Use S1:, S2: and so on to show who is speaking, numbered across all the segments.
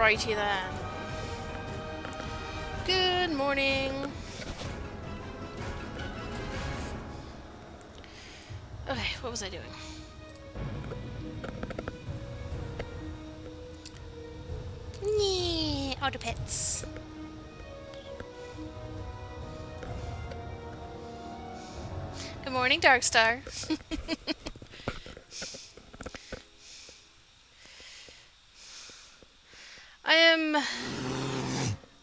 S1: Alrighty then. Good morning. Okay, what was I doing? Nee, auto pets. Good morning, Darkstar. I am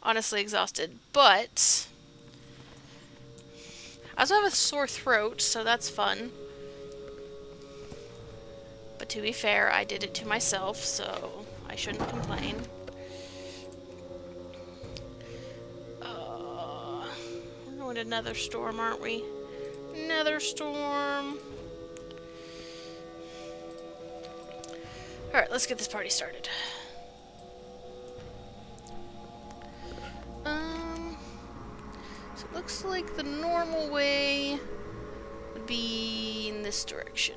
S1: honestly exhausted, but I also have a sore throat, so that's fun. But to be fair, I did it to myself, so I shouldn't complain. We're going to Netherstorm, aren't we? Netherstorm. Alright, let's get this party started. So it looks like the normal way would be in this direction.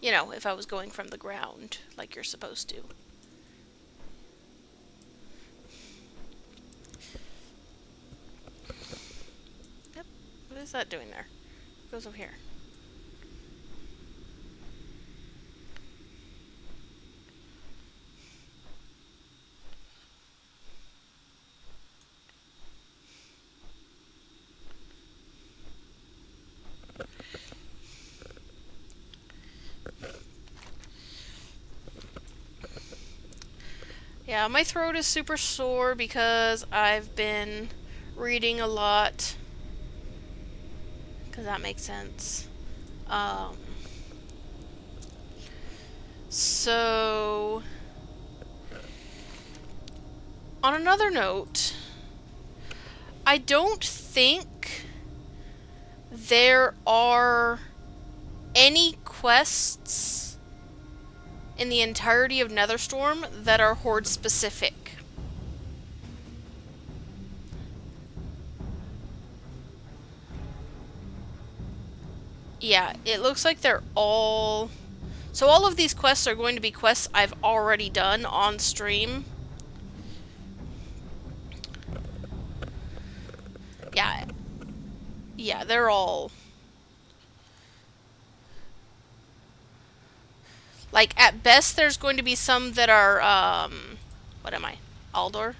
S1: You know, if I was going from the ground, like you're supposed to. Yep, what is that doing there? It goes over here. Yeah, my throat is super sore because I've been reading a lot. Because that makes sense. So, on another note, I don't think there are any quests in the entirety of Netherstorm that are Horde specific. Yeah, it looks like they're all... So all of these quests are going to be quests I've already done on stream. Yeah, they're all... Like, at best, there's going to be some that are, what am I? Aldor?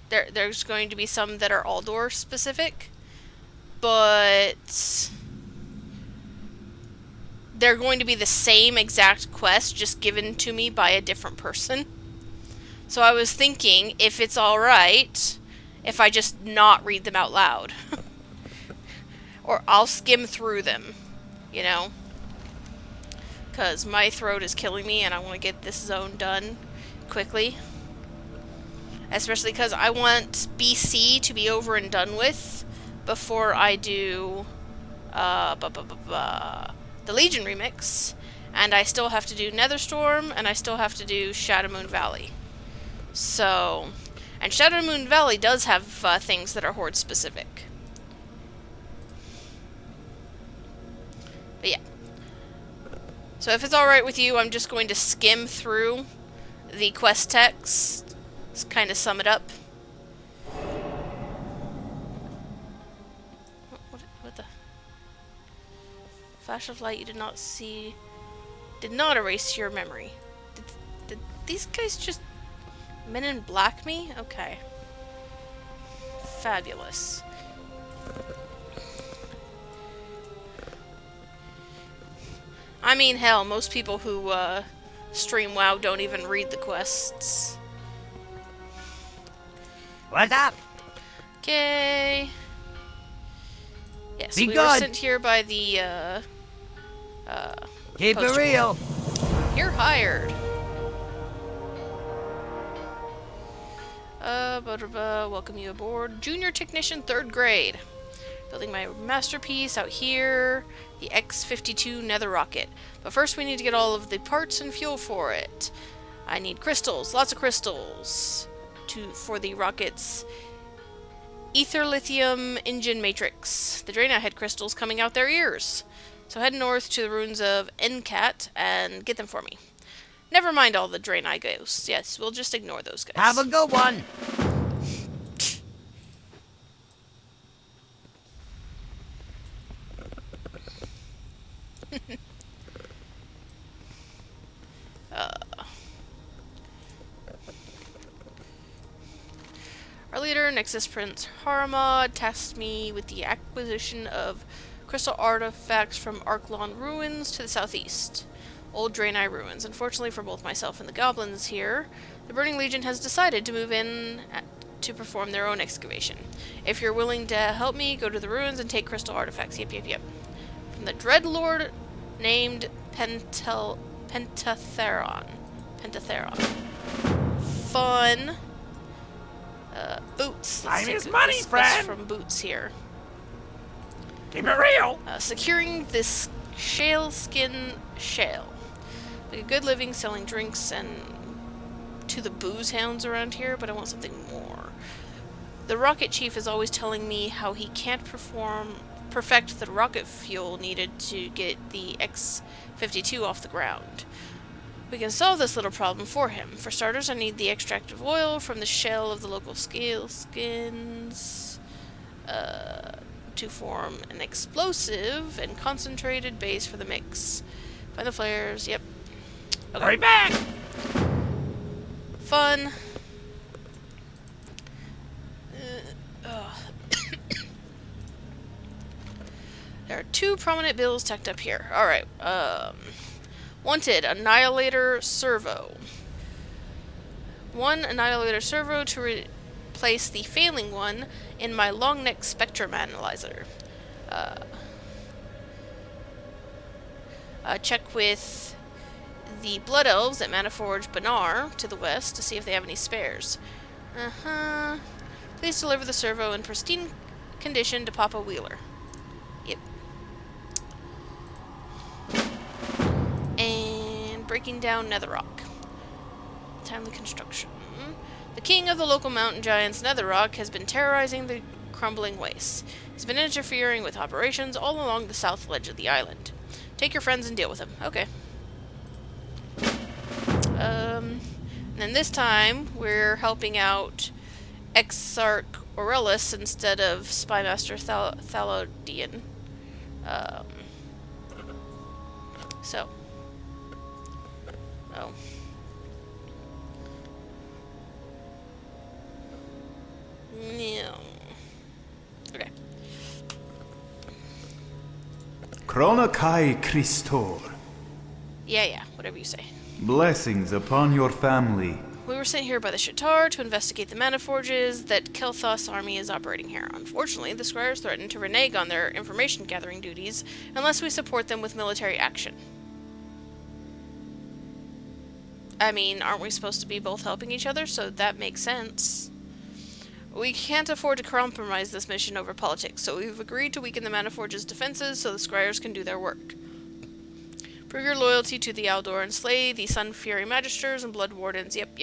S1: There's going to be some that are Aldor specific. But... they're going to be the same exact quest, just given to me by a different person. So I was thinking, if it's alright, if I just not read them out loud. Or I'll skim through them, you know? Because my throat is killing me and I want to get this zone done quickly. Especially because I want BC to be over and done with before I do the Legion remix. And I still have to do Netherstorm and I still have to do Shadowmoon Valley. So, and Shadowmoon Valley does have things that are Horde specific. But yeah. So if it's alright with you, I'm just going to skim through the quest text, just kind of sum it up. What the? Flash of light you did not see, did not erase your memory. Did these guys just Men in Black me? Okay. Fabulous. I mean, hell, most people who stream WoW don't even read the quests.
S2: What's up?
S1: Okay. Yes,
S2: Be
S1: we
S2: good.
S1: were sent here by the
S2: Keep it
S1: poster
S2: real.
S1: boy. You're hired. Welcome you aboard. Junior Technician 3rd grade. Building my masterpiece out here, the X-52 Nether Rocket. But first we need to get all of the parts and fuel for it. I need crystals, lots of crystals, for the rocket's ether lithium engine matrix. The Draenei had crystals coming out their ears. So head north to the ruins of Encat and get them for me. Never mind all the Draenei ghosts. Yes, we'll just ignore those guys.
S2: Have a good one.
S1: Our leader, Nexus Prince Harma, tasked me with the acquisition of crystal artifacts from Arklon ruins to the southeast. Old Draenei ruins. Unfortunately for both myself and the goblins here, the Burning Legion has decided to move in to perform their own excavation. If you're willing to help me, go to the ruins and take crystal artifacts. Yep. From the Dreadlord named Pentatheron. Fun. Boots.
S2: Time is money, friend.
S1: From Boots here.
S2: Keep it real.
S1: Securing this skin shale. Like a good living selling drinks and to the booze hounds around here, but I want something more. The rocket chief is always telling me how he can't perfect the rocket fuel needed to get the X-52 off the ground. We can solve this little problem for him. For starters, I need the extract of oil from the shell of the local skins to form an explosive and concentrated base for the mix. Find the flares, yep. Okay.
S2: Hurry back!
S1: Fun. There are 2 prominent bills tacked up here. Alright, wanted, Annihilator Servo. 1 Annihilator Servo to replace the failing one in my long neck spectrum analyzer. Check with the Blood Elves at Manaforge Banar to the west to see if they have any spares. Please deliver the servo in pristine condition to Papa Wheeler. Yep. And breaking down Netherrock. Timely construction. The king of the local mountain giants, Netherrock, has been terrorizing the crumbling wastes. He's been interfering with operations all along the south ledge of the island. Take your friends and deal with him. Okay. And then this time, we're helping out Exarch Aurelius instead of Spymaster Thalodian. So. Oh. Yeah. Okay.
S3: Chronokai Christor.
S1: Yeah, whatever you say.
S3: Blessings upon your family.
S1: We were sent here by the Shatar to investigate the Manaforges that Kel'Thas' army is operating here. Unfortunately, the Squires threatened to renege on their information-gathering duties unless we support them with military action. I mean, aren't we supposed to be both helping each other? So that makes sense. We can't afford to compromise this mission over politics, so we've agreed to weaken the Manaforge's defenses so the Squires can do their work. Prove your loyalty to the Aldor and slay the Sun Fury Magisters and Blood Wardens. Yep.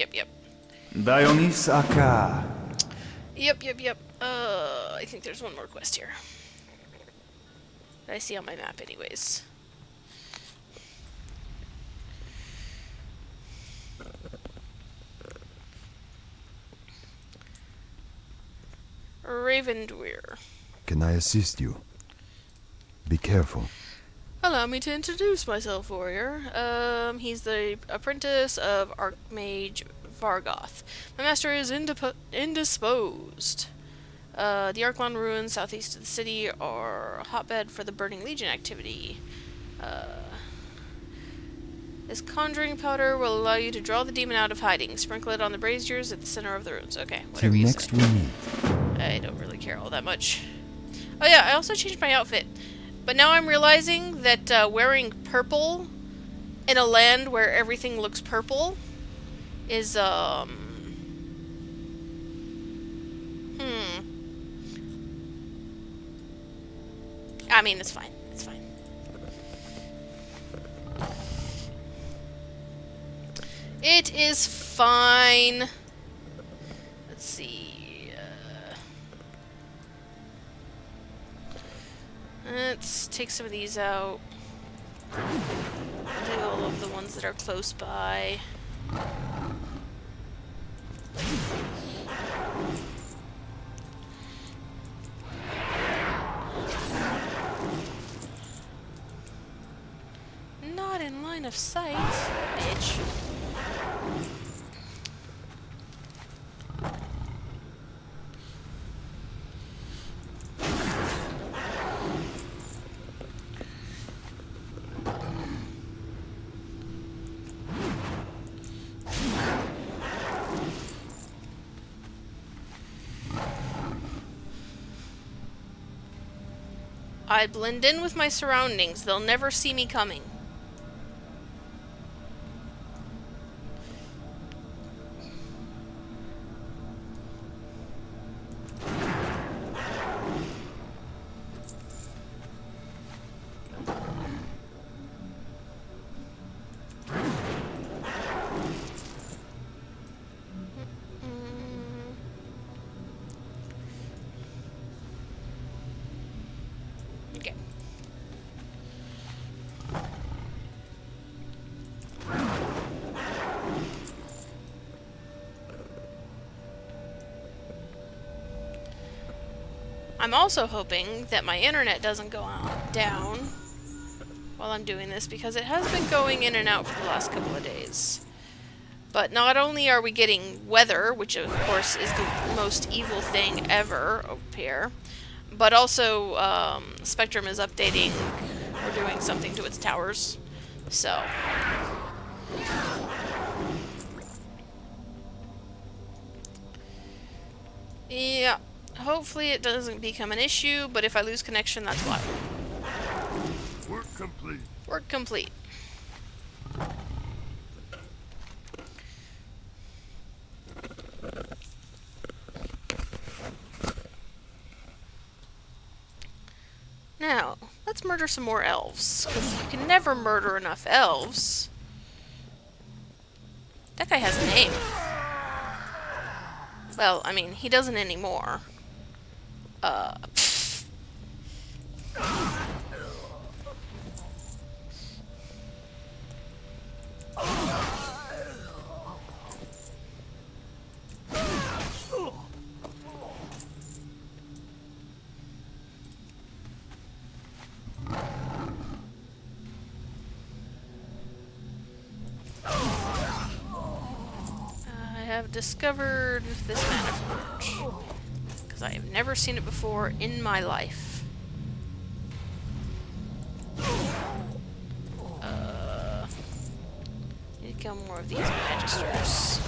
S3: Dionys Aka.
S1: Yep. I think there's one more quest here. That I see on my map anyways. Ravendweir.
S4: Can I assist you? Be careful.
S1: Allow me to introduce myself, warrior. He's the apprentice of Archmage Vargoth. My master is indisposed. The Arklon ruins southeast of the city are a hotbed for the Burning Legion activity. This conjuring powder will allow you to draw the demon out of hiding. Sprinkle it on the braziers at the center of the ruins. Okay, whatever you
S4: next
S1: say.
S4: we meet.
S1: I don't really care all that much. Oh yeah, I also changed my outfit. But now I'm realizing that wearing purple in a land where everything looks purple is, I mean, it's fine. It's fine. It is fine. Let's see. Let's take some of these out. Do all of the ones that are close by. Not in line of sight, bitch. I blend in with my surroundings. They'll never see me coming. Okay. I'm also hoping that my internet doesn't go down while I'm doing this, because it has been going in and out for the last couple of days. But not only are we getting weather, which of course is the most evil thing ever up here, but also Spectrum is updating or doing something to its towers. So yeah, hopefully it doesn't become an issue, but if I lose connection, that's why.
S4: Work complete.
S1: Work complete. Now, let's murder some more elves, because you can never murder enough elves. That guy has a name. Well, I mean, he doesn't anymore. I have discovered this mana forge, because I have never seen it before in my life. Need to kill more of these magisters.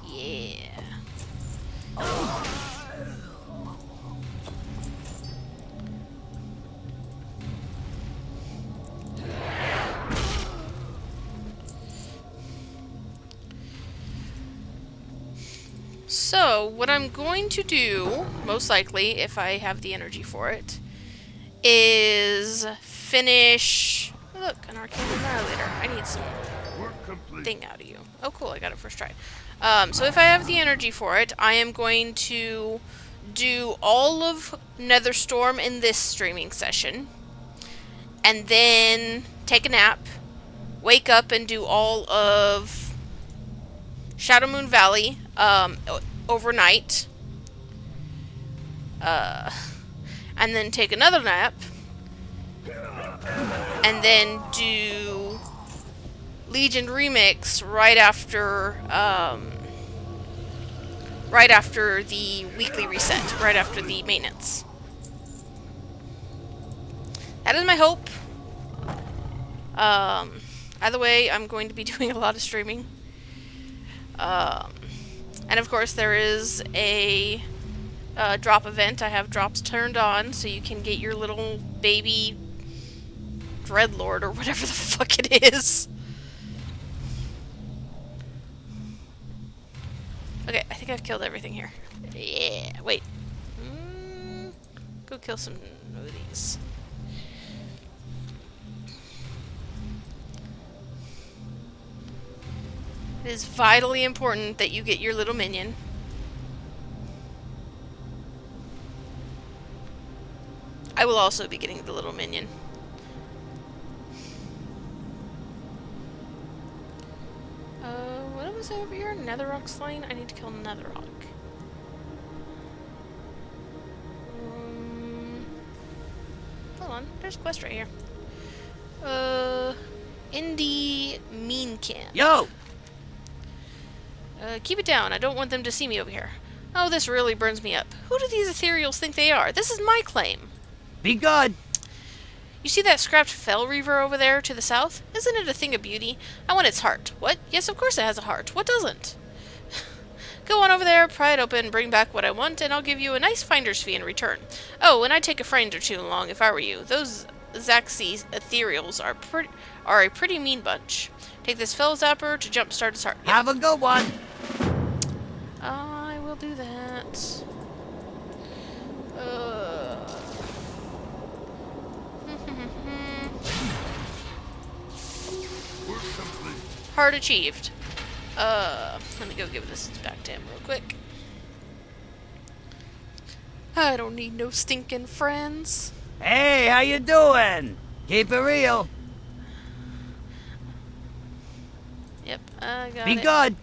S1: Yeah. So, what I'm going to do, most likely, if I have the energy for it, is finish... Look, an arcane annihilator. I need some thing out of you. Oh, cool, I got it first try. So if I have the energy for it, I am going to do all of Netherstorm in this streaming session, and then take a nap, wake up and do all of Shadowmoon Valley overnight, and then take another nap, and then do Legion Remix right after the weekly reset, right after the maintenance. That is my hope. Either way, I'm going to be doing a lot of streaming. And of course, there is a drop event. I have drops turned on, so you can get your little baby Dreadlord or whatever the fuck it is. Okay, I think I've killed everything here. Yeah, wait. Go kill some of these. It is vitally important that you get your little minion. I will also be getting the little minion. was over here? Netherrock Slain? I need to kill Netherrock. Hold on. There's a quest right here. Indie Mean Camp.
S2: Yo!
S1: Keep it down. I don't want them to see me over here. Oh, this really burns me up. Who do these ethereals think they are? This is my claim.
S2: Be good.
S1: You see that scrapped Fell Reaver over there to the south? Isn't it a thing of beauty? I want its heart. What? Yes, of course it has a heart. What doesn't? Go on over there, pry it open, bring back what I want, and I'll give you a nice finder's fee in return. Oh, and I'd take a friend or two along if I were you. Those Zaxxi ethereals are a pretty mean bunch. Take this Fell Zapper to jumpstart its heart. Yep.
S2: Have a good one.
S1: I will do that. Heart achieved. Let me go give this back to him real quick. I don't need no stinking friends.
S2: Hey, how you doing? Keep it real.
S1: Yep, I got
S2: Be
S1: it.
S2: good.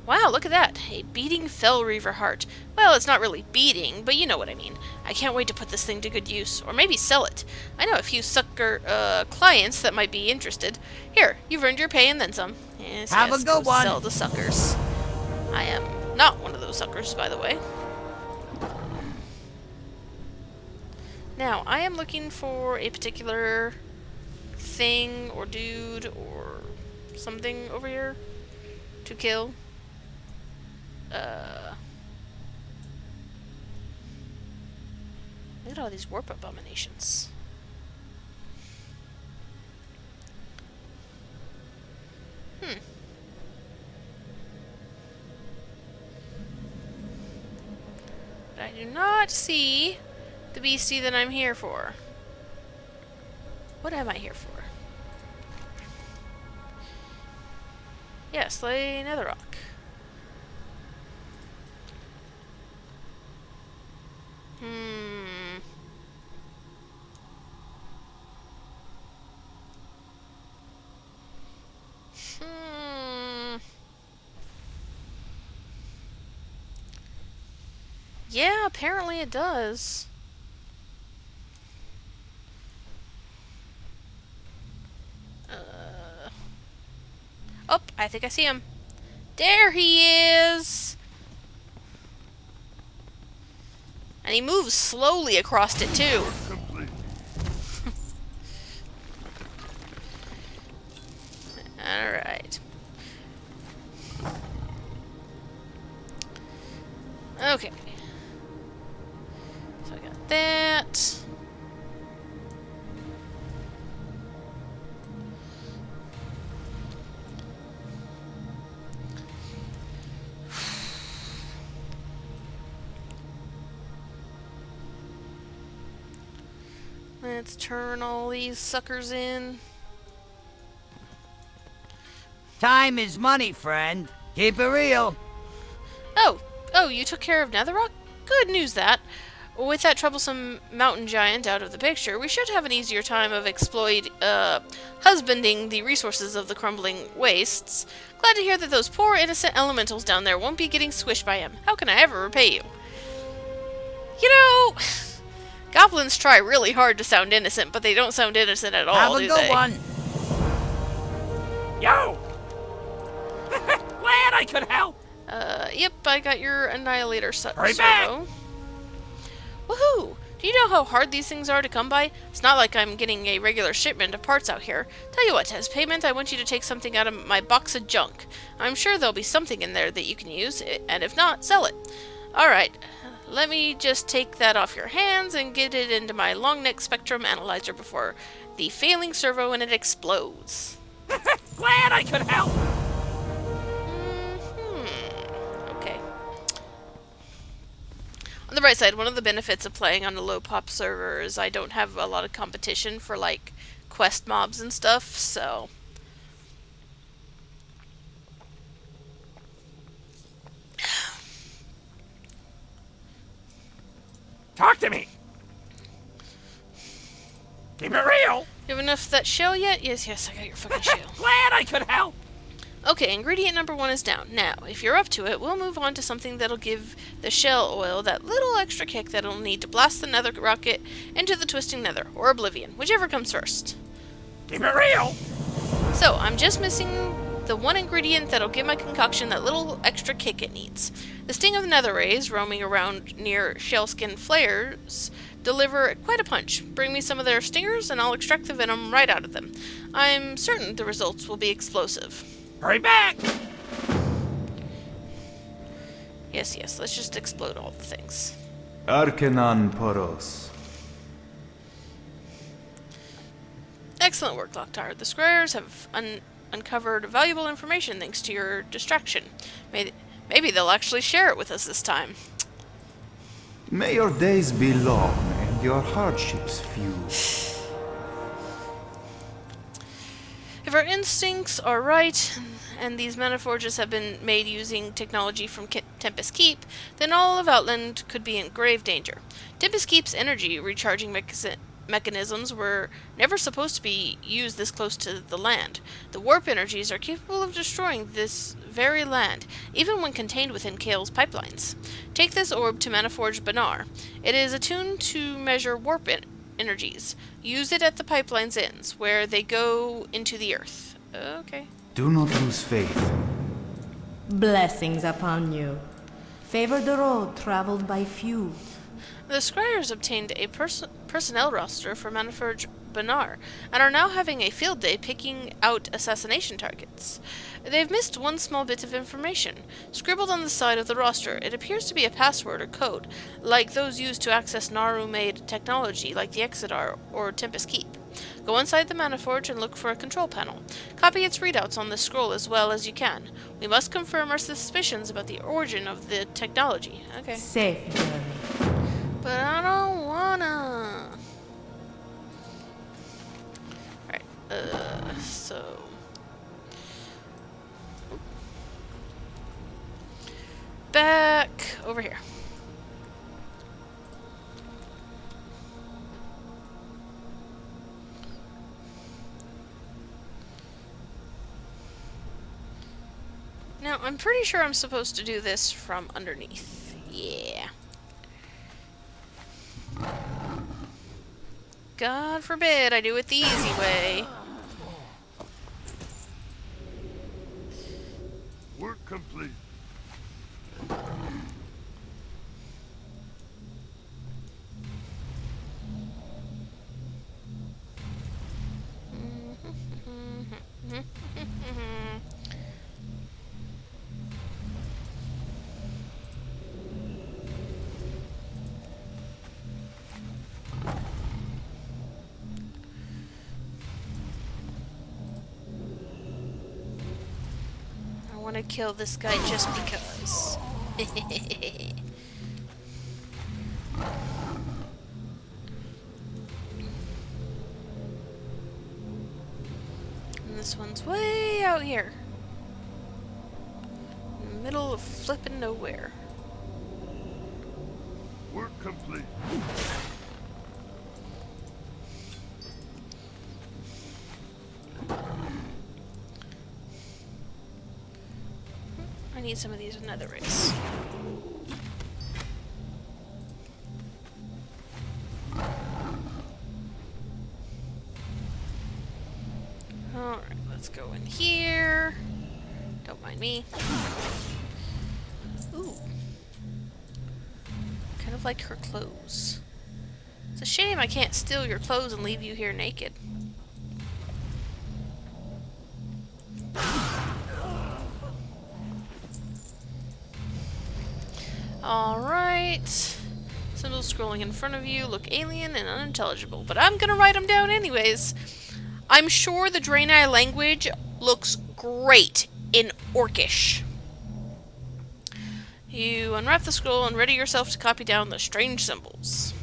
S1: Wow, look at that. A beating Fell Reaver heart. Well, it's not really beating, but you know what I mean. I can't wait to put this thing to good use, or maybe sell it. I know a few sucker clients that might be interested. Here, you've earned your pay and then some. Yes,
S2: Have
S1: yes,
S2: a good
S1: go
S2: one.
S1: sell the suckers. I am not one of those suckers, by the way. Now, I am looking for a particular thing or dude or something over here to kill. Look at all these warp abominations. But I do not see the beastie that I'm here for. What am I here for? Yeah, slay Netherrock. Yeah, apparently it does. Oh, I think I see him. There he is! And he moves slowly across it, too. Alright. Okay. So I got that. Let's turn all these suckers in.
S2: Time is money, friend. Keep it real.
S1: Oh, you took care of Netherrock? Good news that. With that troublesome mountain giant out of the picture, we should have an easier time of husbanding the resources of the crumbling wastes. Glad to hear that those poor innocent elementals down there won't be getting squished by him. How can I ever repay you? You know, goblins try really hard to sound innocent, but they don't sound innocent at all, do they?
S2: Have a good one. Yo! Glad I could help.
S1: Yep, I got your Annihilator
S2: Hurry back!
S1: servo. Woohoo! Do you know how hard these things are to come by? It's not like I'm getting a regular shipment of parts out here. Tell you what, as payment, I want you to take something out of my box of junk. I'm sure there'll be something in there that you can use, and if not, sell it. Alright, let me just take that off your hands and get it into my long neck spectrum analyzer before the failing servo and it explodes.
S2: Glad I could help.
S1: Okay. On the bright side, one of the benefits of playing on a low pop server is I don't have a lot of competition for like quest mobs and stuff, so
S2: Talk to me. Keep it real.
S1: you have enough of that shell yet? Yes, I got your fucking shell.
S2: Glad I could help.
S1: Okay, ingredient number 1 is down. Now, if you're up to it, we'll move on to something that'll give the shell oil that little extra kick that it'll need to blast the nether rocket into the twisting nether, or oblivion, whichever comes first.
S2: Keep it real!
S1: So, I'm just missing the one ingredient that'll give my concoction that little extra kick it needs. The sting of nether rays roaming around near shellskin flares deliver quite a punch. Bring me some of their stingers and I'll extract the venom right out of them. I'm certain the results will be explosive.
S2: Hurry back!
S1: Yes, let's just explode all the things.
S3: Arcanon Poros.
S1: Excellent work, Locktar. The scryers have uncovered valuable information thanks to your distraction. Maybe they'll actually share it with us this time.
S3: May your days be long and your hardships few.
S1: If our instincts are right, and these mana forges have been made using technology from Tempest Keep, then all of Outland could be in grave danger. Tempest Keep's energy recharging mechanisms were never supposed to be used this close to the land. The warp energies are capable of destroying this very land, even when contained within Kale's pipelines. Take this orb to Manaforge Banar. It is attuned to measure warp energies. Use it at the pipeline's ends, where they go into the earth. Okay.
S3: Do not lose faith.
S5: Blessings upon you. Favor the road traveled by few.
S1: The scryers obtained a personnel roster for Manaforge Banar, and are now having a field day picking out assassination targets. They've missed one small bit of information. Scribbled on the side of the roster, it appears to be a password or code, like those used to access Naru-made technology like the Exodar or Tempest Keep. Go inside the Manaforge and look for a control panel. Copy its readouts on the scroll as well as you can. We must confirm our suspicions about the origin of the technology. Okay.
S5: Safe journey.
S1: But I don't wanna. Right, so. Back over here. Now, I'm pretty sure I'm supposed to do this from underneath. Yeah. God forbid I do it the easy way.
S6: Work complete.
S1: I want to kill this guy just because. And this one's way out here. In the middle of flippin' nowhere.
S6: Work complete.
S1: I need some of these nether rays. Alright, let's go in here. Don't mind me. Ooh. Kind of like her clothes. It's a shame I can't steal your clothes and leave you here naked. Alright. Symbols scrolling in front of you look alien and unintelligible, but I'm gonna write them down anyways. I'm sure the Draenei language looks great in Orcish. You unwrap the scroll and ready yourself to copy down the strange symbols.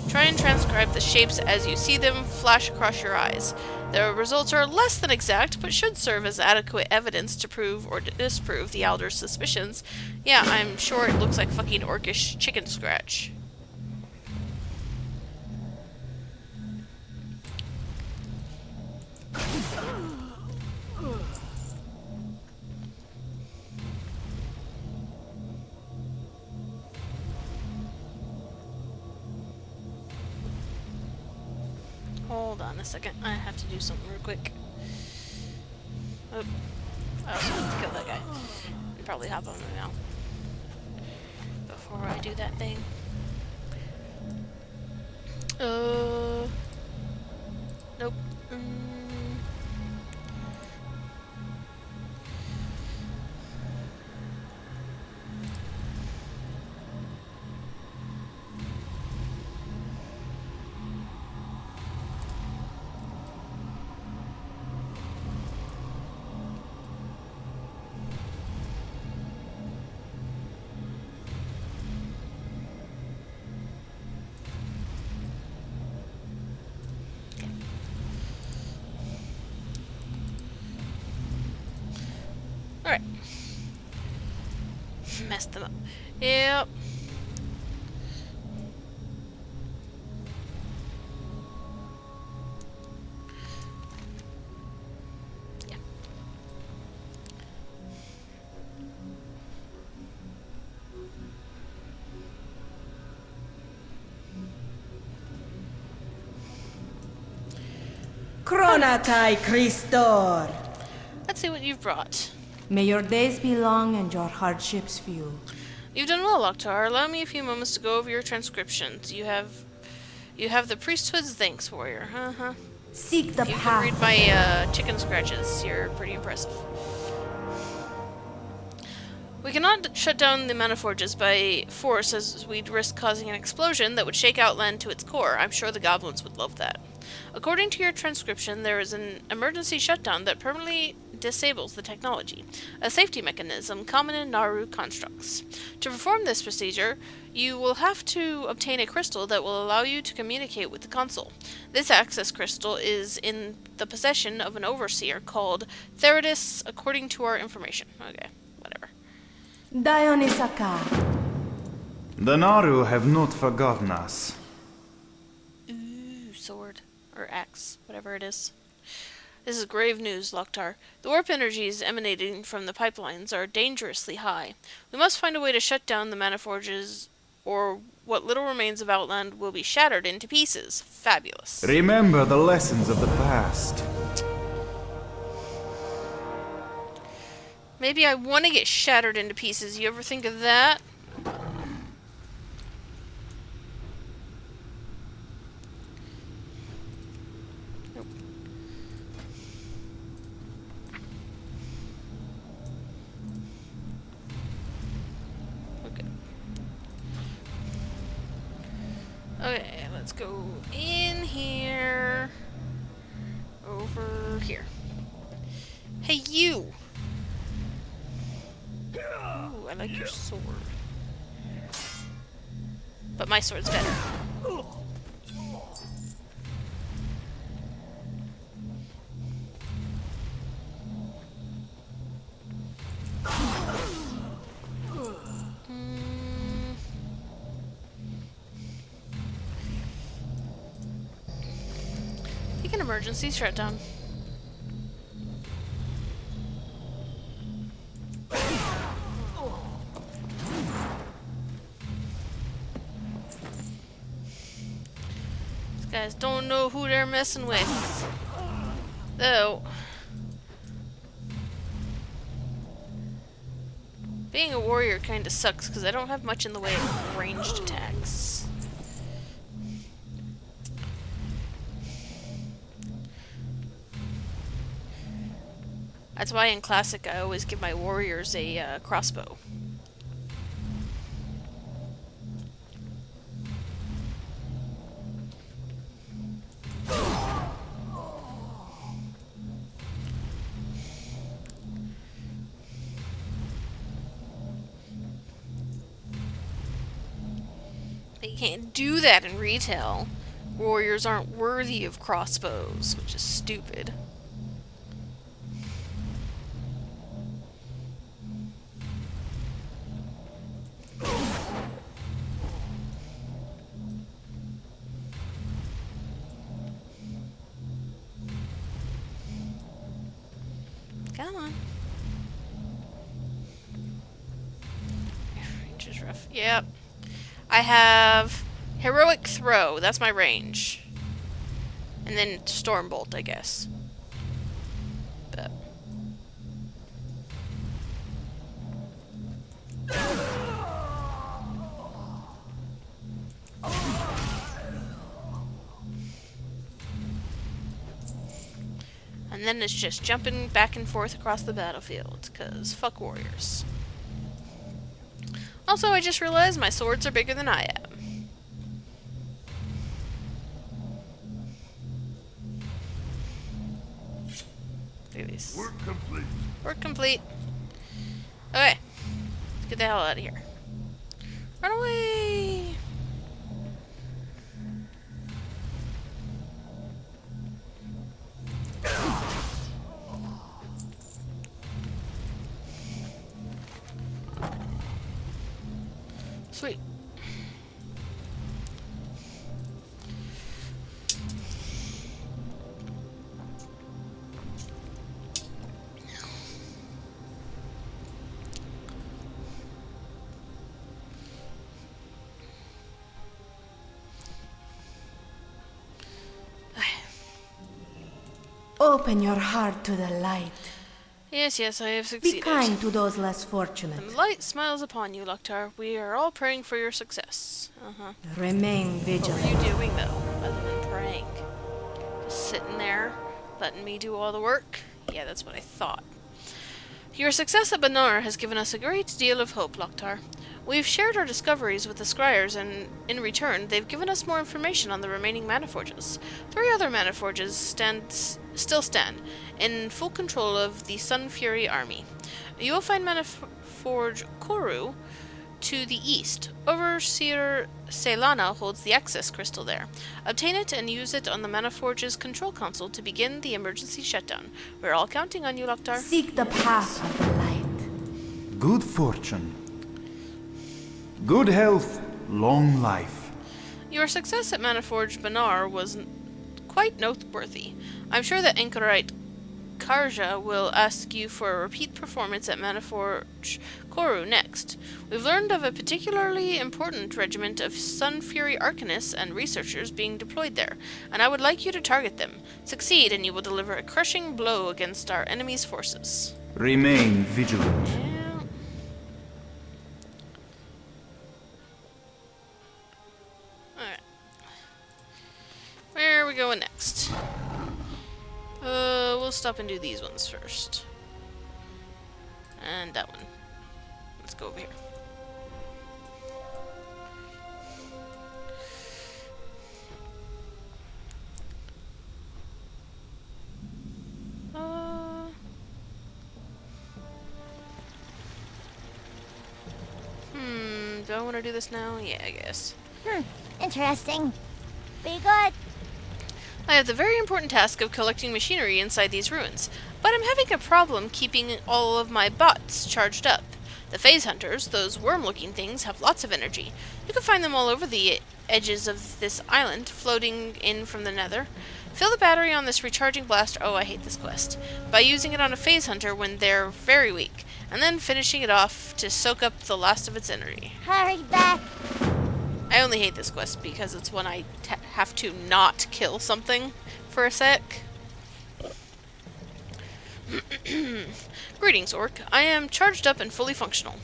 S1: Try and transcribe the shapes as you see them flash across your eyes. The results are less than exact, but should serve as adequate evidence to prove or disprove the Alder's suspicions. Yeah, I'm sure it looks like fucking Orcish chicken scratch. hold on a second. I have to do something real quick. Oh. I also have to kill that guy. And probably hop on him now. Before I do that thing. Nope. Alright. Messed them up. Yep. Yeah.
S5: Kronatai Christor!
S1: Let's see what you've brought.
S5: May your days be long and your hardships few.
S1: You've done well, Loktar. Allow me a few moments to go over your transcriptions. You have the priesthood's thanks, warrior.
S5: Seek the
S1: You can
S5: path.
S1: read my chicken scratches. You're pretty impressive. We cannot shut down the Maniforges by force, as we'd risk causing an explosion that would shake Outland to its core. I'm sure the goblins would love that. According to your transcription, there is an emergency shutdown that permanently disables the technology, a safety mechanism common in Naru constructs. To perform this procedure, you will have to obtain a crystal that will allow you to communicate with the console. This access crystal is in the possession of an overseer called Theridus, according to our information. Okay, whatever.
S5: Dionysaka.
S3: The Naru have not forgotten us.
S1: Ooh, sword. Or axe, whatever it is. This is grave news, Loktar. The warp energies emanating from the pipelines are dangerously high. We must find a way to shut down the Maniforges, or what little remains of Outland will be shattered into pieces. Fabulous.
S3: Remember the lessons of the past.
S1: Maybe I want to get shattered into pieces. You ever think of that? Okay, let's go in here. Over here. Hey, you! Ooh, I like your sword. But my sword's better. Take an emergency shutdown. These guys don't know who they're messing with. Though, being a warrior kinda sucks because I don't have much in the way of ranged attacks. That's why in Classic I always give my warriors a crossbow. But you can't do that in retail. Warriors aren't worthy of crossbows, which is stupid. Come on. Range is rough. Yep. I have Heroic Throw. That's my range. And then Stormbolt, I guess. But and then it's just jumping back and forth across the battlefield, because fuck warriors. Also, I just realized my swords are bigger than I am. Look at these.
S6: Work complete.
S1: Work complete. Okay. Let's get the hell out of here. Run away! Sweet.
S5: Open your heart to the light.
S1: Yes, yes, I have
S5: Be
S1: succeeded.
S5: kind to those less fortunate.
S1: The light smiles upon you, Loktar. We are all praying for your success.
S5: Remain
S1: What
S5: vigilant.
S1: were you doing, though, other than praying? Just sitting there, letting me do all the work? Yeah, that's what I thought. Your success at Banar has given us a great deal of hope, Loktar. We've shared our discoveries with the Scryers, and in return, they've given us more information on the remaining Manaforges. 3 other Manaforges still stand, in full control of the Sun Fury army. You will find Manaforge Koru to the east. Overseer Selana holds the access crystal there. Obtain it and use it on the Manaforge's control console to begin the emergency shutdown. We're all counting on you, Loktar.
S5: Seek the path of the light.
S3: Good fortune. Good health. Long life.
S1: Your success at Manaforge Banar was quite noteworthy. I'm sure that Anchorite Karja will ask you for a repeat performance at Manaforge Koru next. We've learned of a particularly important regiment of Sun Fury Arcanists and researchers being deployed there, and I would like you to target them. Succeed, and you will deliver a crushing blow against our enemy's forces.
S3: Remain vigilant.
S1: Yeah. Alright. Where are we going next? We'll stop and do these ones first. And that one. Let's go over here. Do I want to do this now? Yeah, I guess.
S7: Interesting. Be good.
S1: I have the very important task of collecting machinery inside these ruins, but I'm having a problem keeping all of my bots charged up. The phase hunters, those worm-looking things, have lots of energy. You can find them all over the edges of this island, floating in from the nether. Fill the battery on this recharging blaster— oh, I hate this quest— by using it on a phase hunter when they're very weak, and then finishing it off to soak up the last of its energy.
S7: Hurry back.
S1: I only hate this quest because it's when I have to not kill something for a sec. Greetings, Orc. I am charged up and fully functional.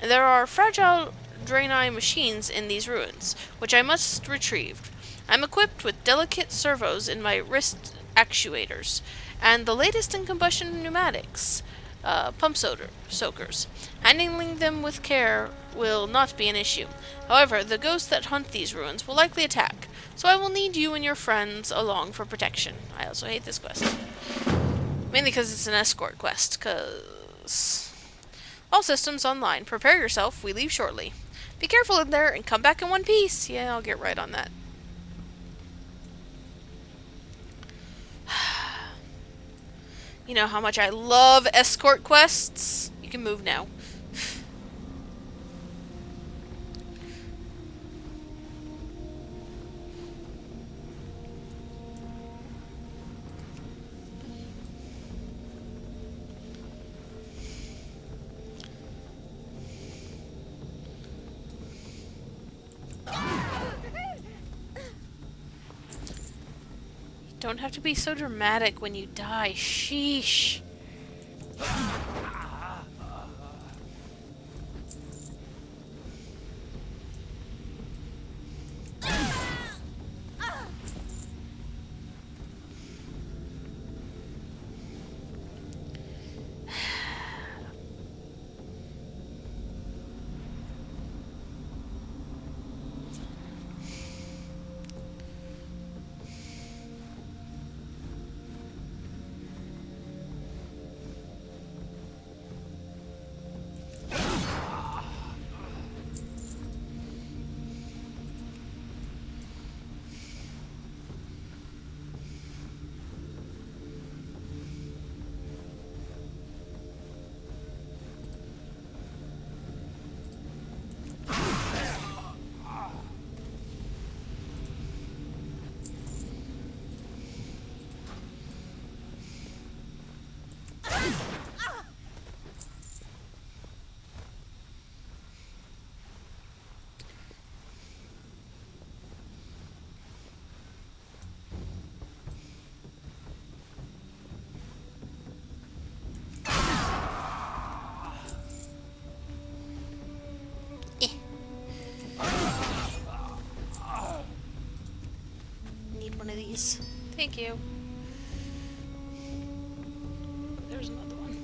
S1: There are fragile Draenei machines in these ruins, which I must retrieve. I'm equipped with delicate servos in my wrist actuators, and the latest in combustion pneumatics, pump soakers. Handling them with care will not be an issue. However, the ghosts that hunt these ruins will likely attack, so I will need you and your friends along for protection. I also hate this quest. Mainly because it's an escort quest, because... all systems online. Prepare yourself, we leave shortly. Be careful in there and come back in one piece. Yeah, I'll get right on that. You know how much I love escort quests? You can move now. Don't have to be so dramatic when you die. Sheesh. Need one of these. Thank you. There's another one.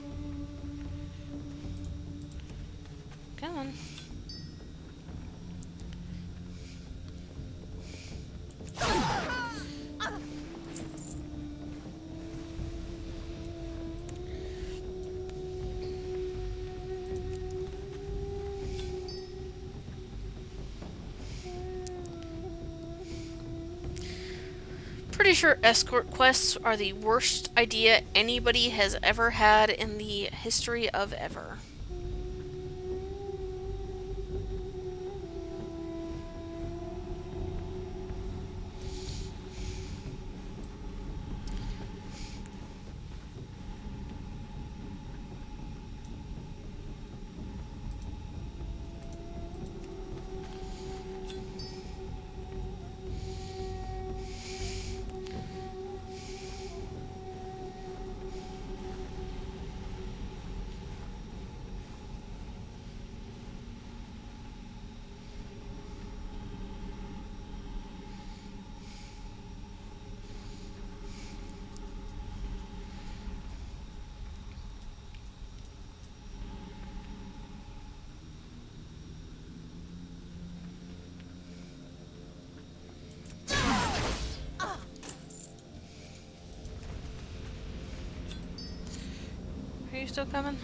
S1: Come on. Pretty sure escort quests are the worst idea anybody has ever had in the history of ever. Are you still coming?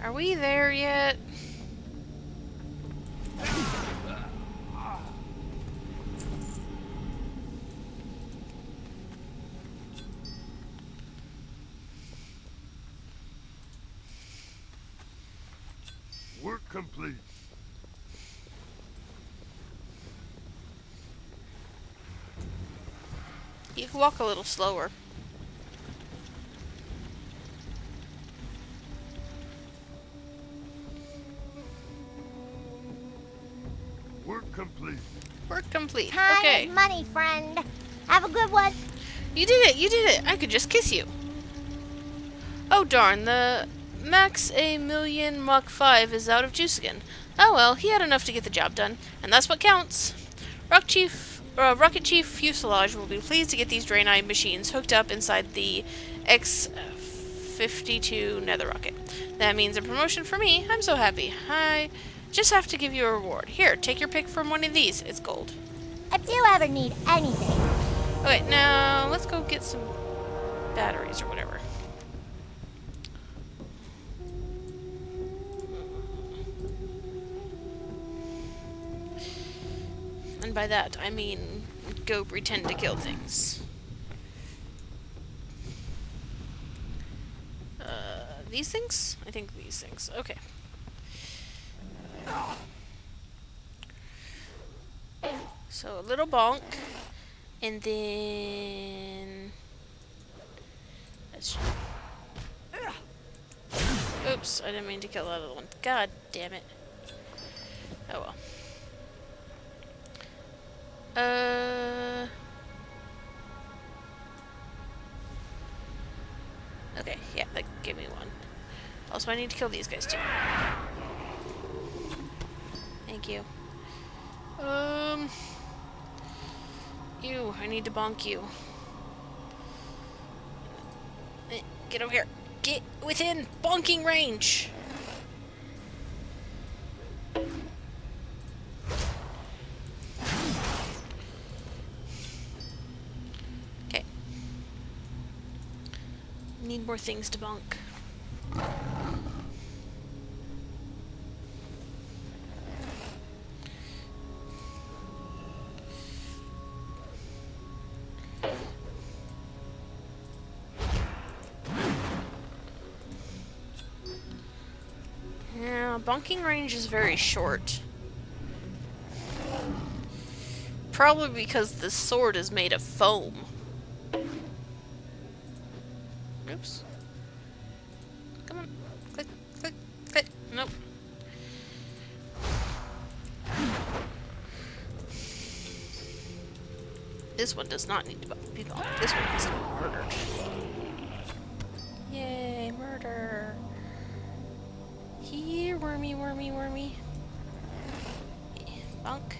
S1: Are we there yet?
S6: Work complete.
S1: You can walk a little slower.
S6: Work complete.
S1: Work complete.
S7: Time
S1: Okay.
S7: is money, friend. Have a good one.
S1: You did it. You did it. I could just kiss you. Oh darn, the Max A Million Mach 5 is out of juice again. Oh well, he had enough to get the job done, and that's what counts. Rocket Chief Fuselage will be pleased to get these Draenei machines hooked up inside the X-52 Nether Rocket. That means a promotion for me. I'm so happy. I just have to give you a reward. Here, take your pick from one of these. It's gold.
S7: If you ever need anything.
S1: Okay, now let's go get some batteries or whatever. And by that, I mean go pretend to kill things. These things? I think these things. Okay. So a little bonk, and then oops, I didn't mean to kill that other one. God damn it. Oh well. Okay, yeah, that gave me one. Also, I need to kill these guys too. Thank you. You, I need to bonk you. Get over here. Get within bonking range. Okay. Need more things to bonk. Yeah, bonking range is very short. Probably because the sword is made of foam. Oops. Come on. Click, click, click. Nope. This one does not need to be bonked. This one needs to be murdered. Yay, murder. Here, wormy, wormy, wormy. Bonk.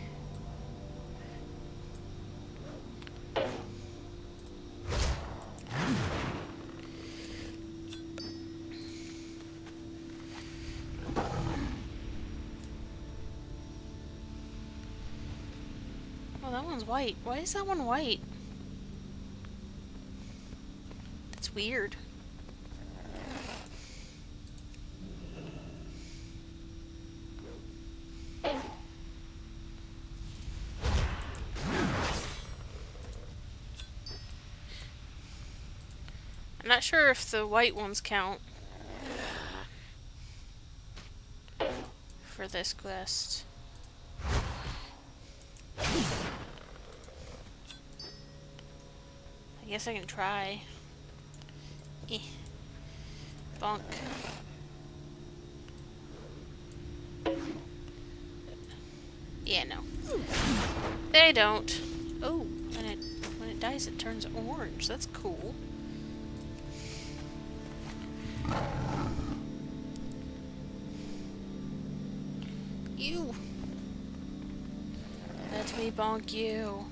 S1: Oh, that one's white. Why is that one white? That's weird. I'm not sure if the white ones count for this quest. I guess I can try. Eh. Bonk. Yeah, no. They don't. Oh, and when it dies, it turns orange. That's cool. You. Let me bonk you.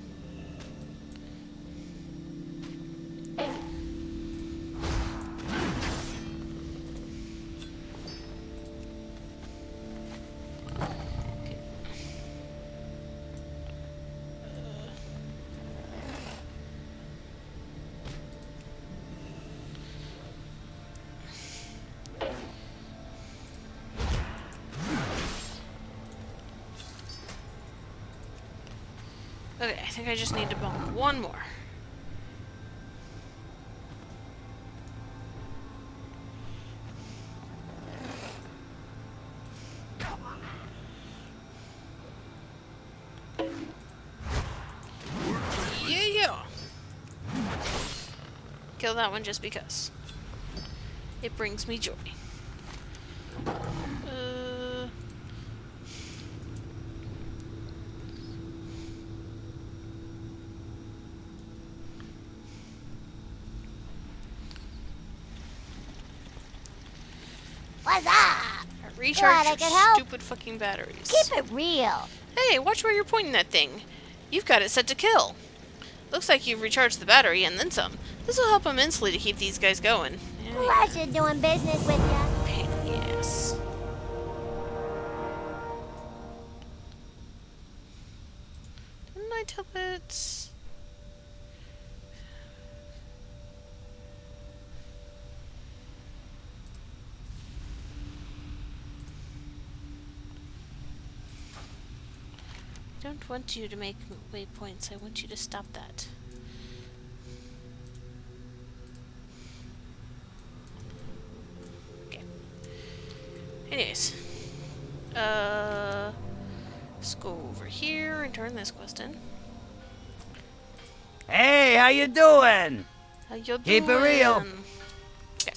S1: Okay, I think I just need to bonk one more. Yeah! Kill that one just because. It brings me joy.
S7: What's up?
S1: Recharge
S7: Glad I
S1: your
S7: could help.
S1: stupid fucking batteries.
S7: Keep it real.
S1: Hey, watch where you're pointing that thing. You've got it set to kill. Looks like you've recharged the battery and then some. This will help immensely to keep these guys going. Yeah,
S7: Pleasure doing business with ya.
S1: pain in the ass. Didn't I tell it? I don't want you to make waypoints. I want you to stop that. Okay. Anyways. Let's go over here and turn this quest in.
S2: Hey, how you doing?
S1: How you
S2: Keep it real.
S1: doing? Okay.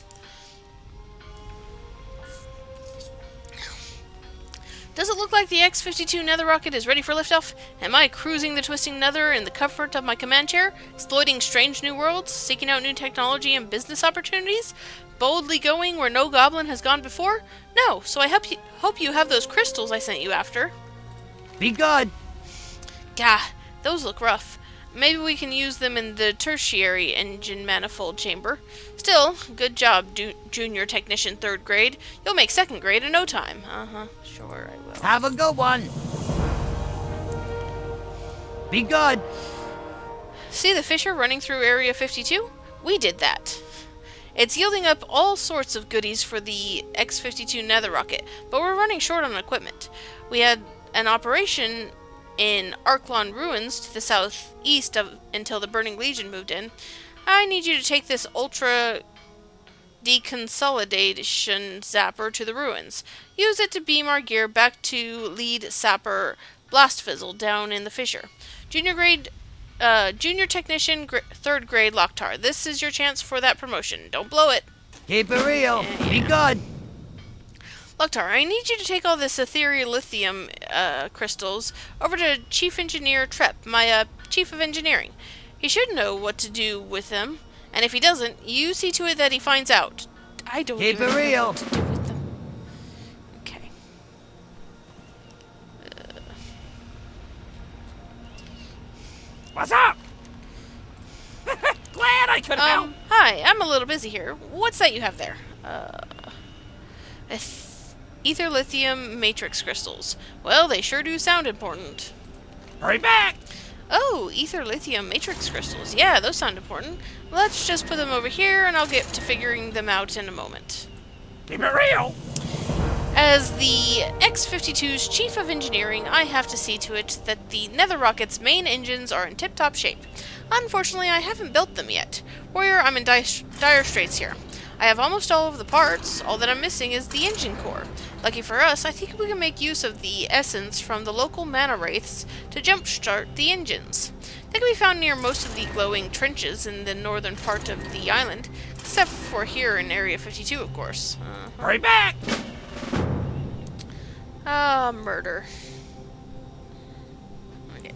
S1: Does it look like the X-52 Nether rocket is ready for liftoff? Am I cruising the twisting Nether in the comfort of my command chair, exploiting strange new worlds, seeking out new technology and business opportunities, boldly going where no goblin has gone before? No, so I hope you have those crystals I sent you after.
S2: Be good.
S1: Gah, those look rough. Maybe we can use them in the tertiary engine manifold chamber. Still, good job, junior technician 3rd grade. You'll make 2nd grade in no time. Sure I will.
S2: Have a good one. Be good.
S1: See the fissure running through Area 52? We did that. It's yielding up all sorts of goodies for the X-52 Nether rocket, but we're running short on equipment. We had an operation in Arklon Ruins to the southeast until the Burning Legion moved in. I need you to take this ultra deconsolidation zapper to the ruins. Use it to beam our gear back to lead sapper Blastfizzle down in the fissure. Junior technician 3rd grade Locktar. This is your chance for that promotion. Don't blow it.
S2: Keep it real. Be good.
S1: Locktar, I need you to take all this ethereal lithium crystals over to Chief Engineer Trepp, my Chief of Engineering. He should know what to do with them, and if he doesn't, you see to it that he finds out. I don't
S2: Keep
S1: even
S2: it
S1: know
S2: real.
S1: what to do with them. Okay.
S2: What's up? Glad I could help.
S1: Hi, I'm a little busy here. What's that you have there? Ether lithium matrix crystals. Well, they sure do sound important.
S2: Hurry back.
S1: Oh, ether lithium matrix crystals. Yeah, those sound important. Let's just put them over here and I'll get to figuring them out in a moment.
S2: Keep it real.
S1: As the X-52's Chief of Engineering, I have to see to it that the Nether rocket's main engines are in tip-top shape. Unfortunately, I haven't built them yet. Warrior, I'm in dire straits here. I have almost all of the parts. All that I'm missing is the engine core. Lucky for us, I think we can make use of the essence from the local mana wraiths to jumpstart the engines. They can be found near most of the glowing trenches in the northern part of the island, except for here in Area 52, of course.
S2: Hurry back.
S1: Murder. Okay.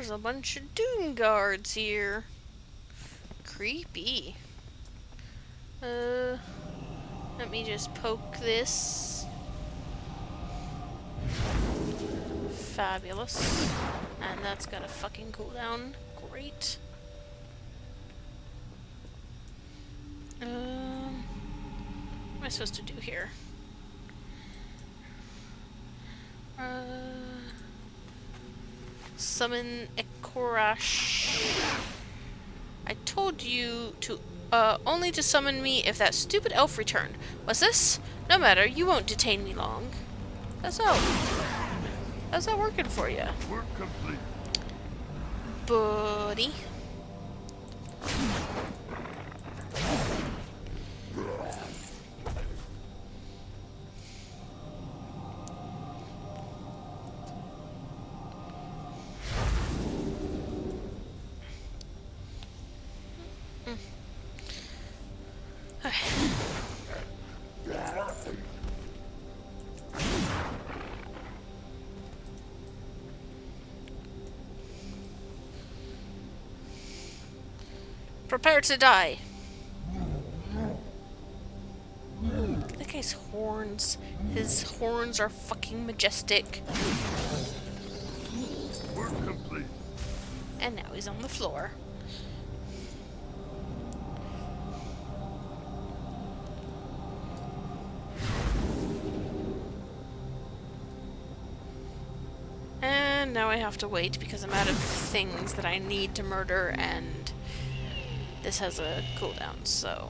S1: There's a bunch of Doom Guards here. Creepy. Let me just poke this. Fabulous. And that's got a fucking cooldown. Great. What am I supposed to do here? Summon Ekorash. I told you to, only to summon me if that stupid elf returned. What's this? No matter, you won't detain me long. How's that working for you?
S6: Work complete.
S1: Buddy. Prepare to die. Look at that guy's horns. His horns are fucking majestic.
S6: Work complete.
S1: And now he's on the floor. And now I have to wait because I'm out of things that I need to murder, and this has a cooldown, so...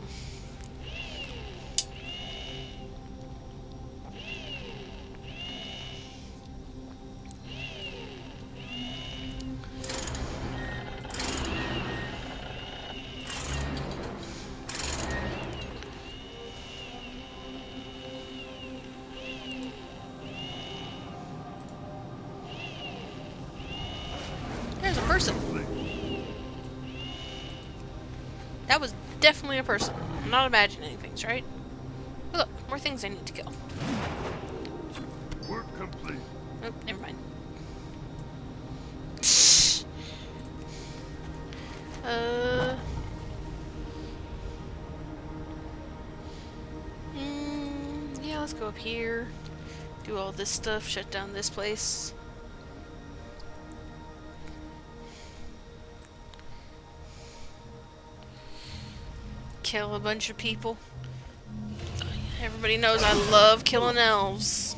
S1: There's a person. That was definitely a person. I'm not imagining things, right? Oh, look, more things I need to kill.
S6: Work complete.
S1: Oh, never mind. Yeah, let's go up here. Do all this stuff, shut down this place. Kill a bunch of people. Everybody knows I love killing elves.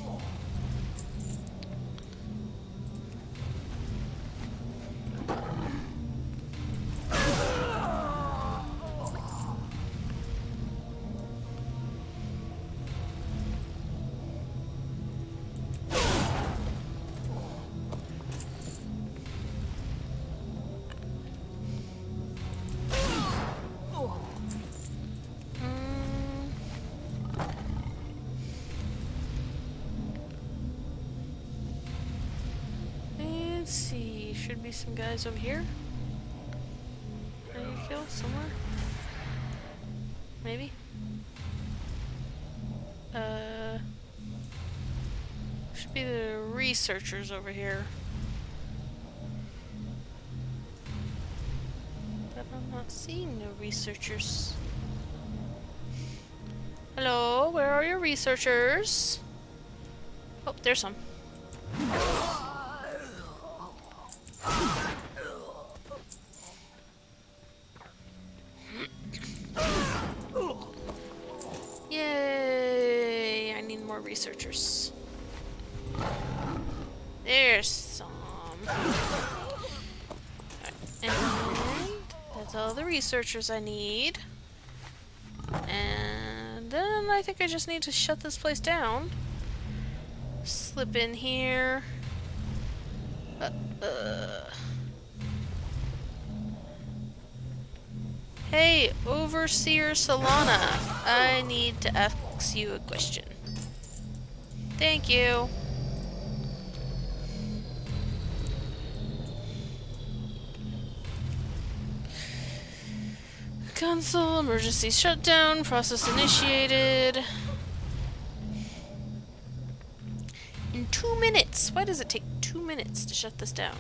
S1: Let's see, should be some guys over here. Can you kill somewhere? Maybe? Should be the researchers over here. But I'm not seeing no researchers. Hello, where are your researchers? Oh, there's some. Yay! I need more researchers. There's some. And that's all the researchers I need. And then I think I just need to shut this place down. Slip in here. Hey, Overseer Solana, I need to ask you a question. Thank you. Console, emergency shutdown, process initiated. In 2 minutes. Why does it take 2 minutes to shut this down?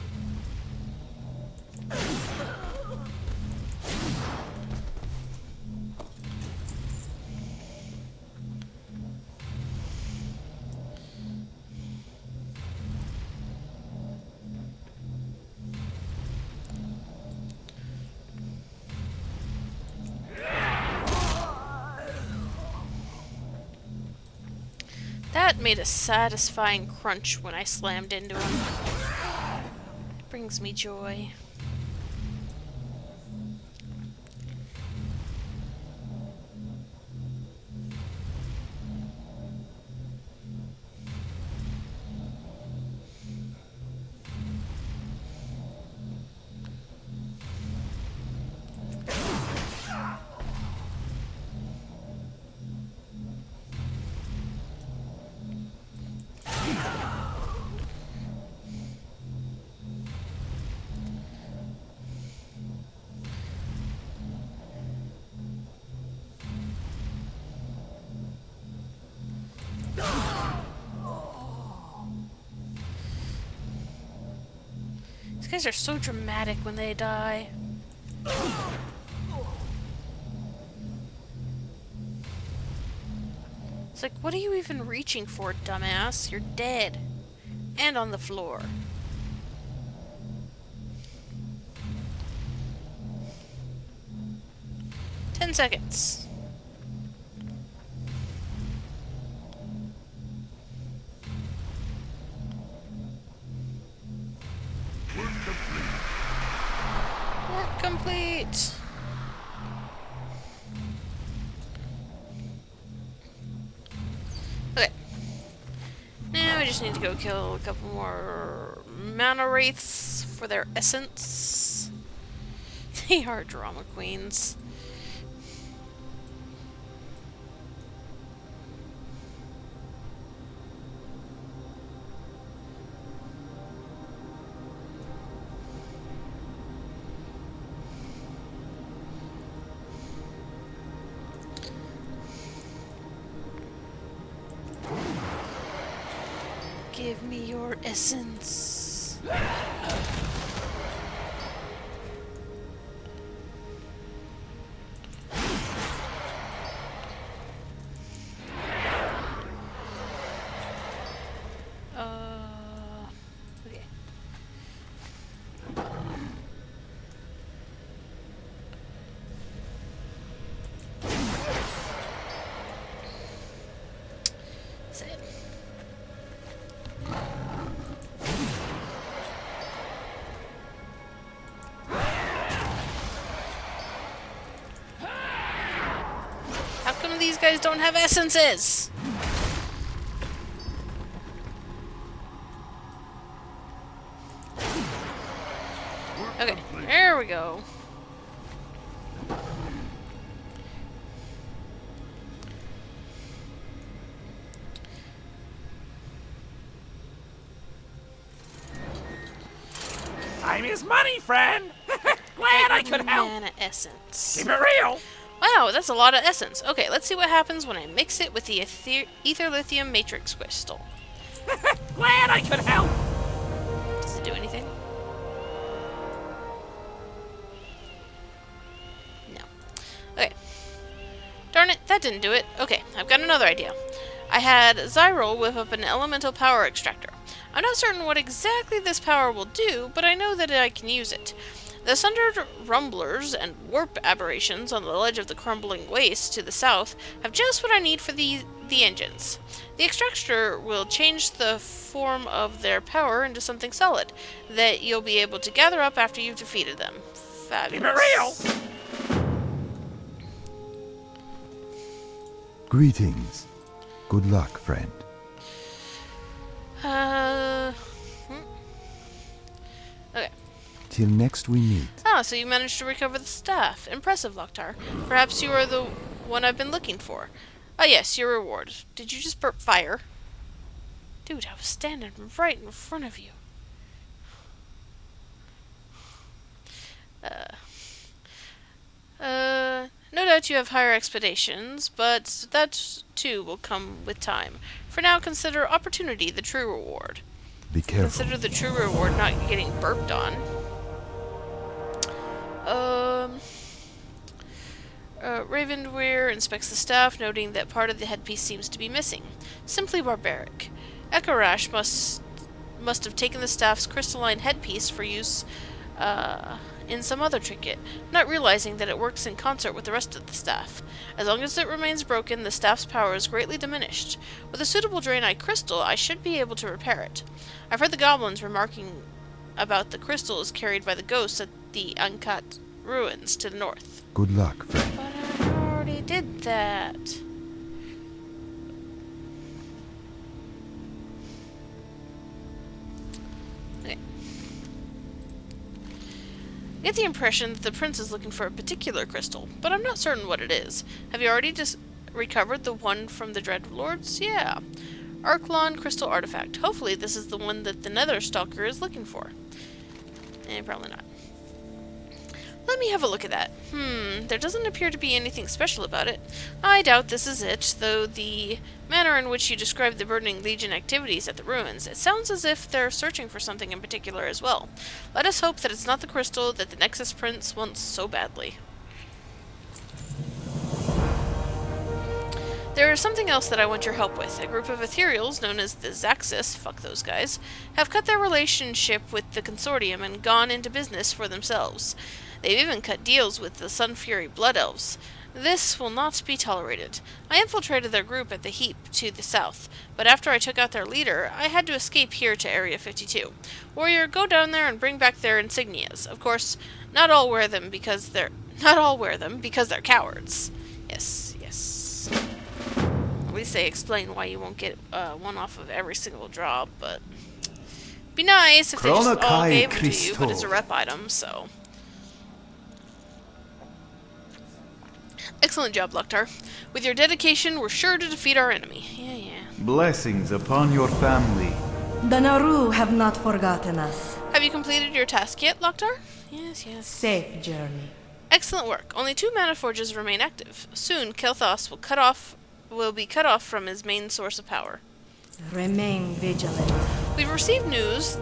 S1: That made a satisfying crunch when I slammed into him. It brings me joy. These guys are so dramatic when they die. It's like, what are you even reaching for, dumbass? You're dead. And on the floor. Ten seconds. Work complete. Okay. Now we just need to go kill a couple more mana wraiths for their essence. They are drama queens. Give me your essence. Okay. That's it. How come these guys don't have essences? Okay, there we go.
S8: Time is money, friend! Glad I could help!
S1: Mana essence.
S8: Keep it real!
S1: Wow, that's a lot of essence. Okay, let's see what happens when I mix it with the ether lithium matrix crystal.
S8: Glad I could help!
S1: Does it do anything? No. Okay. Darn it, that didn't do it. Okay, I've got another idea. I had Zyril whip up an elemental power extractor. I'm not certain what exactly this power will do, but I know that I can use it. The sundered rumblers and warp aberrations on the ledge of the crumbling waste to the south have just what I need for the engines. The extractor will change the form of their power into something solid that you'll be able to gather up after you've defeated them. Fabulous.
S8: Keep it real!
S4: Greetings. Good luck, friend.
S1: Okay.
S4: Till next we meet.
S1: Ah, so you managed to recover the staff. Impressive, Loktar. Perhaps you are the one I've been looking for. Ah, yes, your reward. Did you just burp fire? Dude, I was standing right in front of you. No doubt you have higher expectations, but that too will come with time. For now, consider opportunity the true reward.
S4: Be careful.
S1: Consider the true reward not getting burped on. Ravenweir inspects the staff, noting that part of the headpiece seems to be missing. Simply barbaric. Ekorash must have taken the staff's crystalline headpiece for use in some other trinket, not realizing that it works in concert with the rest of the staff. As long as it remains broken, the staff's power is greatly diminished. With a suitable Draenei crystal, I should be able to repair it. I've heard the goblins remarking about the crystals carried by the ghosts at the uncut ruins to the north.
S4: Good luck, friend.
S1: But I already did that. Okay. I get the impression that the prince is looking for a particular crystal, but I'm not certain what it is. Have you already recovered the one from the Dread Lords? Yeah. Arklon Crystal Artifact. Hopefully this is the one that the Netherstalker is looking for. Probably not. Let me have a look at that. There doesn't appear to be anything special about it. I doubt this is it, though the manner in which you describe the Burning Legion activities at the ruins, it sounds as if they're searching for something in particular as well. Let us hope that it's not the crystal that the Nexus Prince wants so badly. There is something else that I want your help with. A group of ethereals, known as the Zaxxas, fuck those guys, have cut their relationship with the Consortium and gone into business for themselves. They've even cut deals with the Sun Fury Blood Elves. This will not be tolerated. I infiltrated their group at the heap to the south, but after I took out their leader, I had to escape here to Area 52. Warrior, go down there and bring back their insignias. Of course, not all wear them because they're cowards. Yes, yes. At least they explain why you won't get one off of every single job, but it'd be nice if they just all gave it to you, but it's a rep item, so. Excellent job, Luctar. With your dedication, we're sure to defeat our enemy. Yeah.
S3: Blessings upon your family.
S5: The Naru have not forgotten us.
S1: Have you completed your task yet, Luctar? Yes.
S5: Safe journey.
S1: Excellent work. Only 2 mana forges remain active. Soon, Kel'Thas will be cut off from his main source of power.
S5: Remain vigilant.
S1: We've received news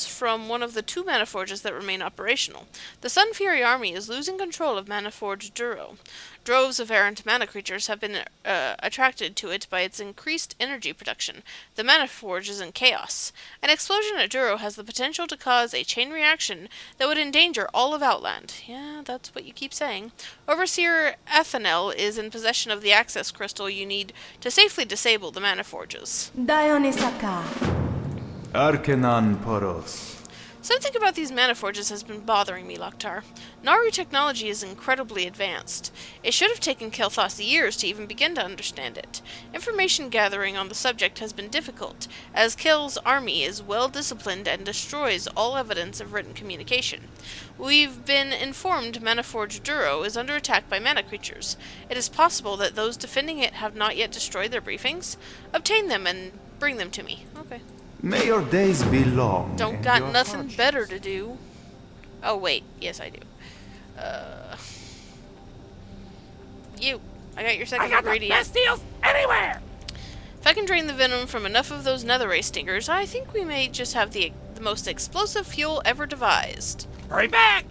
S1: from one of the 2 mana forges that remain operational. The Sun Fury army is losing control of Manaforge Duro. Droves of errant mana creatures have been attracted to it by its increased energy production. The mana forge is in chaos. An explosion at Duro has the potential to cause a chain reaction that would endanger all of Outland. Yeah, that's what you keep saying. Overseer Athanel is in possession of the access crystal you need to safely disable the mana forges.
S5: Dionysaka.
S3: Arcanon Poros.
S1: Something about these mana forges has been bothering me, Loktar. Naru technology is incredibly advanced. It should have taken Kel'Thas years to even begin to understand it. Information gathering on the subject has been difficult, as Kel's army is well disciplined and destroys all evidence of written communication. We've been informed Manaforge Duro is under attack by mana creatures. It is possible that those defending it have not yet destroyed their briefings. Obtain them and bring them to me. Okay.
S3: May your days be long.
S1: Don't got nothing better to do. Oh, wait. Yes, I do. I got your second ingredient.
S8: I got the best deals anywhere!
S1: If I can drain the venom from enough of those netherrace stingers, I think we may just have the most explosive fuel ever devised.
S8: Hurry back!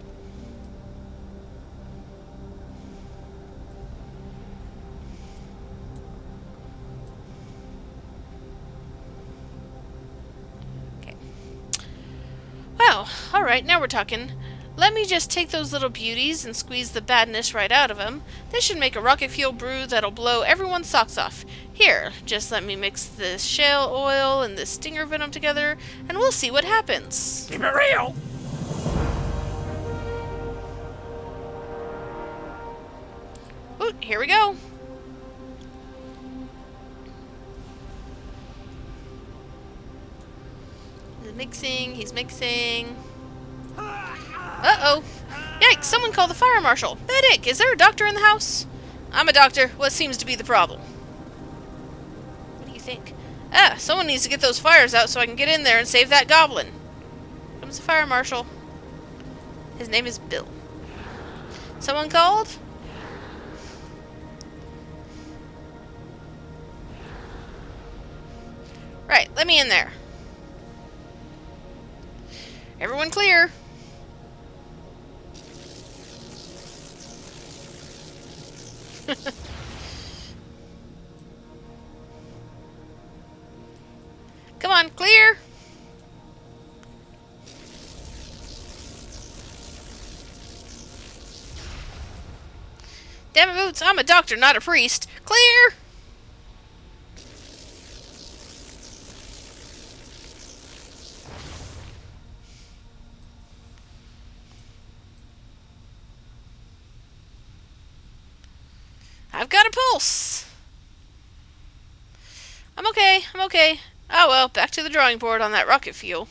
S1: Well, alright, now we're talking. Let me just take those little beauties and squeeze the badness right out of them. This should make a rocket fuel brew that'll blow everyone's socks off. Here, just let me mix this shale oil and this stinger venom together, and we'll see what happens.
S8: Keep it real!
S1: Ooh, here we go. He's mixing. Uh-oh. Yikes, someone call the fire marshal. Medic, is there a doctor in the house? I'm a doctor. What seems to be the problem? What do you think? Someone needs to get those fires out so I can get in there and save that goblin. Here comes the fire marshal. His name is Bill. Someone called? Right, let me in there. Everyone clear. Come on, clear. Damn it, Boots, I'm a doctor, not a priest. Clear! I've got a pulse. I'm okay, I'm okay. Oh well, back to the drawing board on that rocket fuel.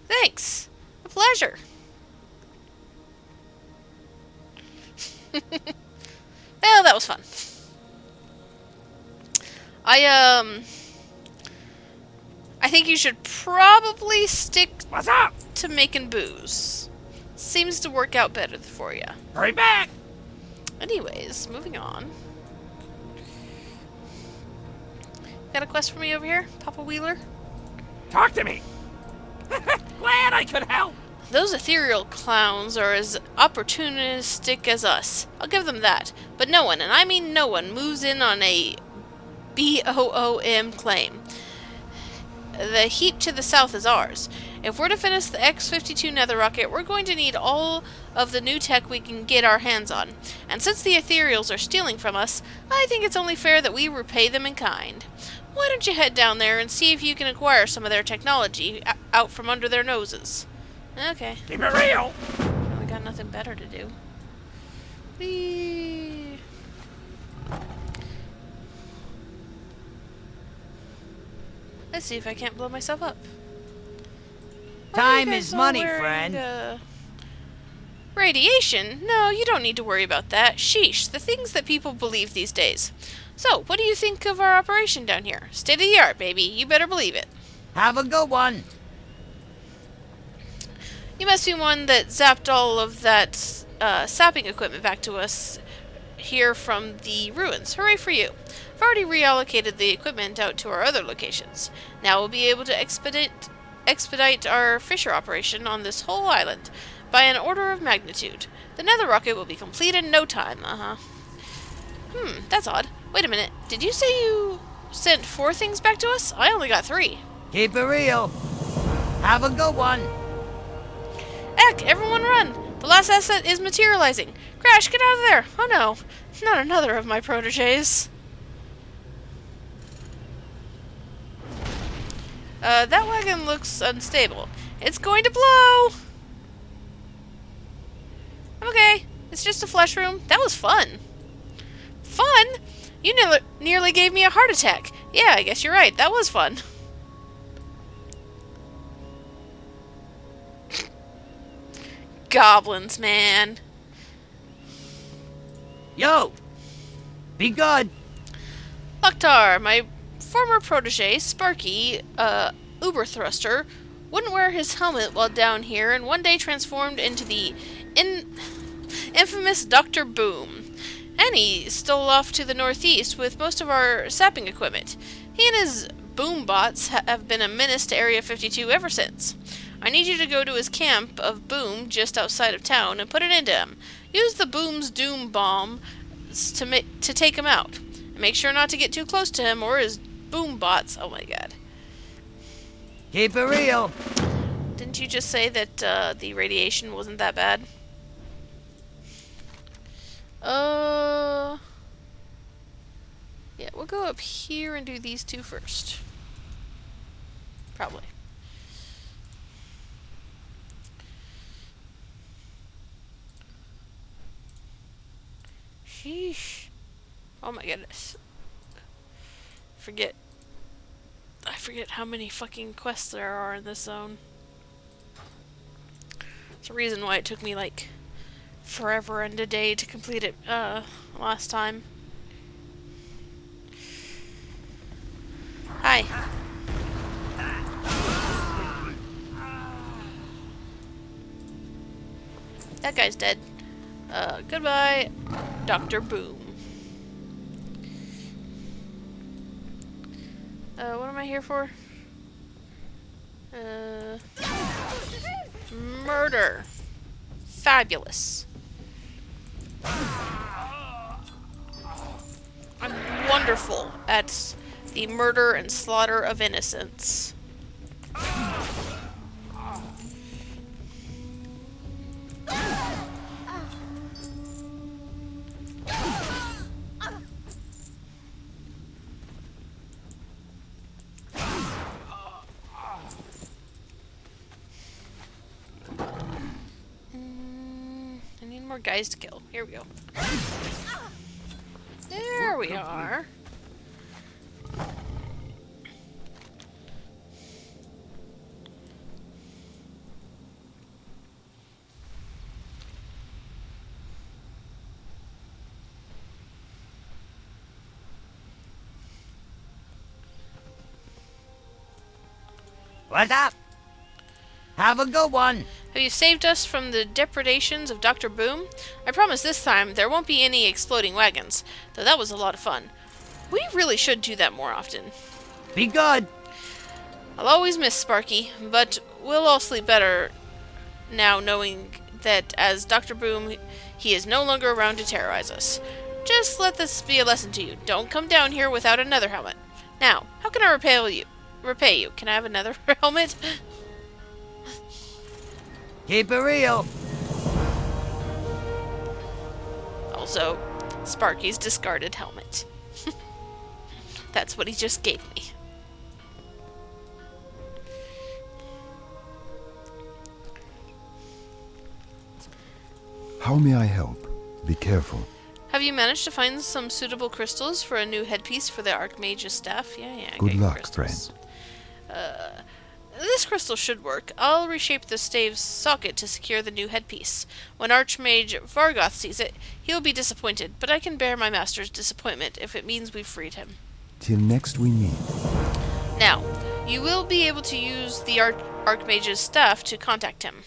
S1: Thanks. A pleasure. Well, that was fun. I think you should probably stick
S8: What's up?
S1: to making booze. Seems to work out better for you.
S8: Hurry back!
S1: Anyways, moving on. Got a quest for me over here, Papa Wheeler?
S8: Talk to me! Glad I could help!
S1: Those ethereal clowns are as opportunistic as us. I'll give them that. But no one, and I mean no one, moves in on a BOOM claim. The heap to the south is ours. If we're to finish the X-52 nether rocket, we're going to need all of the new tech we can get our hands on. And since the ethereals are stealing from us, I think it's only fair that we repay them in kind. Why don't you head down there and see if you can acquire some of their technology out from under their noses? Okay.
S8: Keep it real!
S1: We got nothing better to do. Whee! Let's see if I can't blow myself up.
S2: Time
S1: you
S2: is
S1: guys all
S2: money,
S1: wearing,
S2: friend.
S1: Radiation? No, you don't need to worry about that. Sheesh, the things that people believe these days. So, what do you think of our operation down here? State of the art, baby. You better believe it.
S2: Have a good one.
S1: You must be one that zapped all of that sapping equipment back to us here from the ruins. Hooray for you. I've already reallocated the equipment out to our other locations. Now we'll be able to expedite our fisher operation on this whole island by an order of magnitude. The nether rocket will be complete in no time. That's odd. Wait a minute. Did you say you sent 4 things back to us? I only got 3.
S2: Keep it real. Have a good one.
S1: Heck, everyone run! The last asset is materializing. Crash, get out of there! Oh no, not another of my proteges. That wagon looks unstable. It's going to blow! Okay, it's just a flesh room. That was fun. Fun? You nearly gave me a heart attack. Yeah, I guess you're right. That was fun. Goblins, man.
S2: Yo! Be good.
S1: Loktar, my former protege, Sparky, Uber Thruster, wouldn't wear his helmet while down here and one day transformed into the infamous Dr. Boom. And he stole off to the northeast with most of our sapping equipment. He and his boom bots have been a menace to Area 52 ever since. I need you to go to his camp of Boom just outside of town and put it into him. Use the Boom's Doom Bomb to take him out. And make sure not to get too close to him or his boom bots. Oh my god.
S2: Keep it real.
S1: Didn't you just say that the radiation wasn't that bad? Yeah, we'll go up here and do these 2 first. Probably. Sheesh. Oh my goodness. I forget how many fucking quests there are in this zone. It's a reason why it took me like forever and a day to complete it last time. Hi. That guy's dead. Goodbye, Dr. Boom. What am I here for? Murder. Fabulous. I'm wonderful at the murder and slaughter of innocents. more guys to kill. Here we go. There we are.
S2: What's up? Have a good one.
S1: Have you saved us from the depredations of Dr. Boom? I promise this time there won't be any exploding wagons, though that was a lot of fun. We really should do that more often.
S2: Be good.
S1: I'll always miss Sparky, but we'll all sleep better now knowing that as Dr. Boom, he is no longer around to terrorize us. Just let this be a lesson to you. Don't come down here without another helmet. Now, how can I repay you? Can I have another helmet?
S2: Keep it real.
S1: Also, Sparky's discarded helmet. That's what he just gave me.
S4: How may I help? Be careful.
S1: Have you managed to find some suitable crystals for a new headpiece for the Archmage's staff? Yeah, I
S4: Good
S1: got you
S4: luck,
S1: crystals.
S4: friend.
S1: This crystal should work. I'll reshape the stave's socket to secure the new headpiece. When Archmage Vargoth sees it, he'll be disappointed, but I can bear my master's disappointment if it means we've freed him.
S4: Till next we meet.
S1: Now, you will be able to use the Archmage's staff to contact him.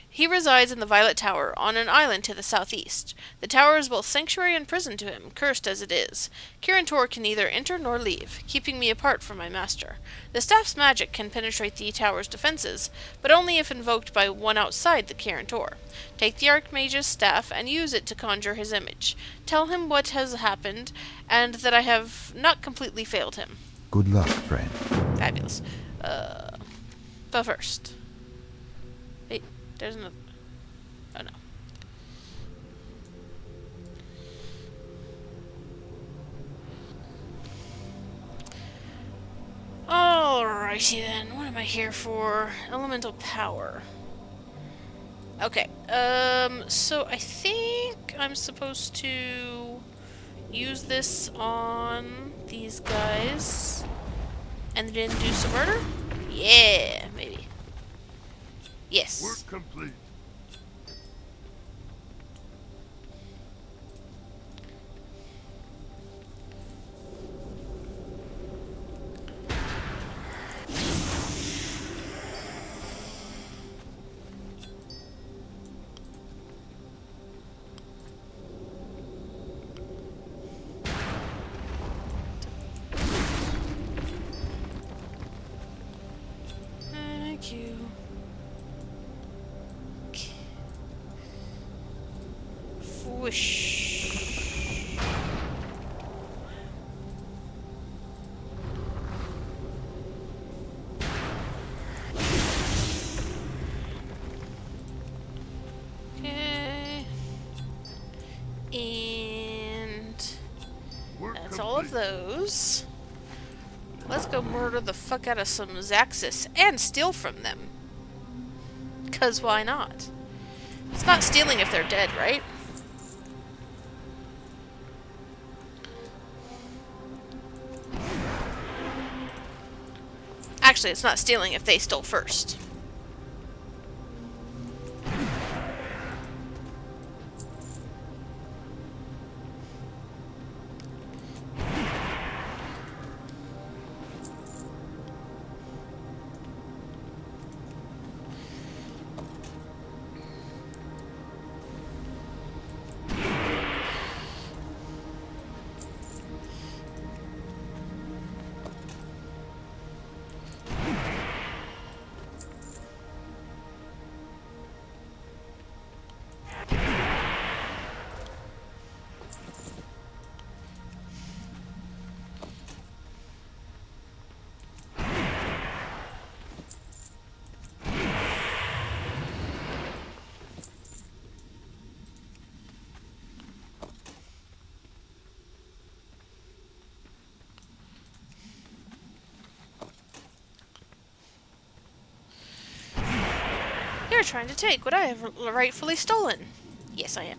S1: He resides in the Violet Tower, on an island to the southeast. The tower is both sanctuary and prison to him, cursed as it is. Kirin Tor can neither enter nor leave, keeping me apart from my master. The staff's magic can penetrate the tower's defenses, but only if invoked by one outside the Kirin Tor. Take the Archmage's staff and use it to conjure his image. Tell him what has happened, and that I have not completely failed him.
S4: Good luck, friend.
S1: Fabulous. But first... Wait, there's another... Oh, no. Alrighty then, what am I here for? Elemental power. Okay, so I think I'm supposed to use this on these guys and then do some murder? Yeah, maybe. Yes.
S6: Work complete.
S1: Thank you. Whoosh. Okay. And
S6: Work
S1: that's all of
S6: complete.
S1: those. Let's go murder the fuck out of some Zaxxas and steal from them. 'Cause why not? It's not stealing if they're dead, right? Actually, it's not stealing if they stole first. You're trying to take what I have rightfully stolen. Yes, I am.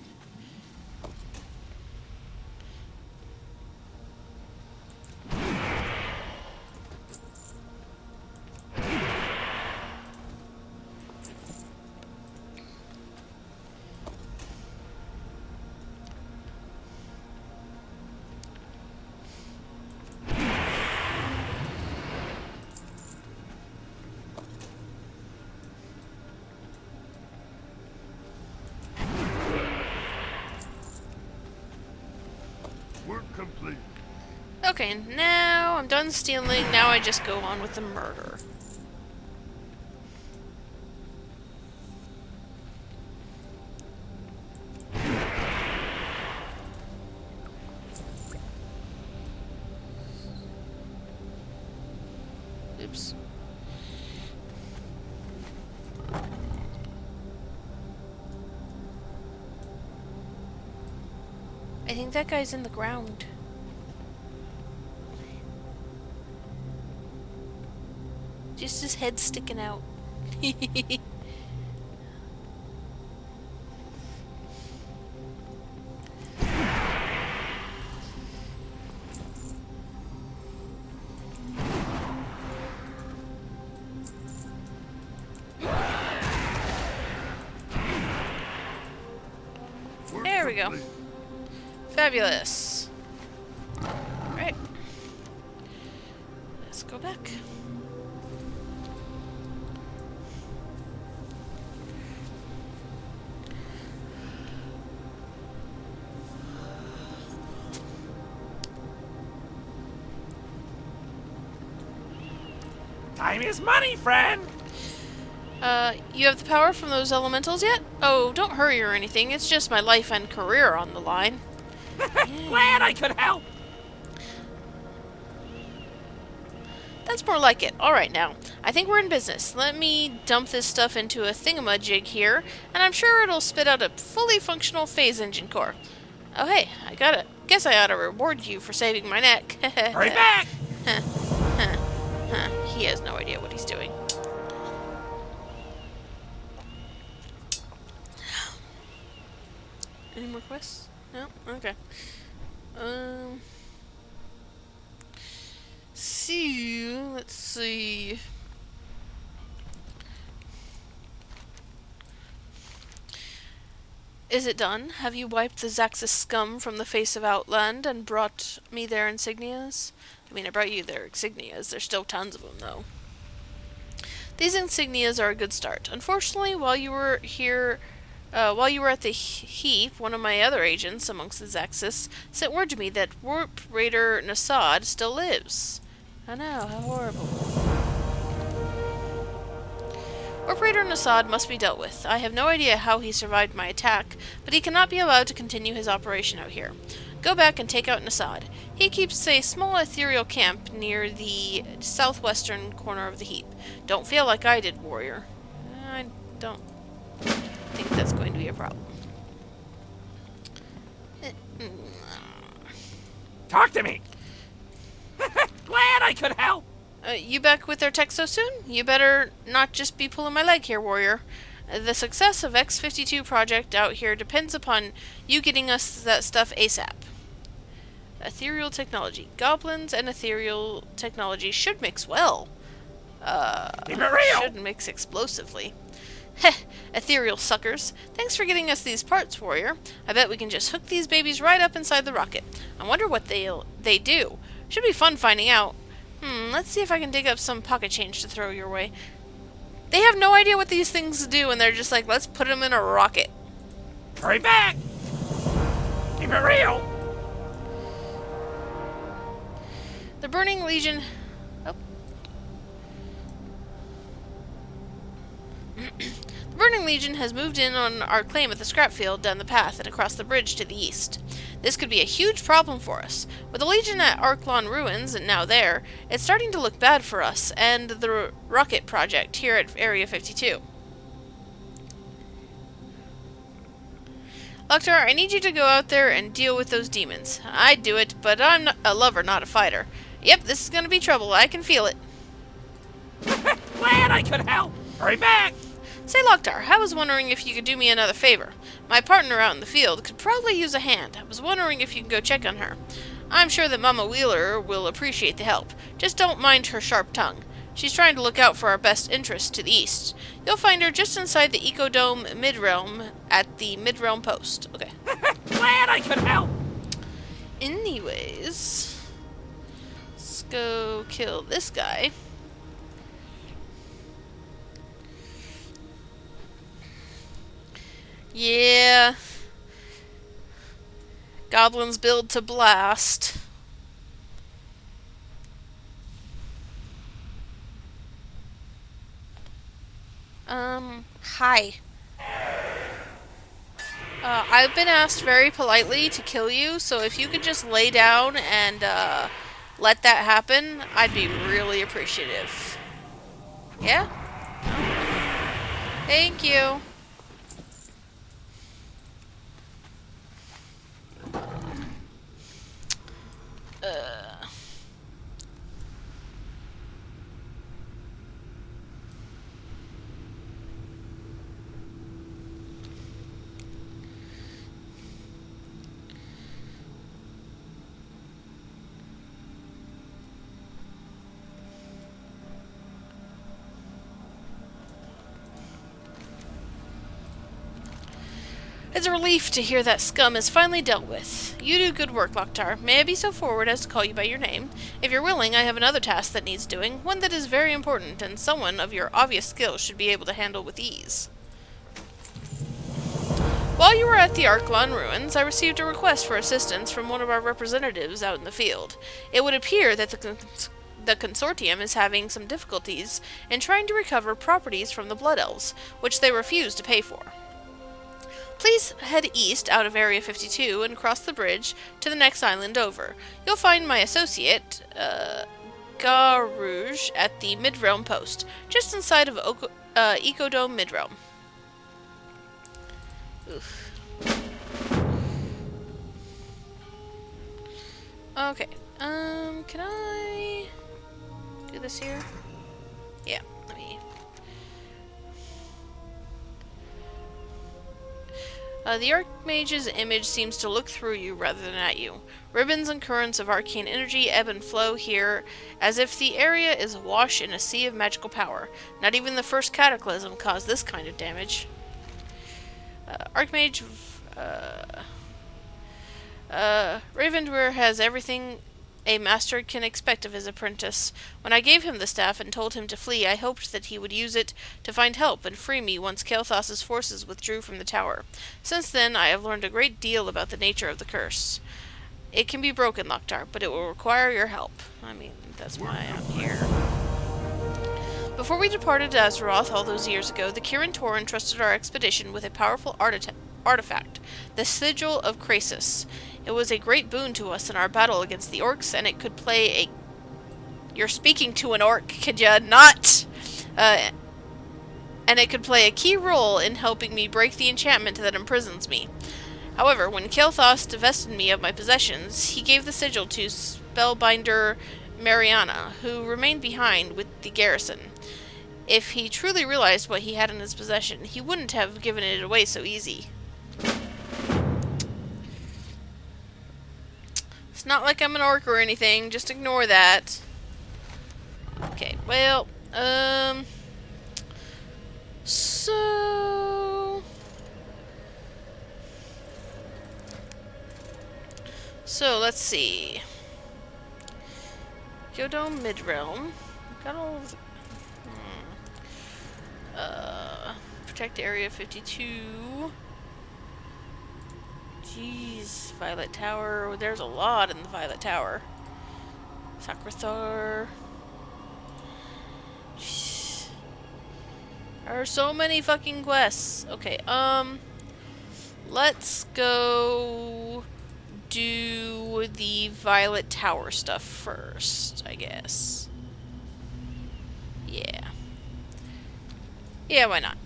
S6: Work complete.
S1: Okay, now I'm done stealing. Now I just go on with the murder. Oops. I think that guy's in the ground. Just his head sticking out.
S6: Work
S1: There we go.
S6: complete.
S1: Fabulous. Alright. Let's go back.
S8: Time is money, friend.
S1: You have the power from those elementals yet? Oh, don't hurry or anything. It's just my life and career on the line.
S8: Glad I could help.
S1: That's more like it. Alright now. I think we're in business. Let me dump this stuff into a thingamajig here, and I'm sure it'll spit out a fully functional phase engine core. Oh hey, I got it. Guess I ought to reward you for saving my neck.
S8: Hurry back.
S1: He has no idea what he's doing. Any more quests? No? Okay. Let's see. Is it done? Have you wiped the Zaxxas scum from the face of Outland and brought me their insignias? I mean, I brought you their insignias. There's still tons of them, though. These insignias are a good start. Unfortunately, while you were here, while you were at the heap, one of my other agents amongst the Zaxxas sent word to me that Warp Raider Nasad still lives. I know, how horrible. Warp Raider Nasad must be dealt with. I have no idea how he survived my attack, but he cannot be allowed to continue his operation out here. Go back and take out Nasad. He keeps a small ethereal camp near the southwestern corner of the heap. Don't feel like I did, warrior. I don't think that's going to be a problem.
S8: Talk to me. Glad I could help.
S1: You back with their tech so soon? You better not just be pulling my leg here, warrior. The success of X-52 project out here depends upon you getting us that stuff ASAP. Ethereal technology. Goblins and ethereal technology should mix well.
S8: Keep it real.
S1: Should mix explosively. Heh, ethereal suckers. Thanks for getting us these parts, warrior. I bet we can just hook these babies right up inside the rocket. I wonder what they do. Should be fun finding out. Let's see if I can dig up some pocket change to throw your way. They have no idea what these things do, and they're just like, let's put them in a rocket.
S8: Hurry back. Keep it real.
S1: The Burning Legion... Oh. The Burning Legion has moved in on our claim at the scrap field down the path and across the bridge to the east. This could be a huge problem for us. With the Legion at Arklon Ruins, and now there, it's starting to look bad for us and the rocket project here at Area 52. Loktar, I need you to go out there and deal with those demons. I'd do it, but I'm not a lover, not a fighter. Yep, this is gonna be trouble. I can feel it.
S8: Glad I could help. Hurry back.
S1: Say, Loktar, I was wondering if you could do me another favor. My partner out in the field could probably use a hand. I was wondering if you could go check on her. I'm sure that Mama Wheeler will appreciate the help. Just don't mind her sharp tongue. She's trying to look out for our best interests to the east. You'll find her just inside the Ecodome Midrealm at the Midrealm Post. Okay.
S8: Glad I could help.
S1: Anyways, let's go kill this guy. Yeah. Goblins build to blast. Hi. I've been asked very politely to kill you, so if you could just lay down and, let that happen, I'd be really appreciative. Yeah? Thank you. It's a relief to hear that scum is finally dealt with. You do good work, Loktar. May I be so forward as to call you by your name? If you're willing, I have another task that needs doing, one that is very important, and someone of your obvious skill should be able to handle with ease. While you were at the Arklon ruins, I received a request for assistance from one of our representatives out in the field. It would appear that the consortium is having some difficulties in trying to recover properties from the Blood Elves, which they refuse to pay for. Please head east out of Area 52 and cross the bridge to the next island over. You'll find my associate, Garouge, at the Midrealm Post, just inside of Ecodome Midrealm. Oof. Okay, can I do this here? Yeah, let me... the Archmage's image seems to look through you rather than at you. Ribbons and currents of arcane energy ebb and flow here, as if the area is awash in a sea of magical power. Not even the first cataclysm caused this kind of damage. Archmage... Ravendweir has everything a master can expect of his apprentice. When I gave him the staff and told him to flee, I hoped that he would use it to find help and free me once Kael'thas's forces withdrew from the tower. Since then, I have learned a great deal about the nature of the curse. It can be broken, Loktar, but it will require your help. I mean, that's why I'm here. Before we departed Azeroth all those years ago, the Kirin Tor entrusted our expedition with a powerful artifact, the Sigil of Krasis. It was a great boon to us in our battle against the orcs, and it could play a... You're speaking to an orc, could ya not? And it could play a key role in helping me break the enchantment that imprisons me. However, when Kael'thas divested me of my possessions, he gave the sigil to Spellbinder Mariana, who remained behind with the garrison. If he truly realized what he had in his possession, he wouldn't have given it away so easy. It's not like I'm an orc or anything, just ignore that. Okay, well, So, let's see. Ecodome Midrealm. Got all of the... protect Area 52. Jeez, Violet Tower. There's a lot in the Violet Tower. Sakrathar. Jeez. There are so many fucking quests. Okay, let's go do the Violet Tower stuff first, I guess. Yeah. Yeah, why not?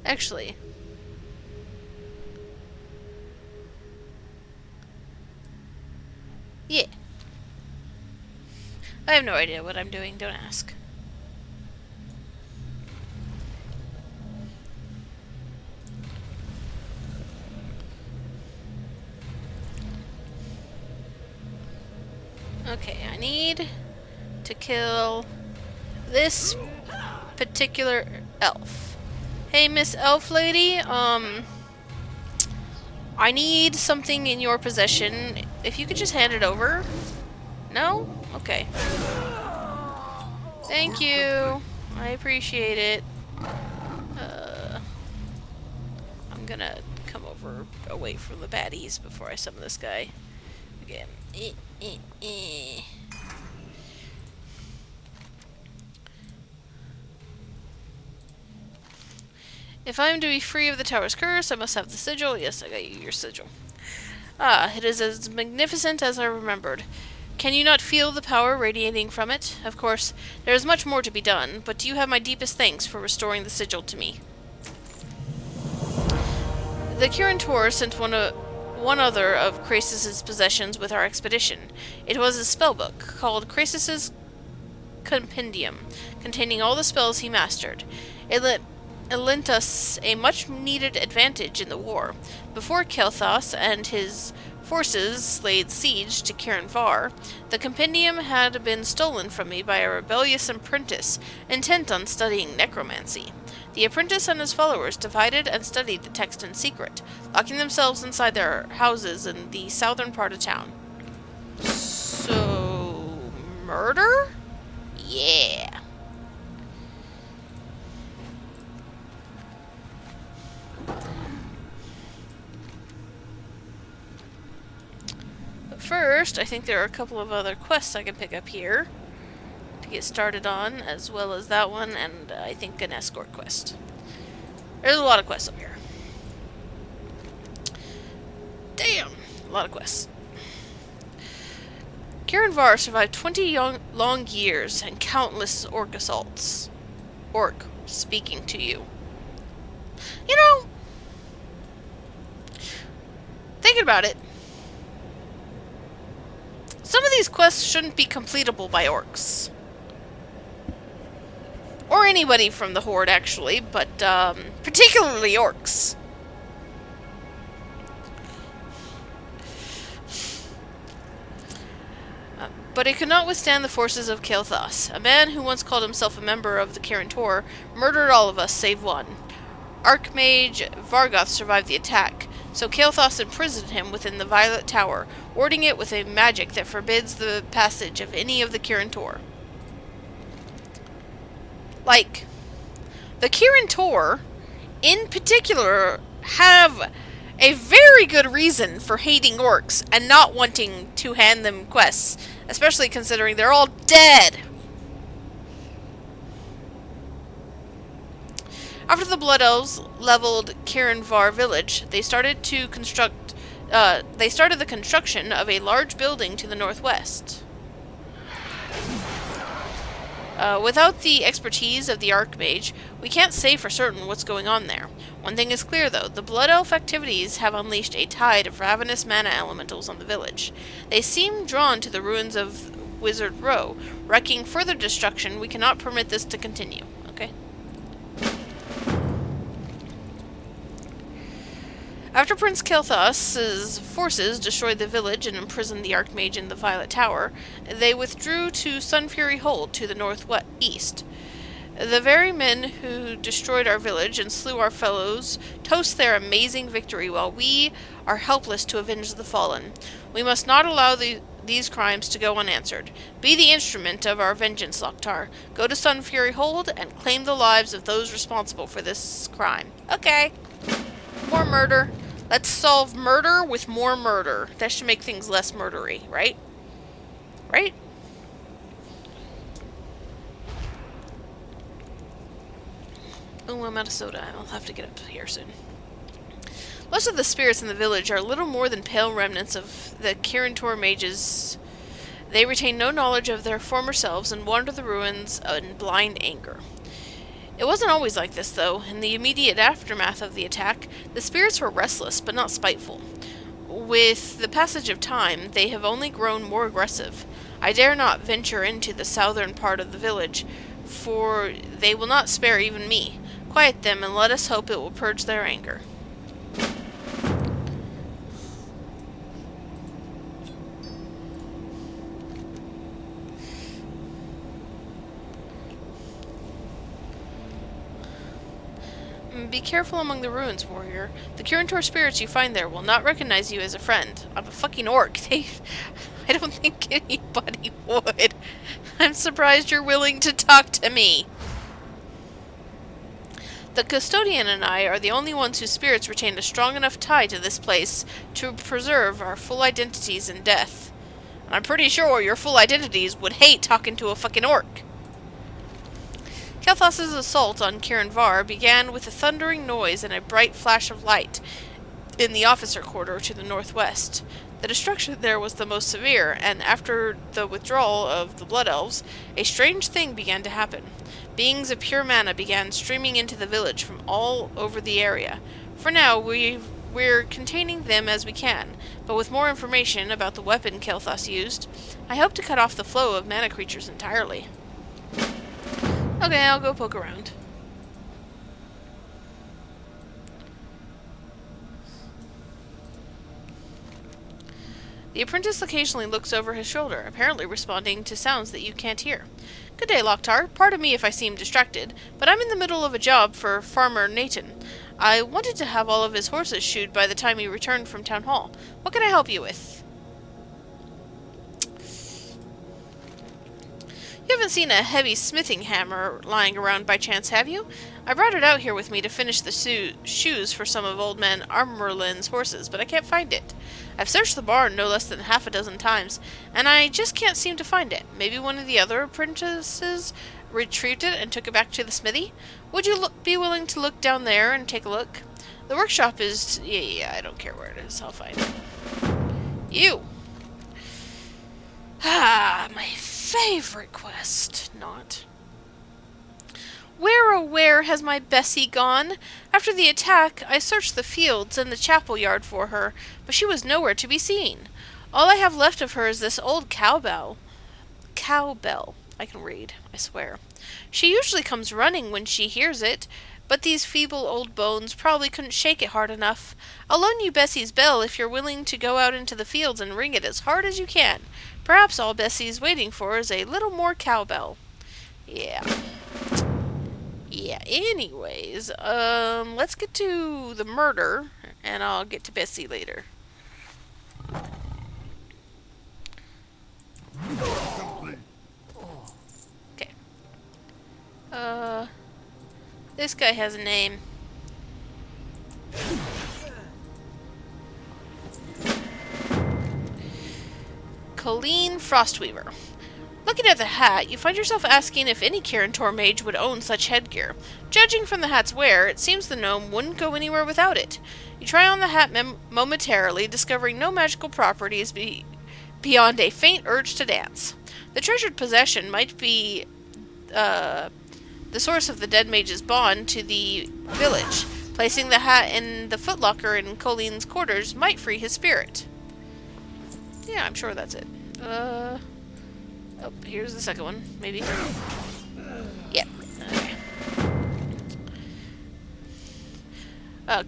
S1: Actually. Yeah. I have no idea what I'm doing, don't ask. Okay, I need to kill this particular elf. Hey, Miss Elf Lady, I need something in your possession. If you could just hand it over. No? Okay. Thank you. I appreciate it. I'm gonna come over away from the baddies before I summon this guy again. If I am to be free of the tower's curse, I must have the sigil. Yes, I got you your sigil. Ah, it is as magnificent as I remembered. Can you not feel the power radiating from it? Of course, there is much more to be done, but you have my deepest thanks for restoring the sigil to me. The Kirin sent one other of Crassus's possessions with our expedition. It was a spellbook called Crassus's Compendium, containing all the spells he mastered. It lent us a much-needed advantage in the war. Before Kel'Thas and his forces laid siege to Kirin, the compendium had been stolen from me by a rebellious apprentice intent on studying necromancy. The apprentice and his followers divided and studied the text in secret, locking themselves inside their houses in the southern part of town. So, murder? Yeah. First, I think there are a couple of other quests I can pick up here to get started on, as well as that one, and I think an escort quest. There's a lot of quests up here. Damn! A lot of quests. Kirin survived 20 long years and countless orc assaults. Orc, speaking to you. You know, thinking about it, some of these quests shouldn't be completable by orcs. Or anybody from the Horde, actually, but particularly orcs. But it could not withstand the forces of Kel'Thas. A man who once called himself a member of the Kirin murdered all of us save one. Archmage Vargoth survived the attack, so Kel'Thas imprisoned him within the Violet Tower, warding it with a magic that forbids the passage of any of the Kirin. Like, the Kirin, in particular, have a very good reason for hating orcs and not wanting to hand them quests, especially considering they're all dead. After the Blood Elves leveled Kirin village, they started the construction of a large building to the northwest. Without the expertise of the Archmage, we can't say for certain what's going on there. One thing is clear, though. The Blood Elf activities have unleashed a tide of ravenous mana elementals on the village. They seem drawn to the ruins of Wizard Row. Wrecking further destruction, we cannot permit this to continue. Okay? After Prince Kel'Thas's forces destroyed the village and imprisoned the Archmage in the Violet Tower, they withdrew to Sunfury Hold to the northeast. The very men who destroyed our village and slew our fellows toast their amazing victory while we are helpless to avenge the fallen. We must not allow these crimes to go unanswered. Be the instrument of our vengeance, Loktar. Go to Sunfury Hold and claim the lives of those responsible for this crime. Okay. More murder. Let's solve murder with more murder. That should make things less murdery, right? Right? Oh, I'm out of soda. I'll have to get up here soon. Most of the spirits in the village are little more than pale remnants of the Kirin mages. They retain no knowledge of their former selves and wander the ruins in blind anger. It wasn't always like this, though. In the immediate aftermath of the attack, the spirits were restless, but not spiteful. With the passage of time, they have only grown more aggressive. I dare not venture into the southern part of the village, for they will not spare even me. Quiet them, and let us hope it will purge their anger. Be careful among the ruins, warrior. The Kirintor spirits you find there will not recognize you as a friend. I'm a fucking orc. I don't think anybody would. I'm surprised you're willing to talk to me. The custodian and I are the only ones whose spirits retain a strong enough tie to this place to preserve our full identities in death. And I'm pretty sure your full identities would hate talking to a fucking orc. Kel'Thas's assault on Kirin Var began with a thundering noise and a bright flash of light in the officer quarter to the northwest. The destruction there was the most severe, and after the withdrawal of the Blood Elves, a strange thing began to happen. Beings of pure mana began streaming into the village from all over the area. For now, we're containing them as we can, but with more information about the weapon Kel'Thas used, I hope to cut off the flow of mana creatures entirely. Okay, I'll go poke around. The apprentice occasionally looks over his shoulder, apparently responding to sounds that you can't hear. Good day, Loktar. Pardon me if I seem distracted, but I'm in the middle of a job for Farmer Nathan. I wanted to have all of his horses shoed by the time he returned from Town Hall. What can I help you with? You haven't seen a heavy smithing hammer lying around by chance, have you? I brought it out here with me to finish the shoes for some of Old Man Armorlin's horses, but I can't find it. I've searched the barn no less than half a dozen times, and I just can't seem to find it. Maybe one of the other apprentices retrieved it and took it back to the smithy? Would you be willing to look down there and take a look? The workshop is... Yeah, I don't care where it is. I'll find it. You! Ah, my favorite quest. Not. Where, oh where has my Bessie gone? After the attack, I searched the fields and the chapel yard for her, but she was nowhere to be seen. All I have left of her is this old cowbell. Cowbell. I can read, I swear. She usually comes running when she hears it, but these feeble old bones probably couldn't shake it hard enough. I'll loan you Bessie's bell if you're willing to go out into the fields and ring it as hard as you can. Perhaps all Bessie's waiting for is a little more cowbell. Yeah. Yeah, anyways, let's get to the murder, and I'll get to Bessie later. Okay. This guy has a name. Colleen Frostweaver. Looking at the hat, you find yourself asking if any Kirintor mage would own such headgear. Judging from the hat's wear, it seems the gnome wouldn't go anywhere without it. You try on the hat momentarily, discovering no magical properties beyond a faint urge to dance. The treasured possession might be the source of the dead mage's bond to the village. Placing the hat in the footlocker in Colleen's quarters might free his spirit. Yeah, I'm sure that's it. Oh, here's the second one, maybe. Yeah. Okay.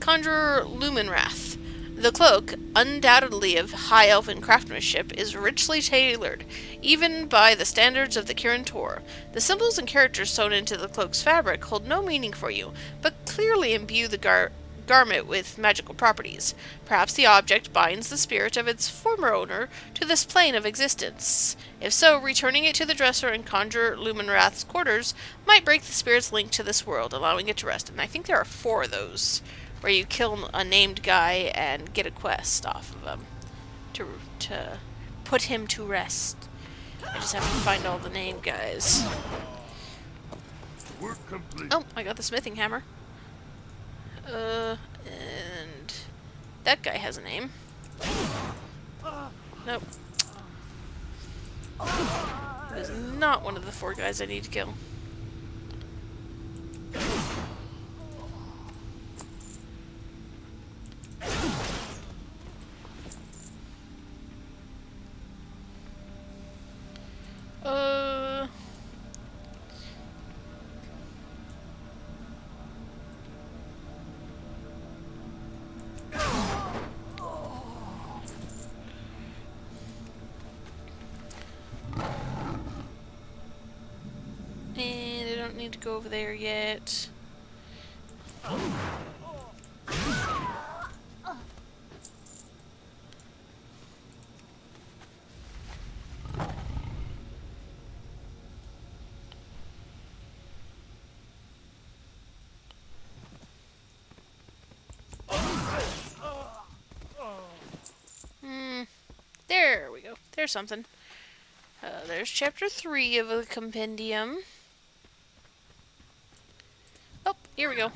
S1: Conjurer Lumenrath. The cloak, undoubtedly of high elfin craftsmanship, is richly tailored, even by the standards of the Kirintor. The symbols and characters sewn into the cloak's fabric hold no meaning for you, but clearly imbue the garment with magical properties. Perhaps the object binds the spirit of its former owner to this plane of existence. If so, returning it to the dresser in Conjurer Lumenrath's quarters might break the spirit's link to this world, allowing it to rest. And I think there are 4 of those, where you kill a named guy and get a quest off of him to put him to rest. I just have to find all the named guys.
S6: Work complete.
S1: Oh, I got the smithing hammer. And that guy has a name. Nope. That is not one of the 4 guys I need to kill. need to go over there yet. There we go. There's something. There's chapter 3 of the compendium. Oh, here we go.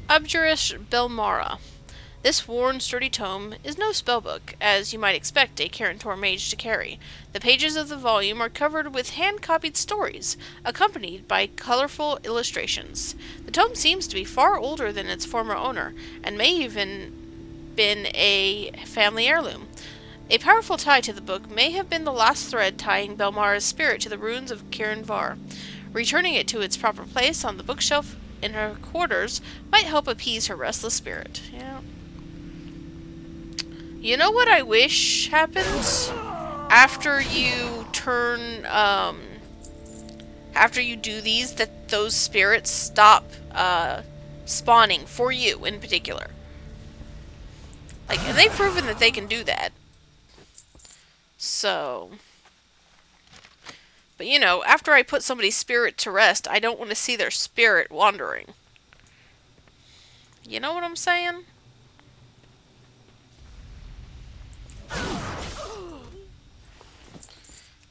S1: Abjurish Belmara. This worn, sturdy tome is no spellbook, as you might expect a Carantor mage to carry. The pages of the volume are covered with hand-copied stories, accompanied by colorful illustrations. The tome seems to be far older than its former owner, and may even been a family heirloom. A powerful tie to the book may have been the last thread tying Belmara's spirit to the ruins of Kirinvar. Returning it to its proper place on the bookshelf in her quarters might help appease her restless spirit. Yeah. You know what I wish happened? After you turn, after you do these, that those spirits stop, spawning, for you in particular. Like, and they've proven that they can do that. So, but you know, after I put somebody's spirit to rest, I don't want to see their spirit wandering. You know what I'm saying?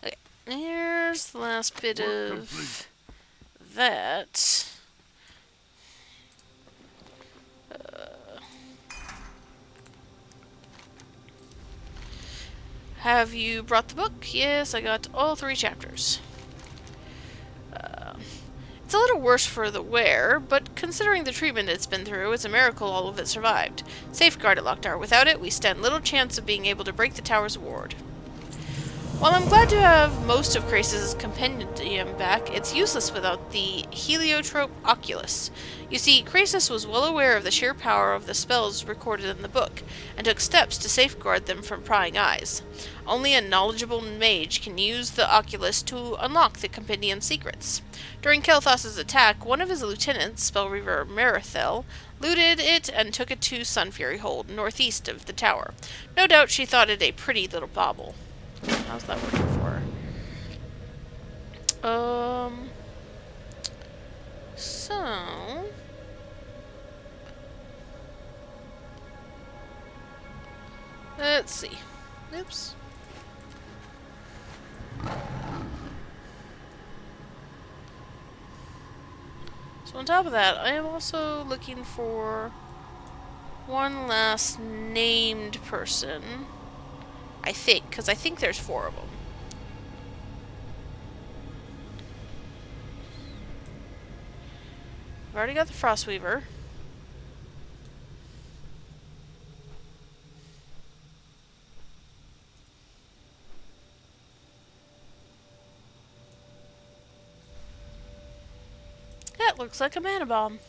S1: Okay, here's the last bit of that. Have you brought the book? Yes, I got all 3 chapters. It's a little worse for the wearer, but considering the treatment it's been through, it's a miracle all of it survived. Safeguarded Locktower. Without it, we stand little chance of being able to break the tower's ward. While I'm glad to have most of Crace's compendium back, it's useless without the heliotrope oculus. You see, Crasus was well aware of the sheer power of the spells recorded in the book, and took steps to safeguard them from prying eyes. Only a knowledgeable mage can use the oculus to unlock the compendium's secrets. During Kel'Thas's attack, one of his lieutenants, Spellreaver Merithel, looted it and took it to Sunfury Hold, northeast of the tower. No doubt she thought it a pretty little bauble. How's that working for her? So... let's see. Oops. So on top of that, I am also looking for one last named person. I think, because I think there's 4 of them. I've already got the Frostweaver. That looks like a mana bomb.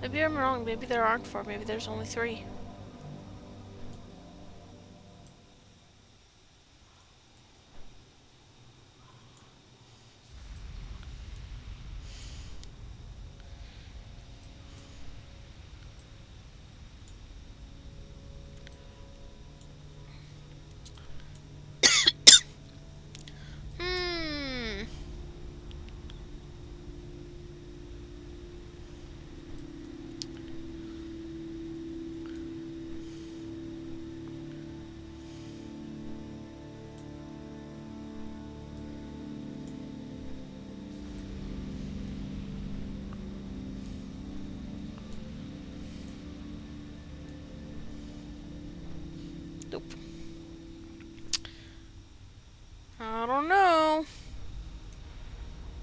S1: Maybe I'm wrong. Maybe there aren't 4. Maybe there's only 3. Nope. I don't know.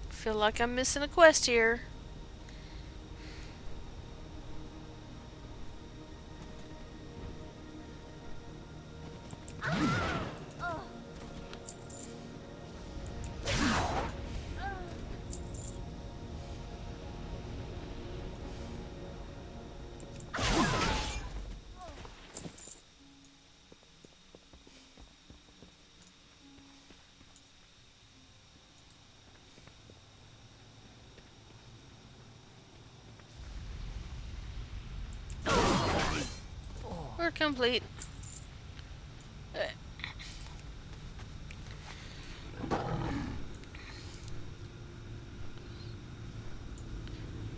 S1: Feel like I'm missing a quest here. Complete.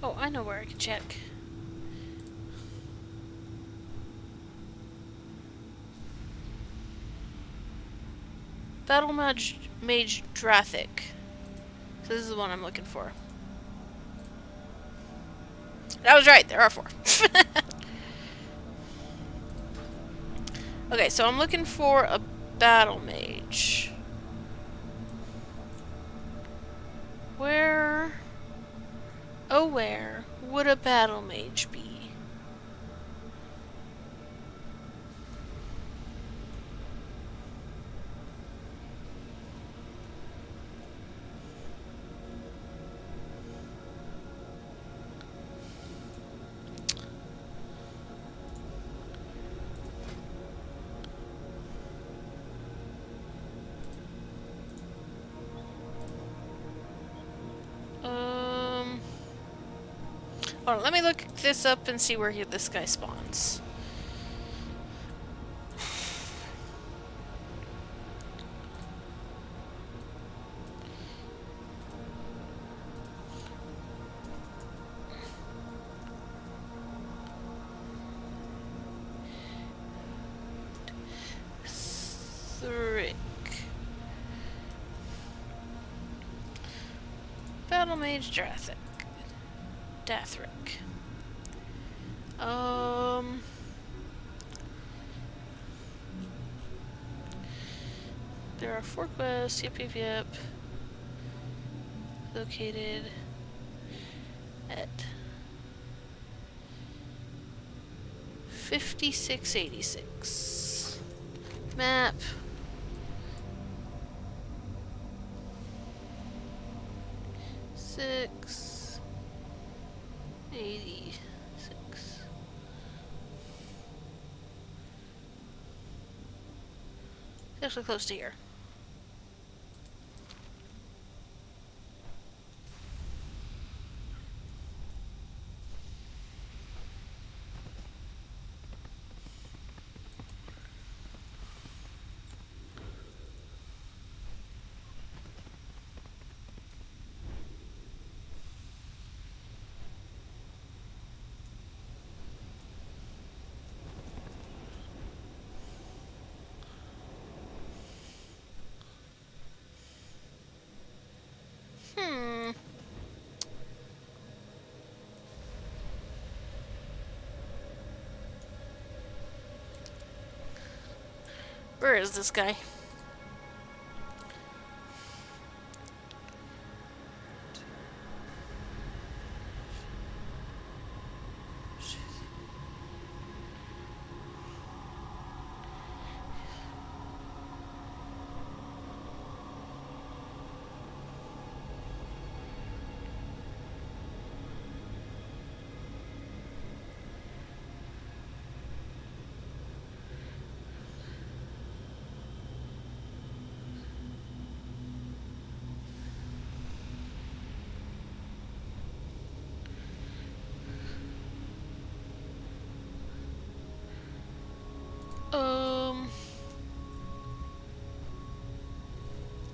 S1: Oh, I know where I can check. Battle Mage Drathic. So this is the one I'm looking for. I was right, there are 4. Okay, so I'm looking for a Battle Mage. Where, oh where would a Battle Mage be? Hold on, let me look this up and see where this guy spawns. Battle Mage Drathic. Dathric. There are 4 quests. Yep. Located at 5686. Map. Six 86. It's actually close to here. Where is this guy?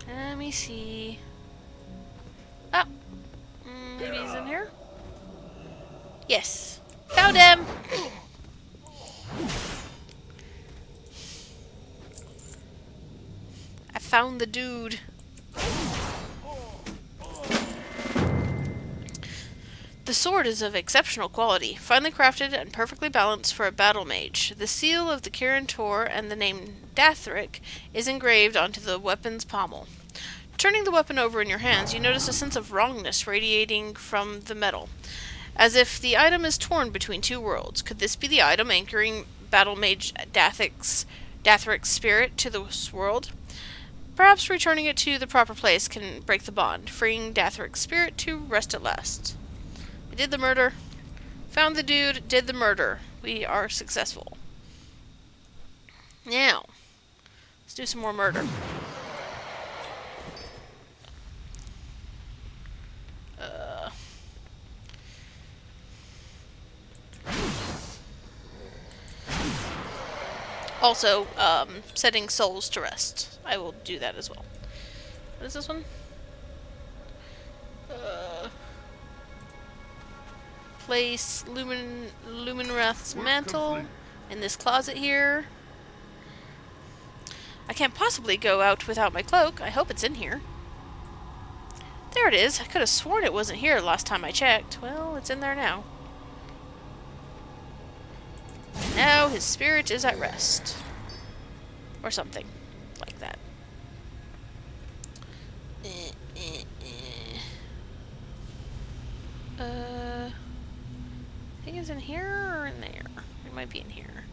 S1: Let me see. Ah, maybe he's in here? Yes. Found him! I found the dude. The sword is of exceptional quality, finely crafted and perfectly balanced for a battle mage. The seal of the Kirin Tor and the name Dathric is engraved onto the weapon's pommel. Turning the weapon over in your hands, you notice a sense of wrongness radiating from the metal, as if the item is torn between 2 worlds. Could this be the item anchoring battle mage Dathric's spirit to this world? Perhaps returning it to the proper place can break the bond, freeing Dathric's spirit to rest at last. I did the murder. Found the dude, did the murder. We are successful. Now, let's do some more murder. Also, setting souls to rest. I will do that as well. What is this one? Place Luminrath's mantle in this closet here. I can't possibly go out without my cloak. I hope it's in here. There it is. I could have sworn it wasn't here last time I checked. Well, it's in there now. And now his spirit is at rest. Or something like that. I think it's in here or in there. It might be in here.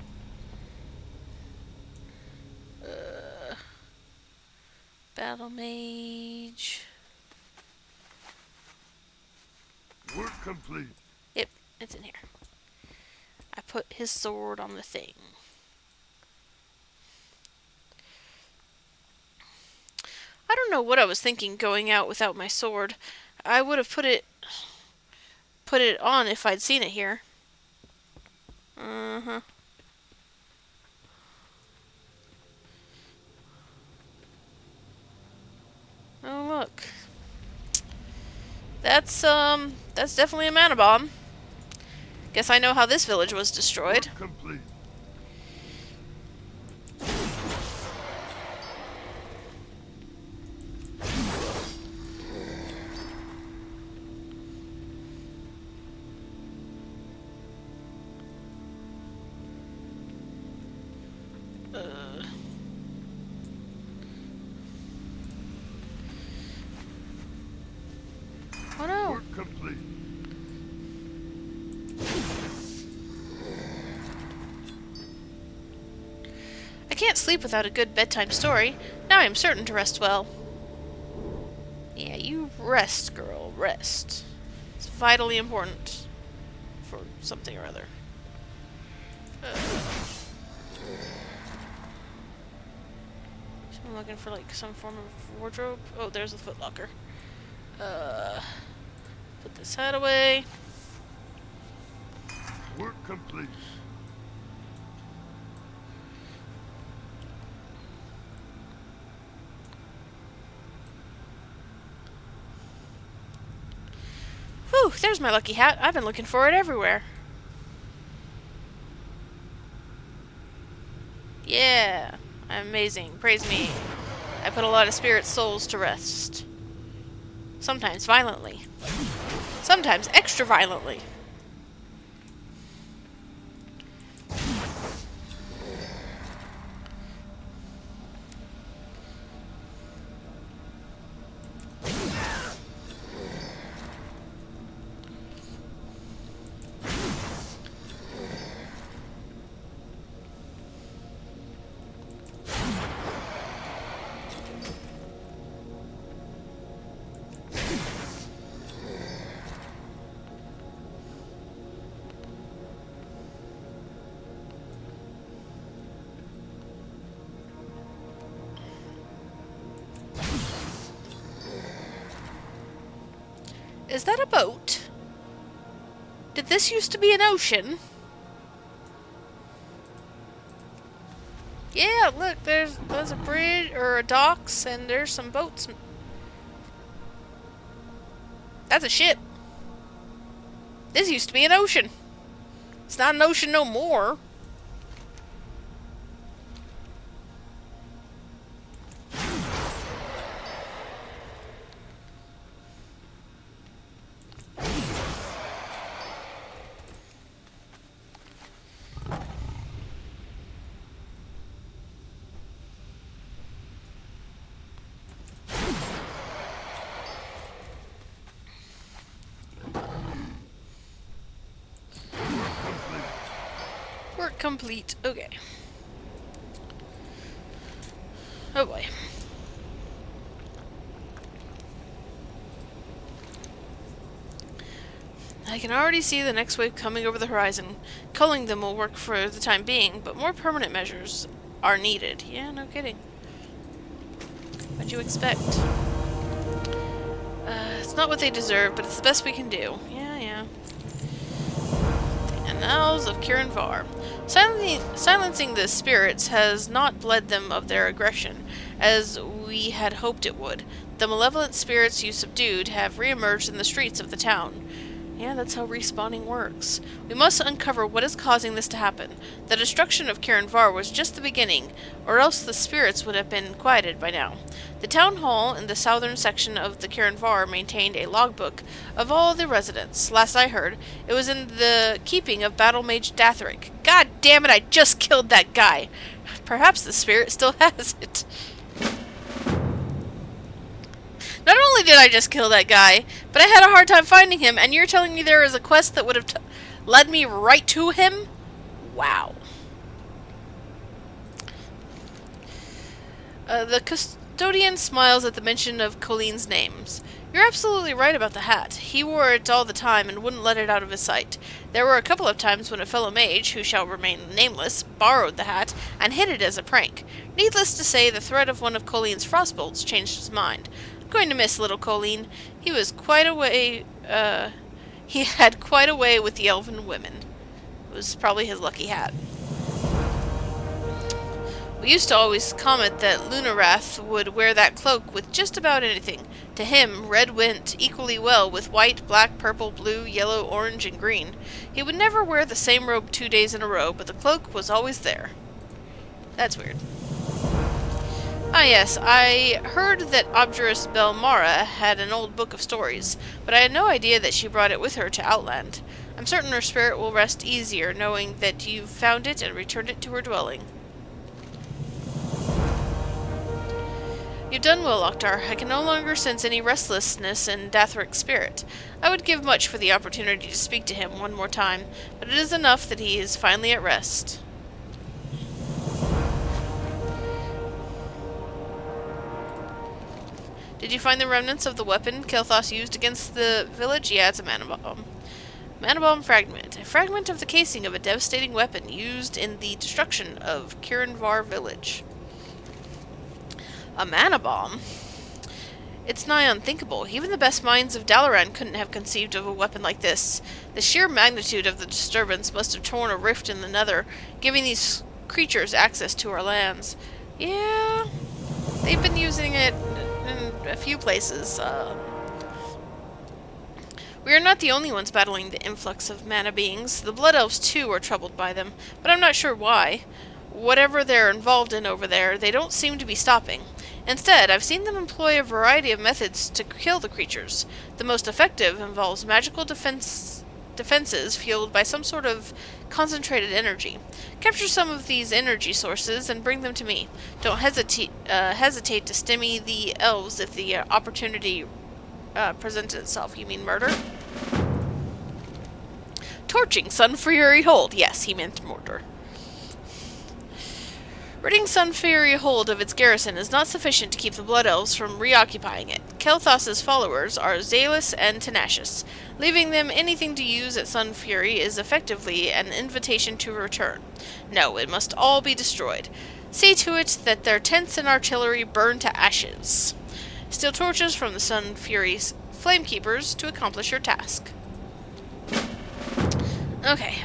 S1: Battle Mage.
S6: Work complete.
S1: Yep, it's in here. I put his sword on the thing. I don't know what I was thinking going out without my sword. I would have put it on if I'd seen it here. Uh-huh. Oh, look. That's definitely a mana bomb. Guess I know how this village was destroyed.
S6: Work complete.
S1: Oh no.
S6: Work complete.
S1: I can't sleep without a good bedtime story. Now I am certain to rest well. Yeah, you rest, girl. Rest. It's vitally important for something or other. So I'm looking for like some form of wardrobe. Oh, there's the footlocker. Put this hat away.
S6: Work complete.
S1: Whew, there's my lucky hat. I've been looking for it everywhere. Yeah, I'm amazing. Praise me. I put a lot of spirit souls to rest. Sometimes violently. Sometimes extra violently. Is that a boat? Did this used to be an ocean? Yeah, look, there's a bridge or a docks and there's some boats. That's a ship. This used to be an ocean. It's not an ocean no more. Work complete. Okay. Oh boy. I can already see the next wave coming over the horizon. Culling them will work for the time being, but more permanent measures are needed. Yeah, no kidding. What'd you expect? It's not what they deserve, but it's the best we can do. Yeah, yeah. And canals of Kirinvar. Silencing the spirits has not bled them of their aggression, as we had hoped it would. The malevolent spirits you subdued have re-emerged in the streets of the town. Yeah, that's how respawning works. We must uncover what is causing this to happen. The destruction of Kirinvar was just the beginning, or else the spirits would have been quieted by now. The town hall in the southern section of the Kirinvar maintained a logbook of all the residents. Last I heard, it was in the keeping of Battle Mage Dathric. God damn it, I just killed that guy! Perhaps the spirit still has it. Not only did I just kill that guy, but I had a hard time finding him, and you're telling me there is a quest that would have led me right to him? Wow. The custodian smiles at the mention of Colleen's names. You're absolutely right about the hat. He wore it all the time and wouldn't let it out of his sight. There were a couple of times when a fellow mage, who shall remain nameless, borrowed the hat and hid it as a prank. Needless to say, the threat of one of Colleen's frostbolts changed his mind. Going to miss little Colleen. He had quite a way with the elven women. It was probably his lucky hat. We used to always comment that Lunarath would wear that cloak with just about anything. To him, red went equally well with white, black, purple, blue, yellow, orange, and green. He would never wear the same robe 2 days in a row, but the cloak was always there. That's weird. Ah yes, I heard that Obdurus Belmara had an old book of stories, but I had no idea that she brought it with her to Outland. I'm certain her spirit will rest easier knowing that you've found it and returned it to her dwelling. You've done well, Oktar. I can no longer sense any restlessness in Dathric's spirit. I would give much for the opportunity to speak to him one more time, but it is enough that he is finally at rest. Did you find the remnants of the weapon Kel'Thas used against the village? Yeah, it's a mana bomb. Mana bomb fragment. A fragment of the casing of a devastating weapon used in the destruction of Kirinvar village. A mana bomb? It's nigh unthinkable. Even the best minds of Dalaran couldn't have conceived of a weapon like this. The sheer magnitude of the disturbance must have torn a rift in the nether, giving these creatures access to our lands. Yeah, they've been using it in a few places. We are not the only ones battling the influx of mana beings. The Blood Elves, too, are troubled by them, but I'm not sure why. Whatever they're involved in over there, they don't seem to be stopping. Instead, I've seen them employ a variety of methods to kill the creatures. The most effective involves magical defenses fueled by some sort of concentrated energy. Capture some of these energy sources and bring them to me. Don't hesitate to stymie the elves if the opportunity presents itself. You mean murder? Torching Sun Fury Hold. Yes, he meant murder. Ridding Sun Fury Hold of its garrison is not sufficient to keep the Blood Elves from reoccupying it. Kel'Thas's followers are zealous and tenacious. Leaving them anything to use at Sun Fury is effectively an invitation to return. No, it must all be destroyed. See to it that their tents and artillery burn to ashes. Steal torches from the Sun Fury's Flamekeepers to accomplish your task. Okay,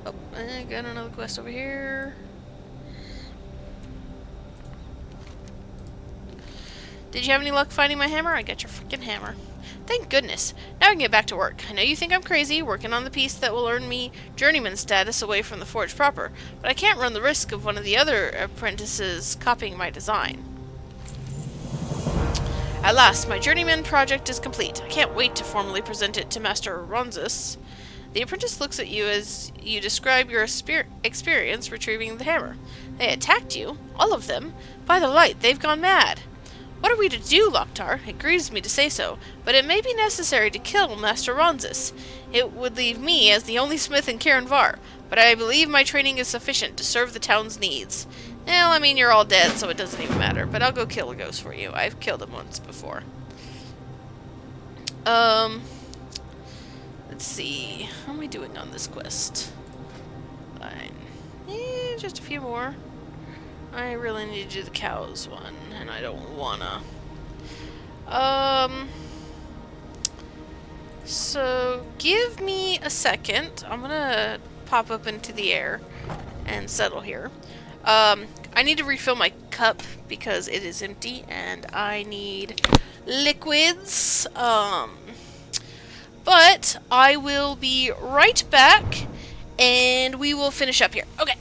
S1: Oh, I got another quest over here. Did you have any luck finding my hammer? I got your freaking hammer. Thank goodness. Now I can get back to work. I know you think I'm crazy, working on the piece that will earn me journeyman status away from the forge proper, but I can't run the risk of one of the other apprentices copying my design. At last, my journeyman project is complete. I can't wait to formally present it to Master Ronzus. The apprentice looks at you as you describe your experience retrieving the hammer. They attacked you? All of them? By the light, they've gone mad. What are we to do, Loktar? It grieves me to say so, but it may be necessary to kill Master Ronzus. It would leave me as the only smith in Kirinvar, but I believe my training is sufficient to serve the town's needs. Well, I mean, you're all dead, so it doesn't even matter, but I'll go kill a ghost for you. I've killed him once before. Let's see. How am I doing on this quest? Fine. Just a few more. I really need to do the cows one, and I don't wanna. So, give me a second. I'm gonna pop up into the air and settle here. I need to refill my cup because it is empty and I need liquids. But I will be right back and we will finish up here. Okay.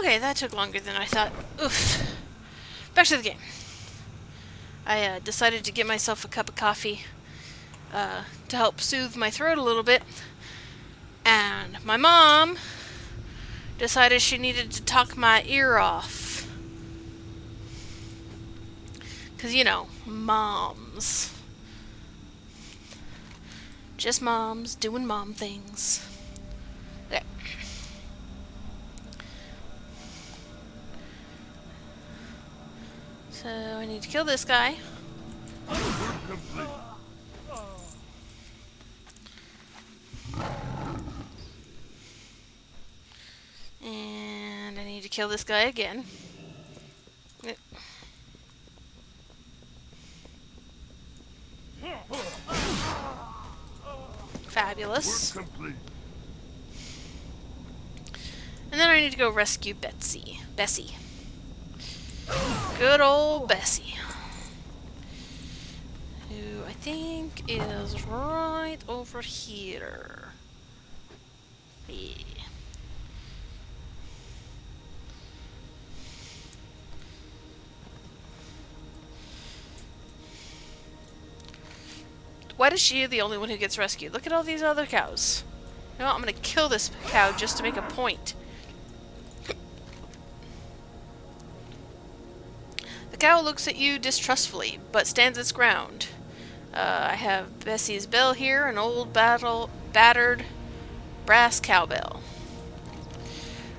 S1: Okay, that took longer than I thought. Oof. Back to the game. I decided to get myself a cup of coffee to help soothe my throat a little bit. And my mom decided she needed to talk my ear off. 'Cause, you know, moms. Just moms doing mom things. Okay. So I need to kill this guy.
S6: Complete.
S1: And I need to kill this guy again. Yep. Fabulous.
S6: Work complete.
S1: And then I need to go rescue Bessie. Good old Bessie. Who I think is right over here. Yeah. Why is she the only one who gets rescued? Look at all these other cows. You know what? I'm gonna kill this cow just to make a point. The cow looks at you distrustfully, but stands its ground. I have Bessie's bell here, an old battered brass cowbell.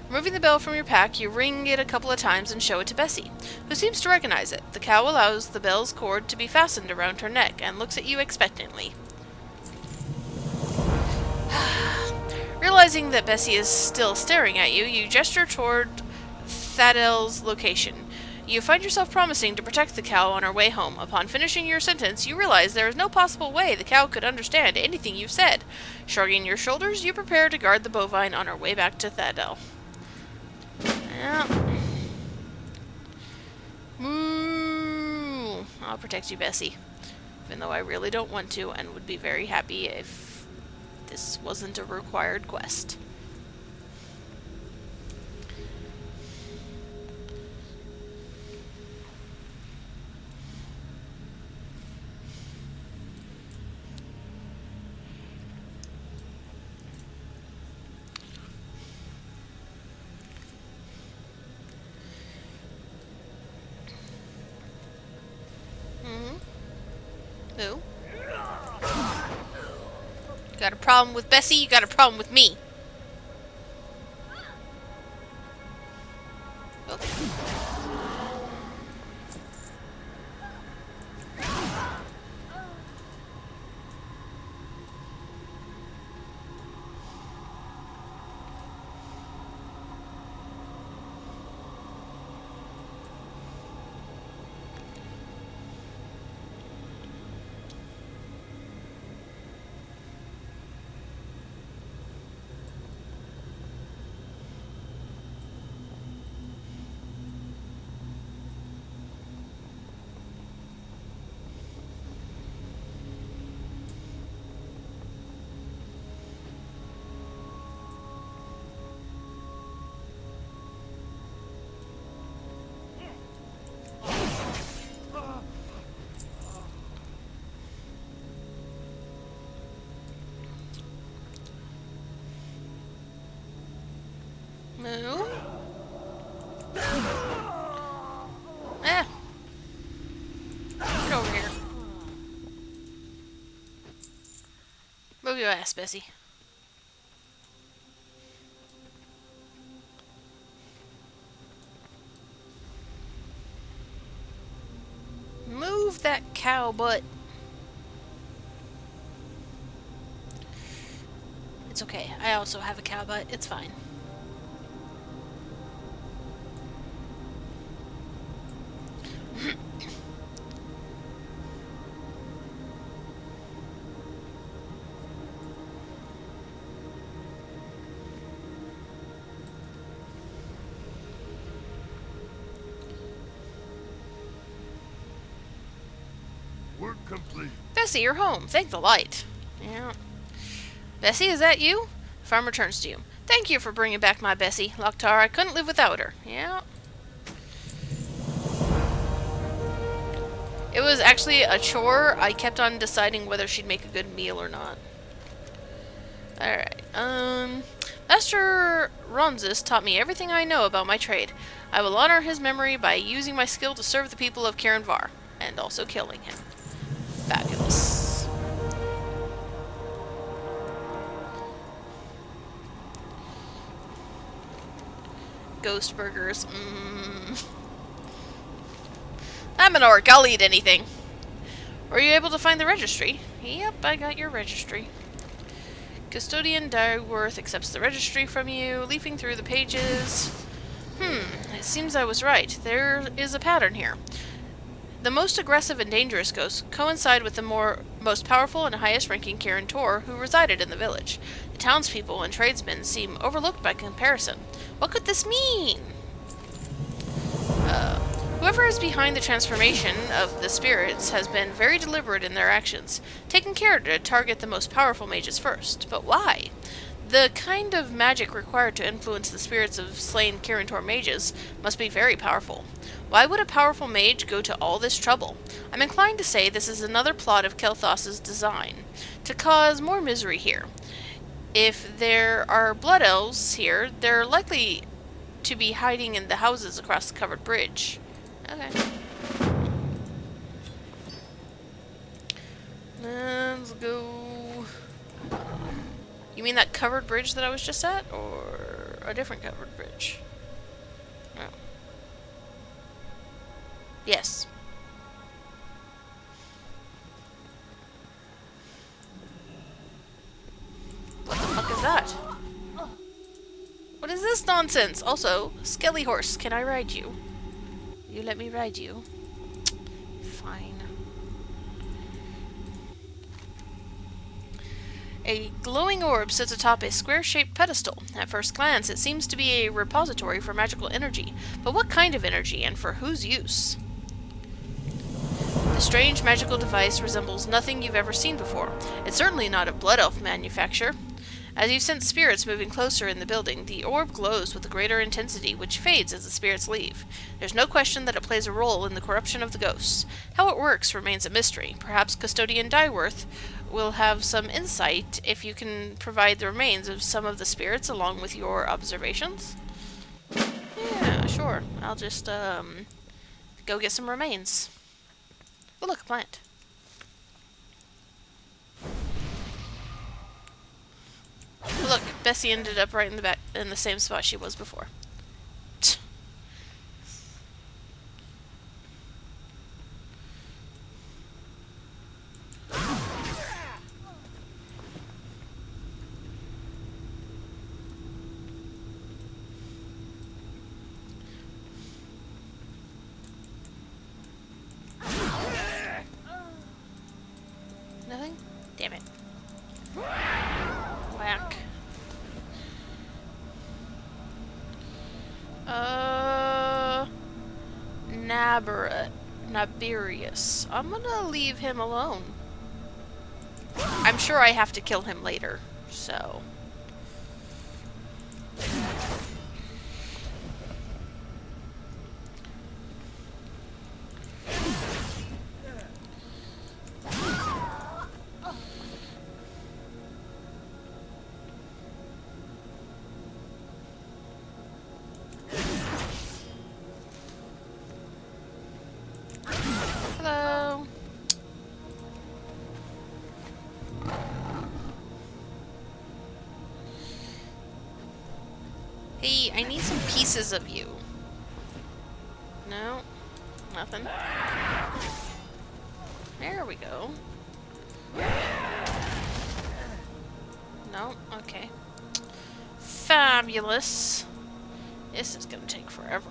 S1: Removing the bell from your pack, you ring it a couple of times and show it to Bessie, who seems to recognize it. The cow allows the bell's cord to be fastened around her neck and looks at you expectantly. Realizing that Bessie is still staring at you, you gesture toward Thadel's location. You find yourself promising to protect the cow on her way home. Upon finishing your sentence, you realize there is no possible way the cow could understand anything you've said. Shrugging your shoulders, you prepare to guard the bovine on her way back to Thadel. Yeah. I'll protect you, Bessie. Even though I really don't want to and would be very happy if this wasn't a required quest. Who? Got a problem with Bessie? You got a problem with me. Oh. No. Eh. Get over here. Move your ass, Bessie. Move that cow butt. It's okay. I also have a cow butt. It's fine.
S6: Work complete.
S1: Bessie, you're home. Thank the light. Yeah. Bessie, is that you? Farmer turns to you. Thank you for bringing back my Bessie, Loktar. I couldn't live without her. Yeah. It was actually a chore. I kept on deciding whether she'd make a good meal or not. Alright, Master Ronzis taught me everything I know about my trade. I will honor his memory by using my skill to serve the people of Karenvar, and also killing him. Fabulous. Ghost burgers, I'm an orc, I'll eat anything. Were you able to find the registry? Yep, I got your registry. Custodian Dyworth accepts the registry from you, leafing through the pages. It seems I was right. There is a pattern here. The most aggressive and dangerous ghosts coincide with the most powerful and highest-ranking Karen Tor who resided in the village. The townspeople and tradesmen seem overlooked by comparison. What could this mean? Whoever is behind the transformation of the spirits has been very deliberate in their actions, taking care to target the most powerful mages first. But why? The kind of magic required to influence the spirits of slain Kirintor mages must be very powerful. Why would a powerful mage go to all this trouble? I'm inclined to say this is another plot of Kel'Thas's design, to cause more misery here. If there are blood elves here, they're likely to be hiding in the houses across the covered bridge. Okay. Let's go. You mean that covered bridge that I was just at? Or a different covered bridge? No. Yes. What the fuck is that? What is this nonsense? Also, Skelly Horse, can I ride you? You let me ride you? Fine. A glowing orb sits atop a square-shaped pedestal. At first glance, it seems to be a repository for magical energy. But what kind of energy, and for whose use? The strange magical device resembles nothing you've ever seen before. It's certainly not of Blood Elf manufacture. As you sense spirits moving closer in the building, the orb glows with a greater intensity, which fades as the spirits leave. There's no question that it plays a role in the corruption of the ghosts. How it works remains a mystery. Perhaps Custodian Dyworth will have some insight if you can provide the remains of some of the spirits along with your observations? Yeah, sure. I'll just, go get some remains. Oh, look, a plant. Look, Bessie ended up right in the back, in the same spot she was before. Nothing? Damn it. Whack. Naberius. I'm gonna leave him alone. I'm sure I have to kill him later, so... Hello. Hey, I need some pieces of you. No? Nothing? There we go. No? Okay. Fabulous. This is gonna take forever.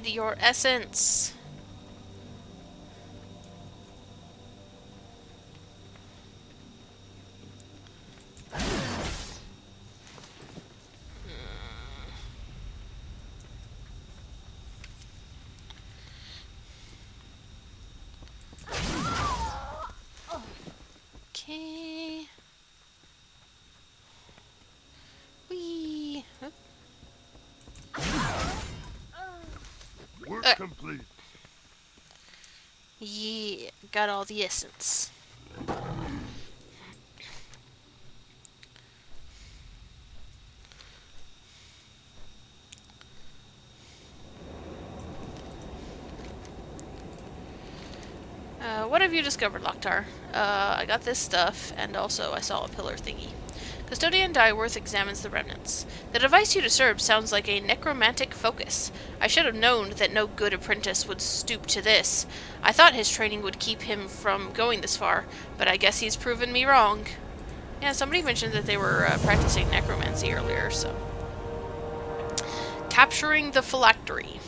S1: need your essence. Okay. Whee. Oop.
S6: Work complete.
S1: Yeah, got all the essence. What have you discovered, Loktar? I got this stuff, and also I saw a pillar thingy. Custodian Dyeworth examines the remnants. The device you disturbed sounds like a necromantic focus. I should have known that no good apprentice would stoop to this. I thought his training would keep him from going this far, but I guess he's proven me wrong. Yeah, somebody mentioned that they were practicing necromancy earlier, so... Capturing the phylactery.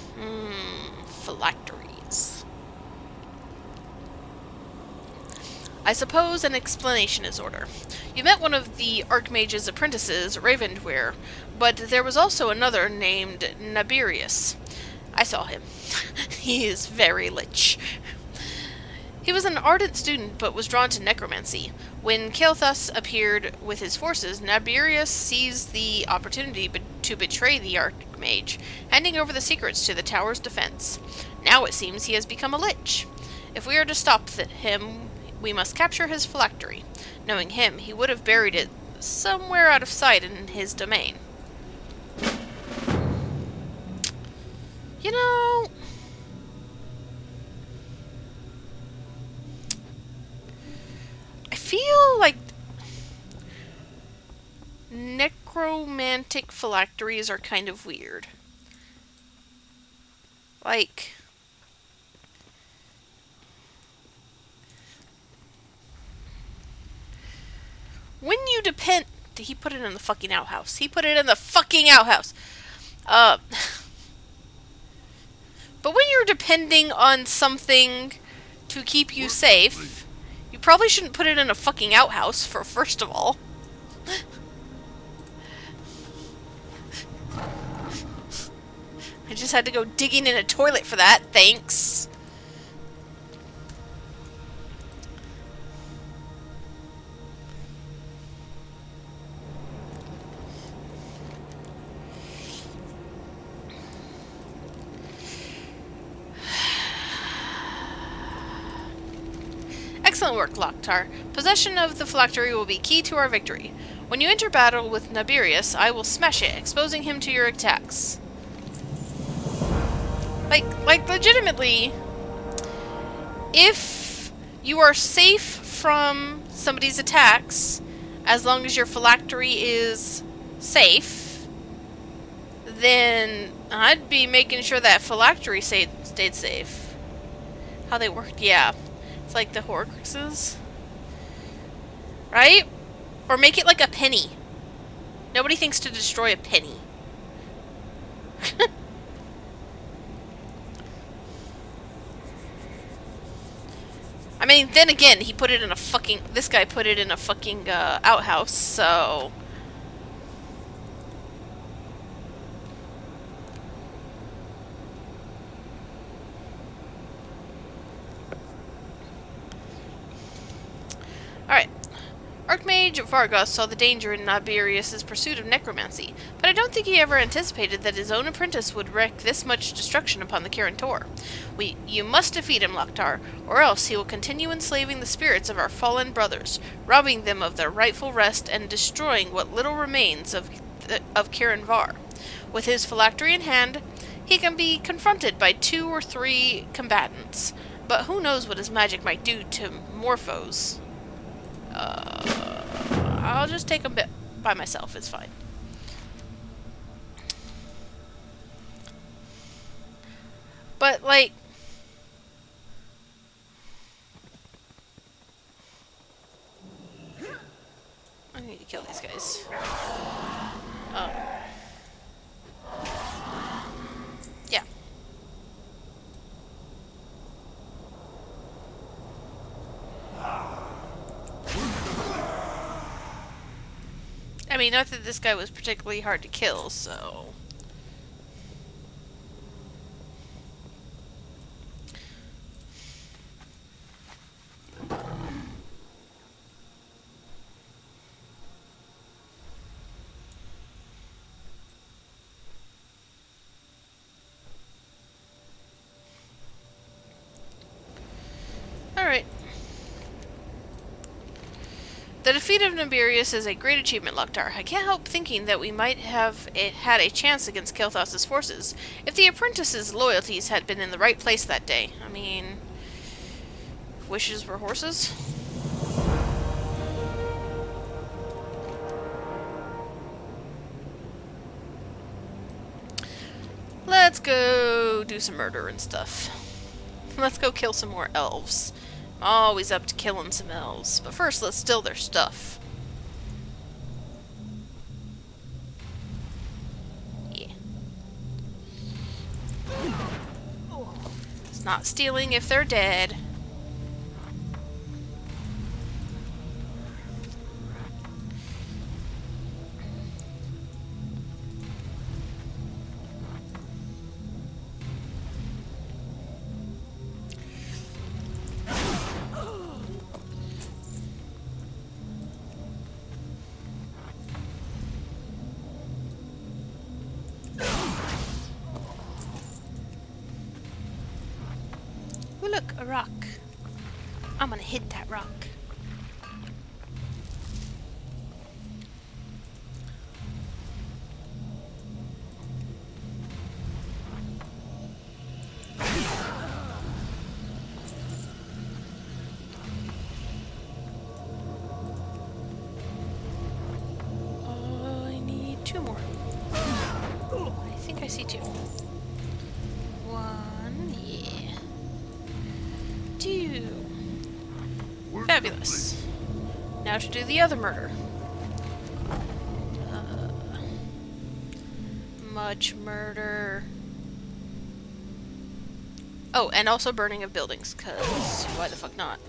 S1: Phylacteries. I suppose an explanation is order. You met one of the Archmage's apprentices, Ravendweir, but there was also another named Nabirius. I saw him. He is very lich. He was an ardent student, but was drawn to necromancy. When Kael'thas appeared with his forces, Nabirius seized the opportunity to betray the Archmage, handing over the secrets to the tower's defense. Now it seems he has become a lich. If we are to stop him, we must capture his phylactery. Knowing him, he would have buried it somewhere out of sight in his domain. You know... I feel like necromantic phylacteries are kind of weird. Like... when you depend... He put it in the fucking outhouse. He put it in the fucking outhouse! But when you're depending on something to keep you safe, you probably shouldn't put it in a fucking outhouse, first of all. I just had to go digging in a toilet for that, thanks. Excellent work, Loktar. Possession of the phylactery will be key to our victory. When you enter battle with Nabirius, I will smash it, exposing him to your attacks. Like, legitimately, if you are safe from somebody's attacks, as long as your phylactery is safe, then I'd be making sure that phylactery stayed safe. How they worked, yeah. It's like the Horcruxes. Right? Or make it like a penny. Nobody thinks to destroy a penny. I mean, then again, he put it in a fucking... This guy put it in a fucking outhouse, so... Alright. Archmage Vargas saw the danger in Nabirius' pursuit of necromancy, but I don't think he ever anticipated that his own apprentice would wreak this much destruction upon the Kirin Tor. You must defeat him, Loktar, or else he will continue enslaving the spirits of our fallen brothers, robbing them of their rightful rest and destroying what little remains of Kirin Var. With his phylactery in hand, he can be confronted by 2 or 3 combatants, but who knows what his magic might do to more foes. I'll just take him by myself, it's fine. But, like... I need to kill these guys. Yeah. mean, not that this guy was particularly hard to kill, so... Alright. The defeat of Nibirius is a great achievement, Loktar. I can't help thinking that we might have had a chance against Kel'Thas's forces if the apprentice's loyalties had been in the right place that day. I mean, wishes were horses? Let's go do some murder and stuff. Let's go kill some more elves. I'm always up to killing some elves. But first, let's steal their stuff. Yeah. It's not stealing if they're dead. Oh, look, a rock. I'm gonna hit that rock. Oh, I need 2 more. I think I see 2. 1, yeah. 2. Fabulous. Now to do the other murder. Much murder. Oh, and also burning of buildings, cause why the fuck not?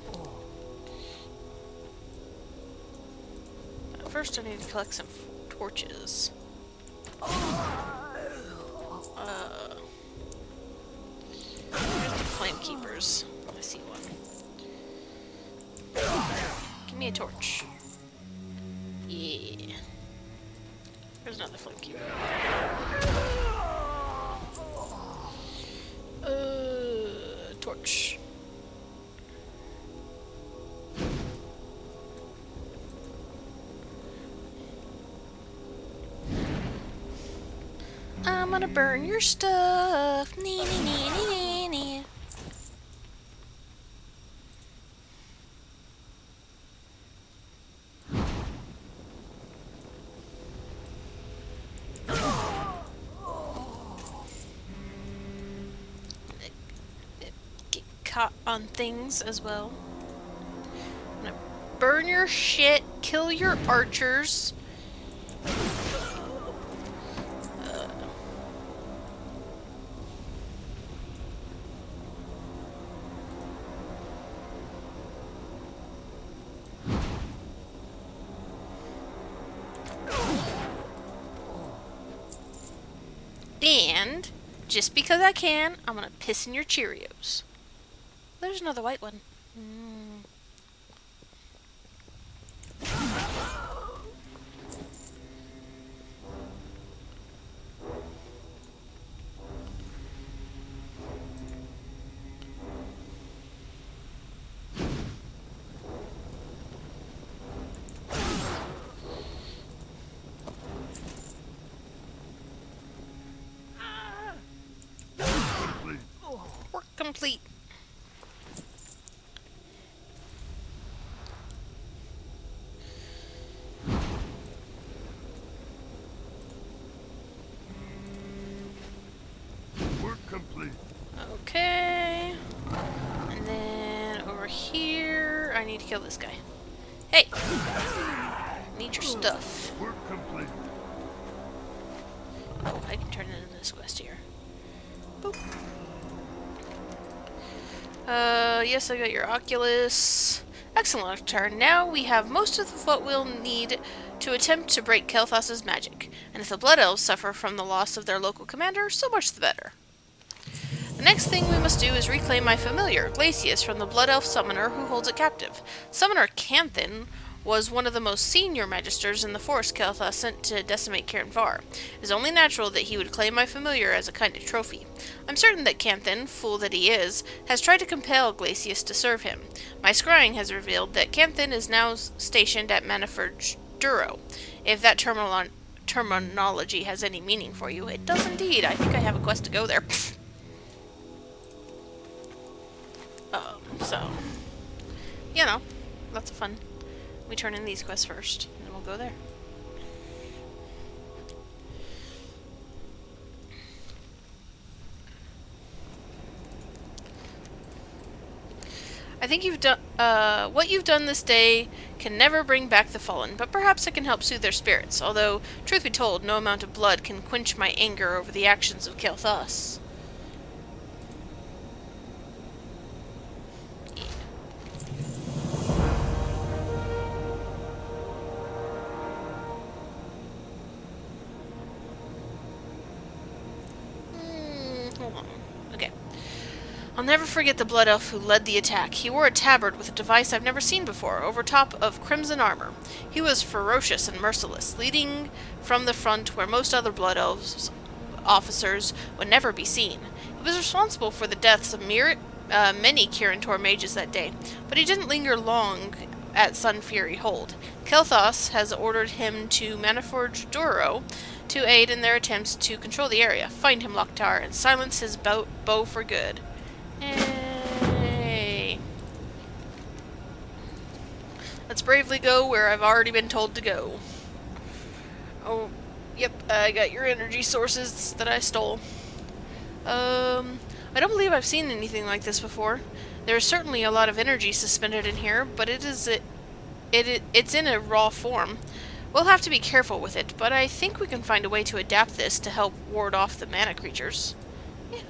S1: First I need to collect some torches. Where's the flame keepers? I see one. Give me a torch. Yeah. There's another flame keeper. Torch. I'm gonna burn your stuff. Nee, nee, nee, nee, nee, nee. Get caught on things as well. I'm gonna burn your shit, kill your archers. And, just because I can, I'm gonna piss in your Cheerios. There's another white one. Work complete.
S6: Work complete.
S1: Okay. And then over here, I need to kill this guy. Hey! Need your stuff.
S6: Work complete.
S1: Oh, I can turn it into this quest here. Boop. Yes, I got your Oculus. Excellent, Octar. Now we have most of what we'll need to attempt to break Kel'Thas's magic, and if the Blood Elves suffer from the loss of their local commander, so much the better. The next thing we must do is reclaim my familiar, Glacius, from the Blood Elf summoner who holds it captive. Summoner Canthin was one of the most senior magisters in the force Kel'Thas sent to decimate Cairnvar. It is only natural that he would claim my familiar as a kind of trophy. I'm certain that Canthin, fool that he is, has tried to compel Glacius to serve him. My scrying has revealed that Canthin is now stationed at Manaford Duro. If that terminology has any meaning for you, it does indeed. I think I have a quest to go there. So, you know, lots of fun. We turn in these quests first, and then we'll go there. I think you've done, what you've done this day can never bring back the fallen, but perhaps it can help soothe their spirits, although, truth be told, no amount of blood can quench my anger over the actions of Kel'Thas. Okay. I'll never forget the Blood Elf who led the attack. He wore a tabard with a device I've never seen before, over top of crimson armor. He was ferocious and merciless, leading from the front where most other Blood Elves officers would never be seen. He was responsible for the deaths of many Kirin mages that day, but he didn't linger long at Sun Fury Hold. Kel'Thas has ordered him to Manaford Duro to aid in their attempts to control the area. Find him, Loktar, and silence his bow for good. Hey. Let's bravely go where I've already been told to go. Oh, yep, I got your energy sources that I stole. I don't believe I've seen anything like this before. There is certainly a lot of energy suspended in here, but it's in a raw form. We'll have to be careful with it, but I think we can find a way to adapt this to help ward off the mana creatures. Yeah.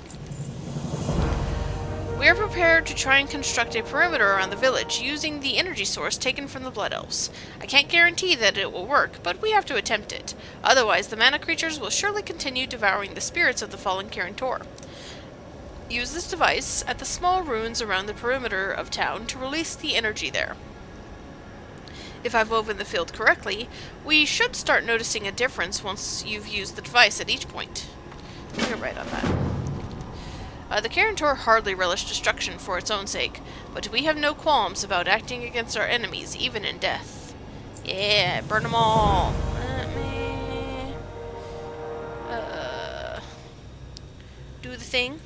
S1: We are prepared to try and construct a perimeter around the village, using the energy source taken from the Blood Elves. I can't guarantee that it will work, but we have to attempt it. Otherwise, the mana creatures will surely continue devouring the spirits of the fallen Kirin. Use this device at the small ruins around the perimeter of town to release the energy there. If I've woven the field correctly, we should start noticing a difference once you've used the device at each point. You're right on that. The Kirin hardly relish destruction for its own sake, but we have no qualms about acting against our enemies, even in death. Yeah, burn them all. Let me do the thing.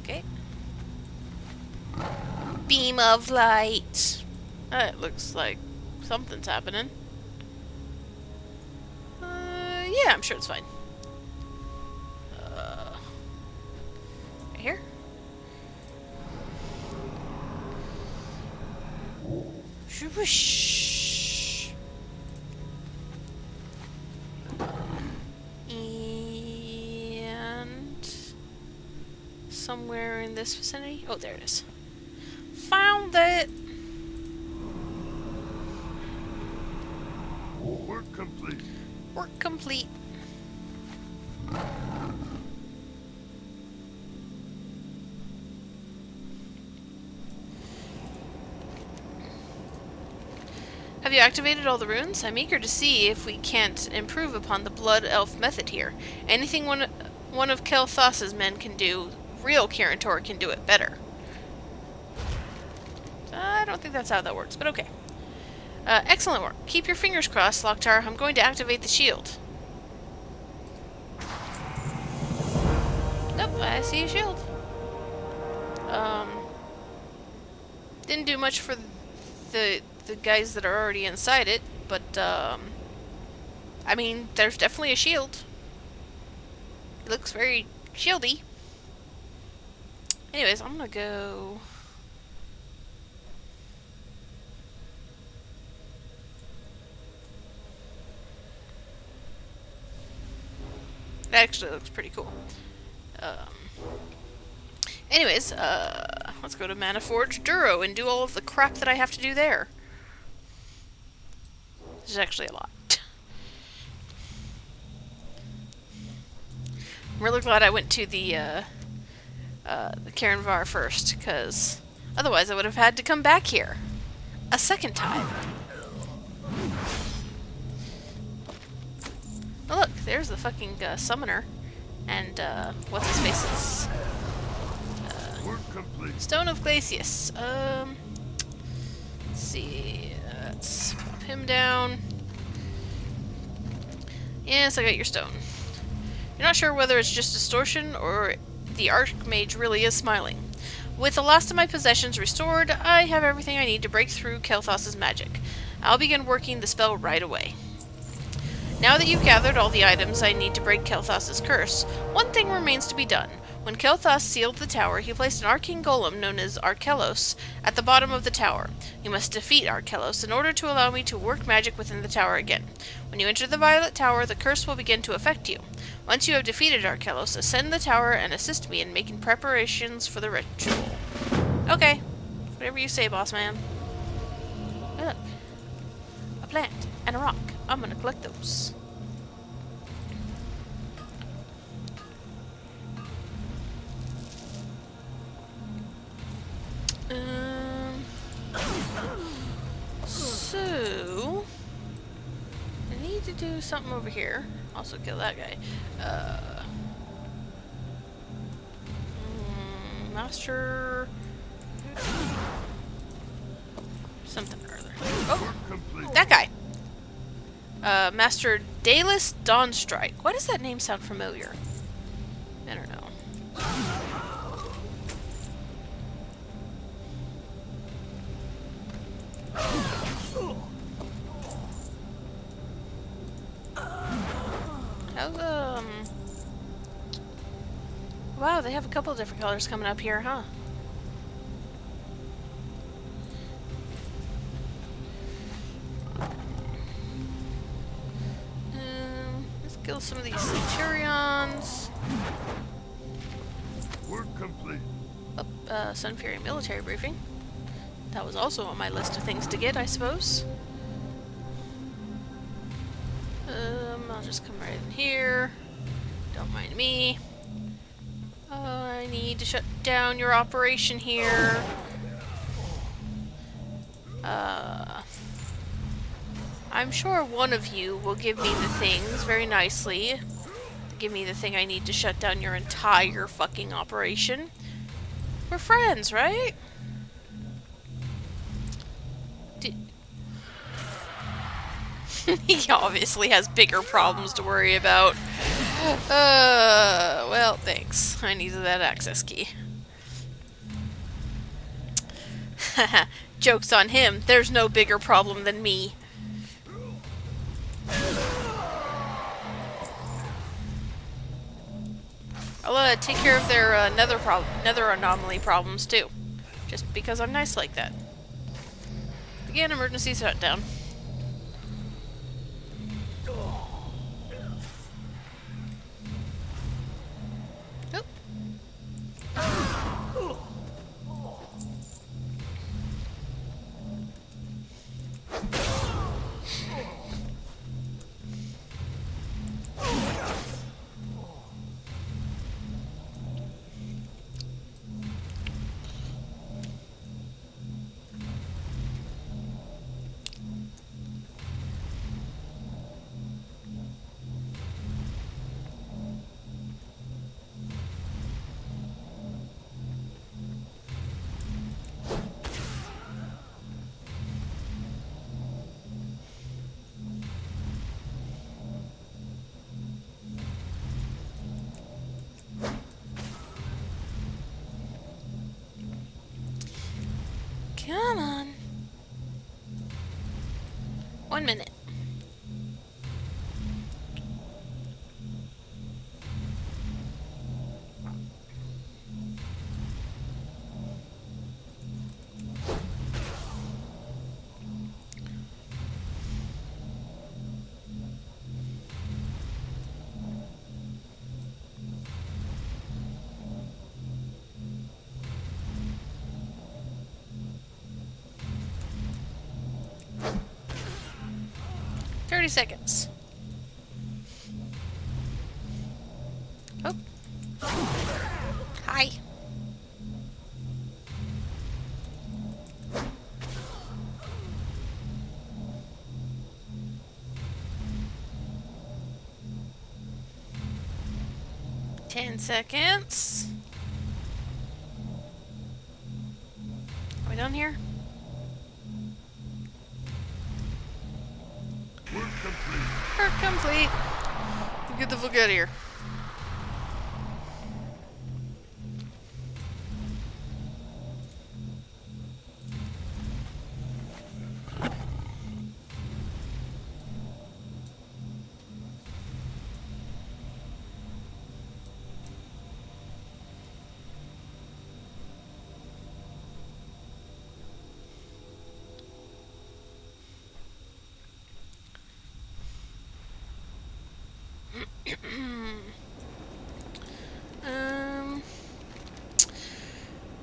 S1: Okay. Beam of light. It looks like something's happening. Yeah, I'm sure it's fine. Right here. Whoosh. And somewhere in this vicinity. Oh, there it is. Found it!
S6: Work complete.
S1: Work complete. Have you activated all the runes? I'm eager to see if we can't improve upon the Blood Elf method here. Anything one of Kel'Thas's men can do, real Kirin can do it better. I don't think that's how that works, but okay. Excellent work. Keep your fingers crossed, Loktar. I'm going to activate the shield. Nope, I see a shield. Didn't do much for the guys that are already inside it, but, I mean, there's definitely a shield. It looks very shieldy. Anyways, I'm gonna go... That actually looks pretty cool. Anyways, let's go to Maniforge Duro and do all of the crap that I have to do there. This is actually a lot. I'm really glad I went to the Karen Var first, because otherwise I would have had to come back here a second time. Oh look, there's the fucking summoner. And, what's his face? It's,
S6: Work complete.
S1: Stone of Glacius. Let's see. Let's pop him down. Yes, I got your stone. You're not sure whether it's just distortion or the Archmage really is smiling. With the last of my possessions restored, I have everything I need to break through Kel'Thas's magic. I'll begin working the spell right away. Now that you've gathered all the items I need to break Kel'Thas's curse, one thing remains to be done. When Kel'Thas sealed the tower, he placed an arcane golem known as Arkelos at the bottom of the tower. You must defeat Arkelos in order to allow me to work magic within the tower again. When you enter the Violet Tower, the curse will begin to affect you. Once you have defeated Arkelos, ascend the tower and assist me in making preparations for the ritual. Okay. Whatever you say, boss man. Look. A plant and a rock. I'm gonna collect those. So I need to do something over here. Also kill that guy. Master something or other. Oh, that guy. Master Dalus Dawnstrike. Why does that name sound familiar? I don't know. How, wow, they have a couple of different colors coming up here, huh? Let's kill some of these Centurions.
S6: Work complete.
S1: Sun Fury military briefing. That was also on my list of things to get, I suppose. I'll just come right in here. Don't mind me. I need to shut down your operation here. I'm sure one of you will give me the things very nicely. Give me the thing I need to shut down your entire fucking operation. We're friends, right? He obviously has bigger problems to worry about. Well, thanks. I needed that access key. Joke's on him. There's no bigger problem than me. I'll take care of their nether anomaly problems too. Just because I'm nice like that. Again, emergency shutdown. Come on. 1 minute. 30 seconds. Oh. Hi. Ten seconds. Are we done here?
S6: Work complete.
S1: Work complete. Get the fuck out of here.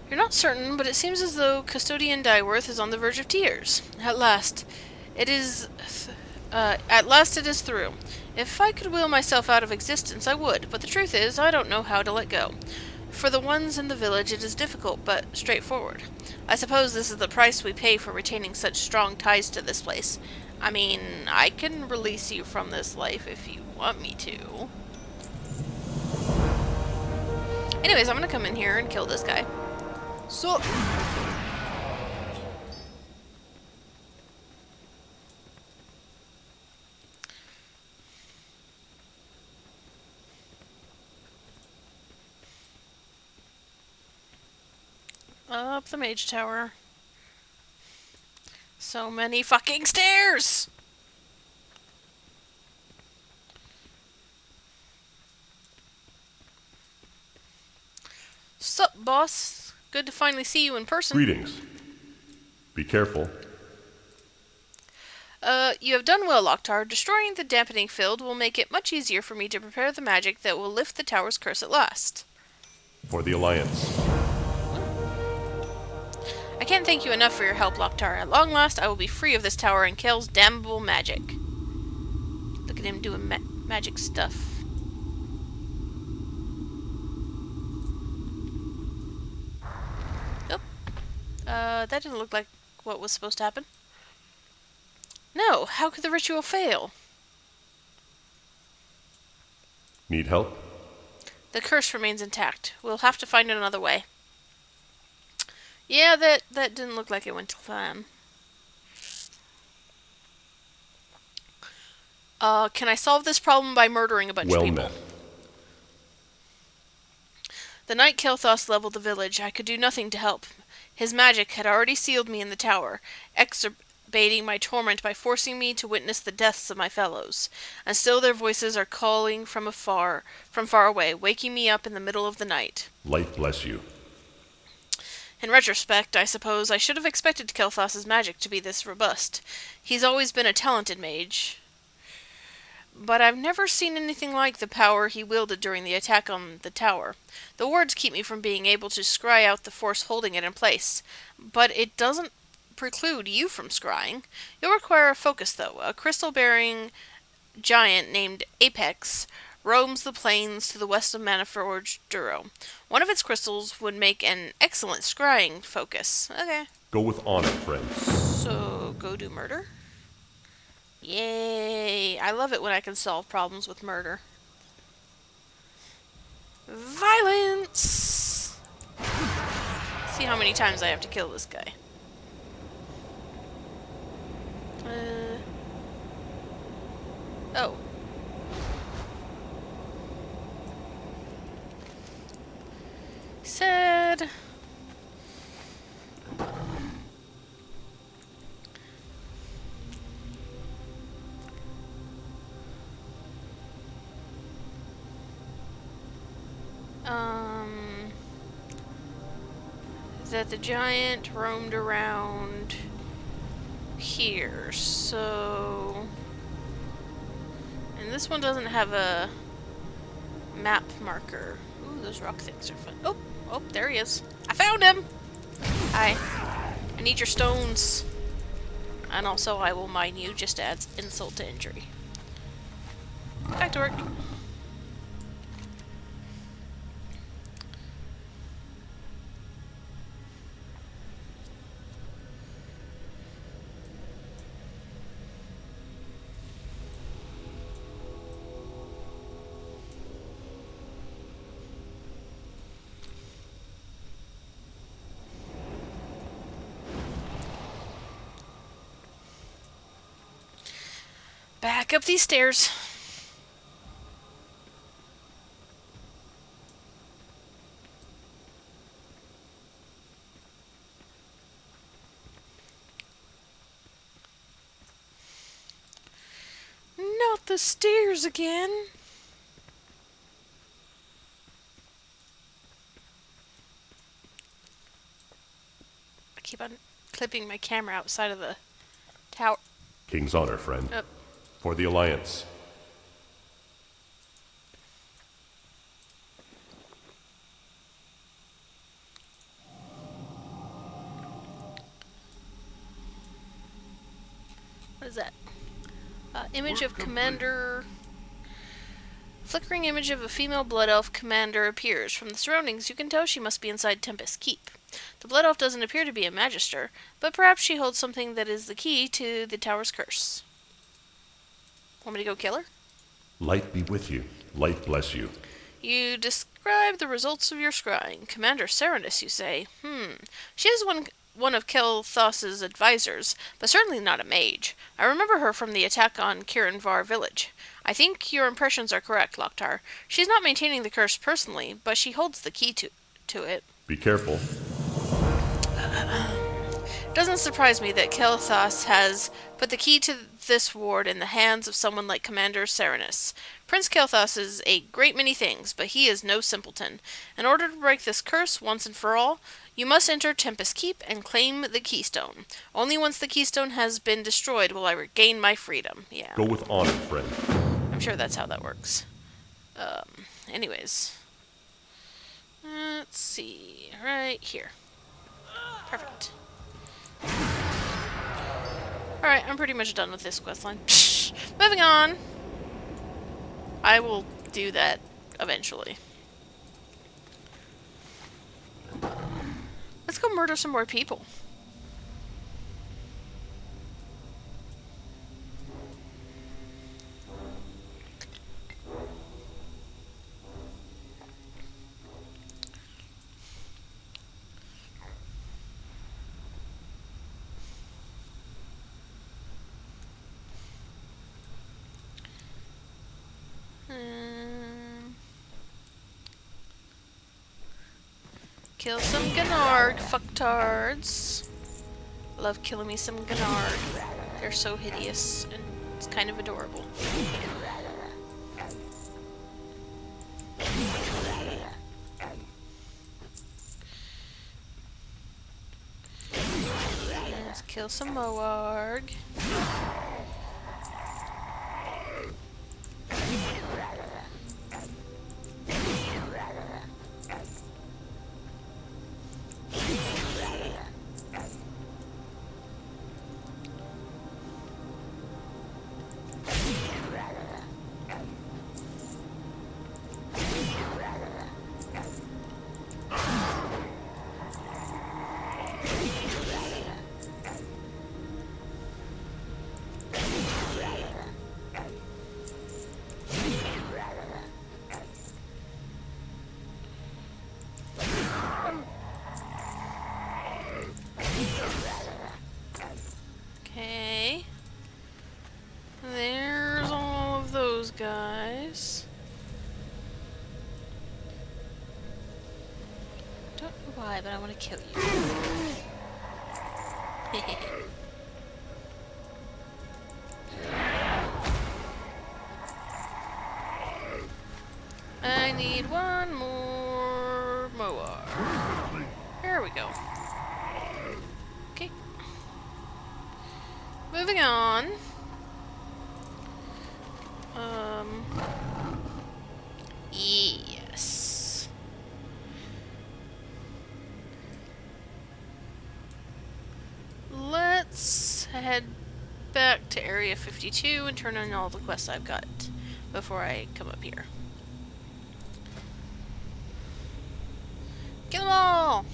S1: You're not certain, but it seems as though Custodian Dyeworth is on the verge of tears. At last it is through. If I could will myself out of existence, I would, but the truth is, I don't know how to let go. For the ones in the village, it is difficult, but straightforward. I suppose this is the price we pay for retaining such strong ties to this place. I mean, I can release you from this life if you want me to. Anyways, I'm gonna come in here and kill this guy. So... up the mage tower. So many fucking stairs! Sup, boss? Good to finally see you in person.
S9: Greetings. Be careful.
S1: You have done well, Loktar. Destroying the dampening field will make it much easier for me to prepare the magic that will lift the tower's curse at last.
S9: For the Alliance.
S1: I can't thank you enough for your help, Loktar. At long last, I will be free of this tower and Kale's damnable magic. Look at him doing magic stuff. Oh. That didn't look like what was supposed to happen. No, how could the ritual fail?
S9: Need help?
S1: The curse remains intact. We'll have to find another way. Yeah, that didn't look like it went to plan. Can I solve this problem by murdering a bunch of people?
S9: Well met.
S1: The night Kelthos leveled the village, I could do nothing to help. His magic had already sealed me in the tower, exacerbating my torment by forcing me to witness the deaths of my fellows. And still their voices are calling from far away, waking me up in the middle of the night.
S9: Light bless you.
S1: In retrospect, I suppose I should have expected Kelthos' magic to be this robust. He's always been a talented mage. But I've never seen anything like the power he wielded during the attack on the tower. The wards keep me from being able to scry out the force holding it in place. But it doesn't preclude you from scrying. You'll require a focus, though. A crystal-bearing giant named Apex roams the plains to the west of Maniforge Duro. One of its crystals would make an excellent scrying focus. Okay.
S9: Go with honor, friend.
S1: So, go do murder? Yay! I love it when I can solve problems with murder. Violence! See how many times I have to kill this guy. Oh. Said... that the giant roamed around here, so... And this one doesn't have a map marker. Ooh, those rock things are fun. Oh, there he is. I found him! Hi. I need your stones. And also I will mine you just to add insult to injury. Back to work. Back up these stairs. Not the stairs again. I keep on clipping my camera outside of the tower.
S9: King's honor, friend.
S1: Oh.
S9: For the Alliance.
S1: What is that? Image of Commander... Flickering image of a female Blood Elf commander appears. From the surroundings, you can tell she must be inside Tempest Keep. The Blood Elf doesn't appear to be a Magister, but perhaps she holds something that is the key to the tower's curse. Want me to go kill her?
S9: Light be with you. Light bless you.
S1: You describe the results of your scrying. Commander Serenus, you say. She is one of Kel'Thas's advisors, but certainly not a mage. I remember her from the attack on Kiranvar village. I think your impressions are correct, Loktar. She's not maintaining the curse personally, but she holds the key to it.
S9: Be careful.
S1: Doesn't surprise me that Kel'Thas has put the key to this ward in the hands of someone like Commander Serenus. Prince Kel'Thas is a great many things, but he is no simpleton. In order to break this curse once and for all, you must enter Tempest Keep and claim the keystone. Only once the keystone has been destroyed will I regain my freedom. Yeah.
S9: Go with honor, friend.
S1: I'm sure that's how that works. Anyways. Let's see. Right here. Perfect. Alright, I'm pretty much done with this questline. Moving on. I will do that eventually. Let's go murder some more people. Kill some Gnarg, fucktards. Love killing me some Gnarg. They're so hideous, and it's kind of adorable. Let's kill some Moarg. Okay. There's all of those guys. Don't know why, but I want to kill you. I need one more Moar. There we go. Okay. Moving on. Yes. Let's head back to Area 52 and turn in all the quests I've got before I come up here. Get them all!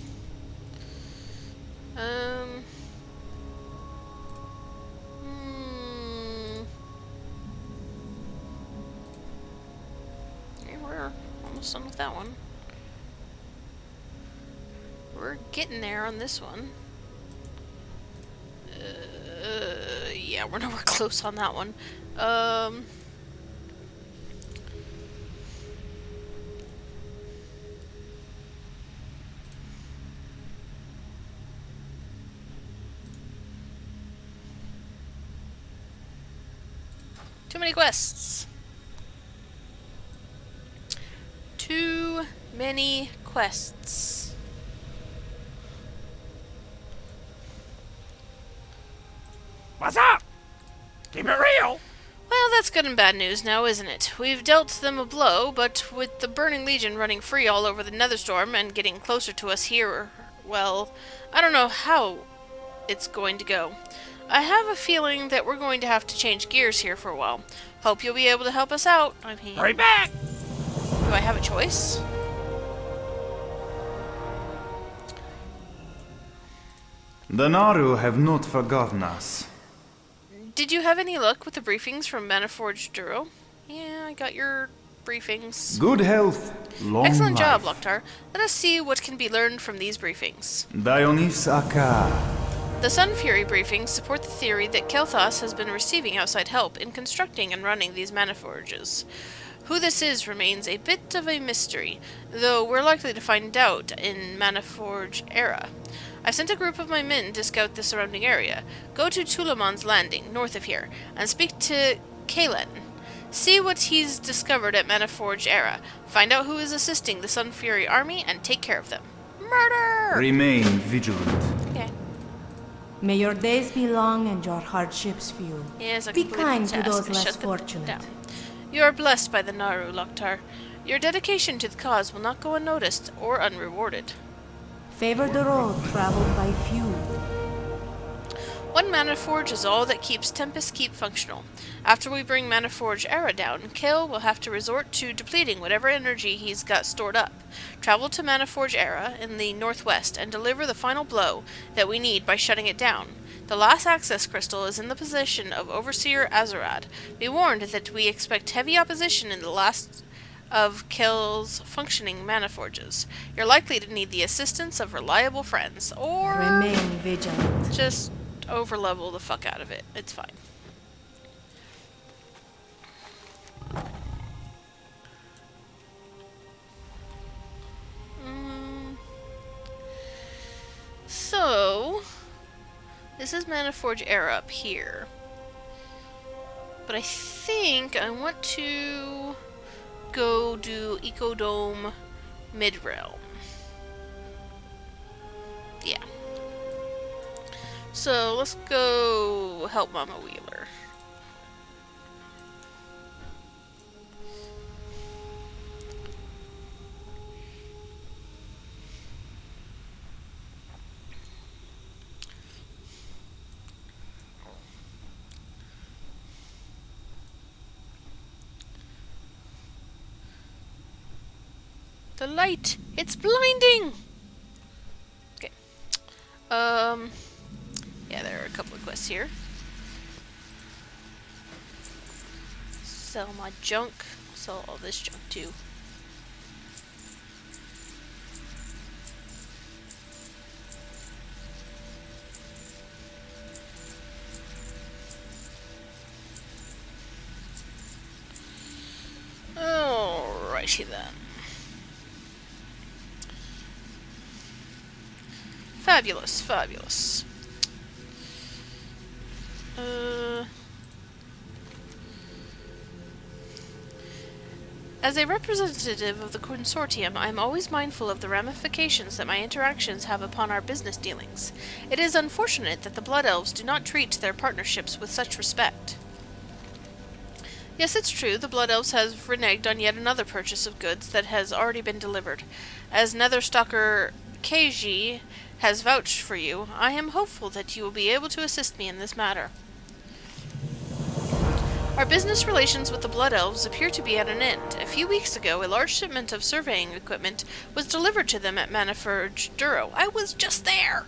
S1: Okay, we're almost done with that one. We're getting there on this one. Yeah, we're nowhere close on that one. Too many quests. Too many quests.
S8: What's up? Keep it real.
S1: Well, that's good and bad news now, isn't it? We've dealt them a blow, but with the Burning Legion running free all over the Netherstorm and getting closer to us here, well, I don't know how it's going to go. I have a feeling that we're going to have to change gears here for a while. Hope you'll be able to help us out. I mean,
S8: Hurry back.
S1: do I have a choice?
S3: The Naru have not forgotten us.
S1: Did you have any luck with the briefings from Maniforged Duro? Yeah, I got your briefings.
S3: Good health, long
S1: Excellent job,
S3: life.
S1: Loktar. Let us see what can be learned from these briefings.
S3: Dionys Akar.
S1: The Sun Fury briefings support the theory that Kel'Thas has been receiving outside help in constructing and running these maniforges. Who this is remains a bit of a mystery, though we're likely to find out in Maniforge Era. I've sent a group of my men to scout the surrounding area. Go to Tulamon's Landing, north of here, and speak to Kalen. See what he's discovered at Maniforge Era. Find out who is assisting the Sun Fury army and take care of them. Murder!
S3: Remain vigilant.
S1: Okay.
S5: May your days be long and your hardships few.
S1: Yes, I
S5: Be
S1: completed
S5: kind
S1: the
S5: to
S1: task
S5: those
S1: and
S5: less
S1: shut them
S5: fortunate.
S1: down. You are blessed by the Naru, Loktar. Your dedication to the cause will not go unnoticed or unrewarded.
S5: Favor the road traveled by few.
S1: One Maniforge is all that keeps Tempest Keep functional. After we bring Maniforge Era down, Kale will have to resort to depleting whatever energy he's got stored up. Travel to Maniforge Era in the northwest and deliver the final blow that we need by shutting it down. The last access crystal is in the possession of Overseer Azarad. Be warned that we expect heavy opposition in the last of Kale's functioning Maniforges. You're likely to need the assistance of reliable friends, or
S5: Remain vigilant.
S1: just overlevel the fuck out of it. It's fine. So, this is Maniforge Era up here. But I think I want to go do Ecodome Mid-Realm. Yeah. So, let's go help Mama Wheeler. The light! It's blinding! Okay. Yeah, there are a couple of quests here. Sell my junk. Sell all this junk too. Alrighty then. Fabulous, fabulous. As a representative of the consortium, I am always mindful of the ramifications that my interactions have upon our business dealings. It is unfortunate that the Blood Elves do not treat their partnerships with such respect. Yes, it's true, the Blood Elves have reneged on yet another purchase of goods that has already been delivered. As Netherstalker Keiji has vouched for you, I am hopeful that you will be able to assist me in this matter. Our business relations with the Blood Elves appear to be at an end. A few weeks ago, a large shipment of surveying equipment was delivered to them at Maniforge Duro. I was just there!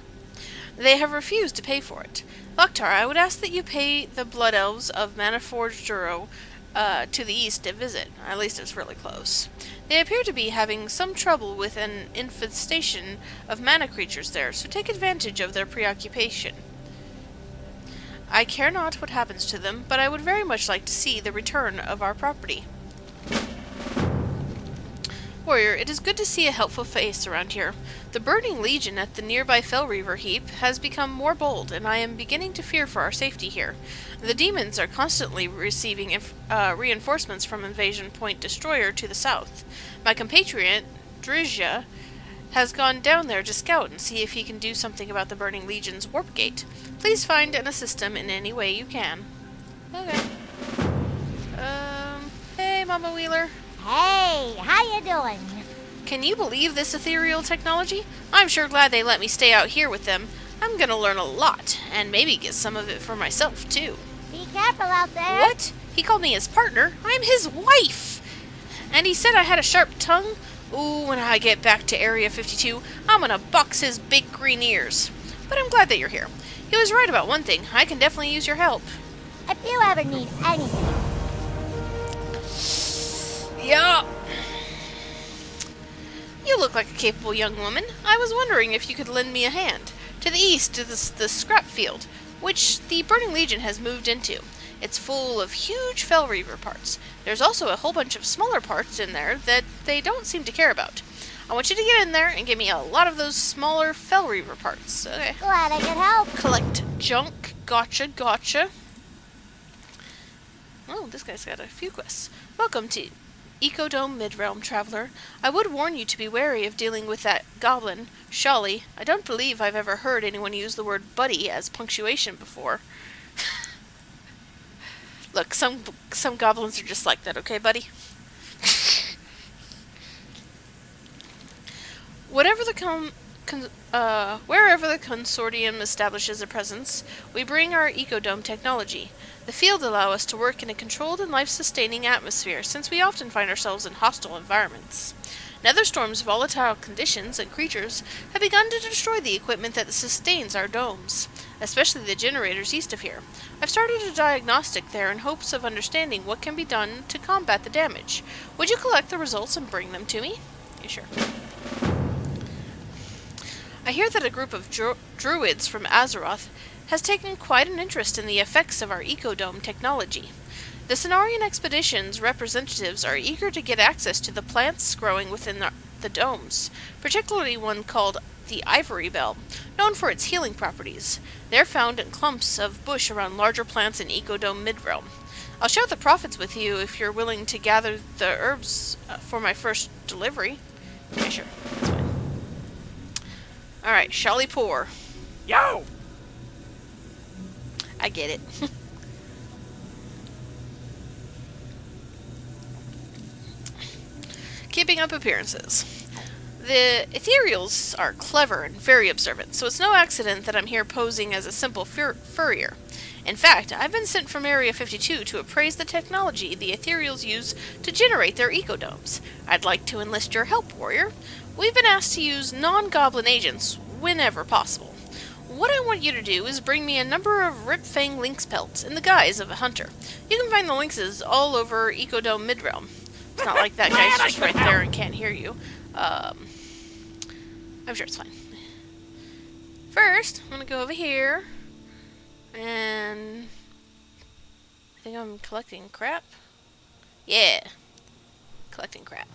S1: They have refused to pay for it. Loktar, I would ask that you pay the Blood Elves of Maniforge Duro to the east a visit. At least it's really close. They appear to be having some trouble with an infestation of mana creatures there, so take advantage of their preoccupation. I care not what happens to them, but I would very much like to see the return of our property. Warrior, it is good to see a helpful face around here. The Burning Legion at the nearby Fellreaver Heap has become more bold, and I am beginning to fear for our safety here. The demons are constantly receiving reinforcements from Invasion Point Destroyer to the south. My compatriot, Drizia, has gone down there to scout and see if he can do something about the Burning Legion's warp gate. Please find and assist him in any way you can. Okay. Hey, Mama Wheeler.
S7: Hey, how you doing?
S1: Can you believe this ethereal technology? I'm sure glad they let me stay out here with them. I'm gonna learn a lot, and maybe get some of it for myself, too.
S7: Be careful out there.
S1: What? He called me his partner? I'm his wife! And he said I had a sharp tongue? Ooh, when I get back to Area 52, I'm gonna box his big green ears. But I'm glad that you're here. He was right about one thing. I can definitely use your help.
S7: If you ever need anything.
S1: Yeah. You look like a capable young woman. I was wondering if you could lend me a hand. To the east is the scrap field, which the Burning Legion has moved into. It's full of huge Fellreaver parts. There's also a whole bunch of smaller parts in there that they don't seem to care about. I want you to get in there and give me a lot of those smaller Fellreaver parts. Okay.
S7: Glad I could help.
S1: Collect junk. Gotcha, gotcha. Oh, this guy's got a few quests. Welcome to Ecodome Midrealm, Traveler. I would warn you to be wary of dealing with that goblin, Sholly. I don't believe I've ever heard anyone use the word buddy as punctuation before. Look, some goblins are just like that, okay, buddy? Wherever the consortium establishes a presence, we bring our Ecodome technology. The field allows us to work in a controlled and life-sustaining atmosphere, since we often find ourselves in hostile environments. Netherstorm's volatile conditions and creatures have begun to destroy the equipment that sustains our domes, especially the generators east of here. I've started a diagnostic there in hopes of understanding what can be done to combat the damage. Would you collect the results and bring them to me? Yeah, sure. I hear that a group of druids from Azeroth has taken quite an interest in the effects of our Ecodome technology. The Cenarian Expedition's representatives are eager to get access to the plants growing within the domes, particularly one called the Ivory Bell, known for its healing properties. They're found in clumps of bush around larger plants in Ecodome Midrealm. I'll share the profits with you if you're willing to gather the herbs for my first delivery. Yeah, sure. That's fine. Alright, Sholly Poor.
S8: Yo!
S1: I get it. Keeping up appearances. The Ethereals are clever and very observant, so it's no accident that I'm here posing as a simple furrier. In fact, I've been sent from Area 52 to appraise the technology the Ethereals use to generate their ecodomes. I'd like to enlist your help, warrior. We've been asked to use non-goblin agents whenever possible. What I want you to do is bring me a number of Ripfang lynx pelts in the guise of a hunter. You can find the lynxes all over Ecodome Midrealm. It's not like that guy's just right there and can't hear you. I'm sure it's fine. First, I'm gonna go over here, and I think I'm collecting crap. Yeah, collecting crap.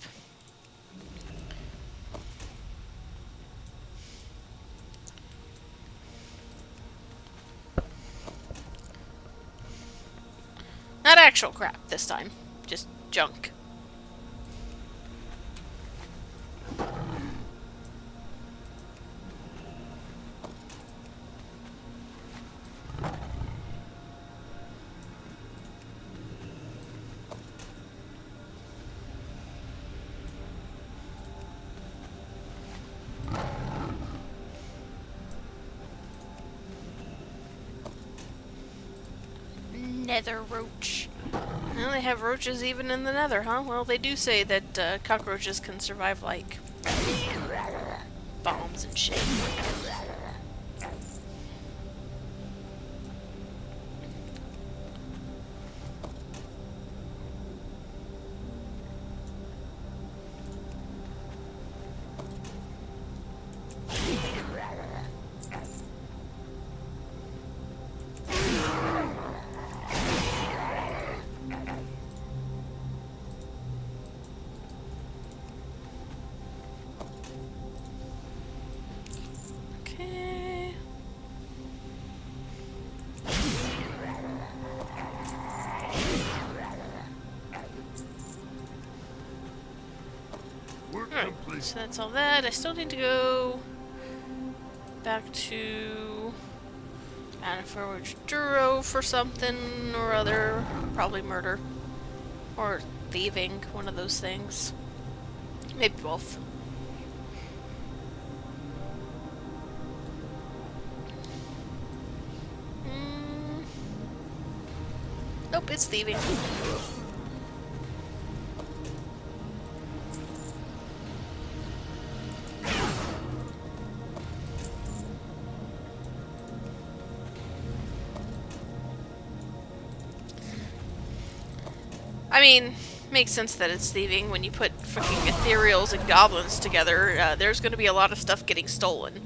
S1: Not actual crap this time, just junk. Nether roach. Well, they have roaches even in the nether, huh? Well, they do say that cockroaches can survive, like, bombs and shit. Okay.
S6: Work
S1: Alright,
S6: complete.
S1: so that's all that. I still need to go back to Anaforge Duro for something or other. Probably murder. Or thieving, one of those things. Maybe both. Nope, it's thieving. I mean, makes sense that it's thieving when you put fucking ethereals and goblins together. There's gonna be a lot of stuff getting stolen.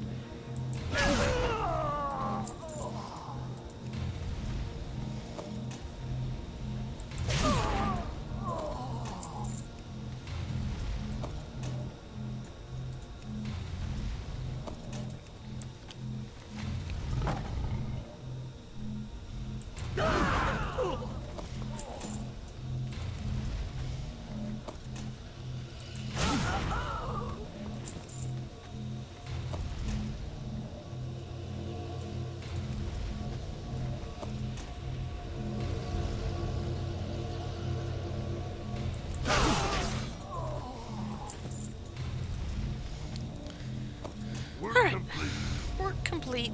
S6: Work
S1: Alright.
S6: complete.
S1: Work complete.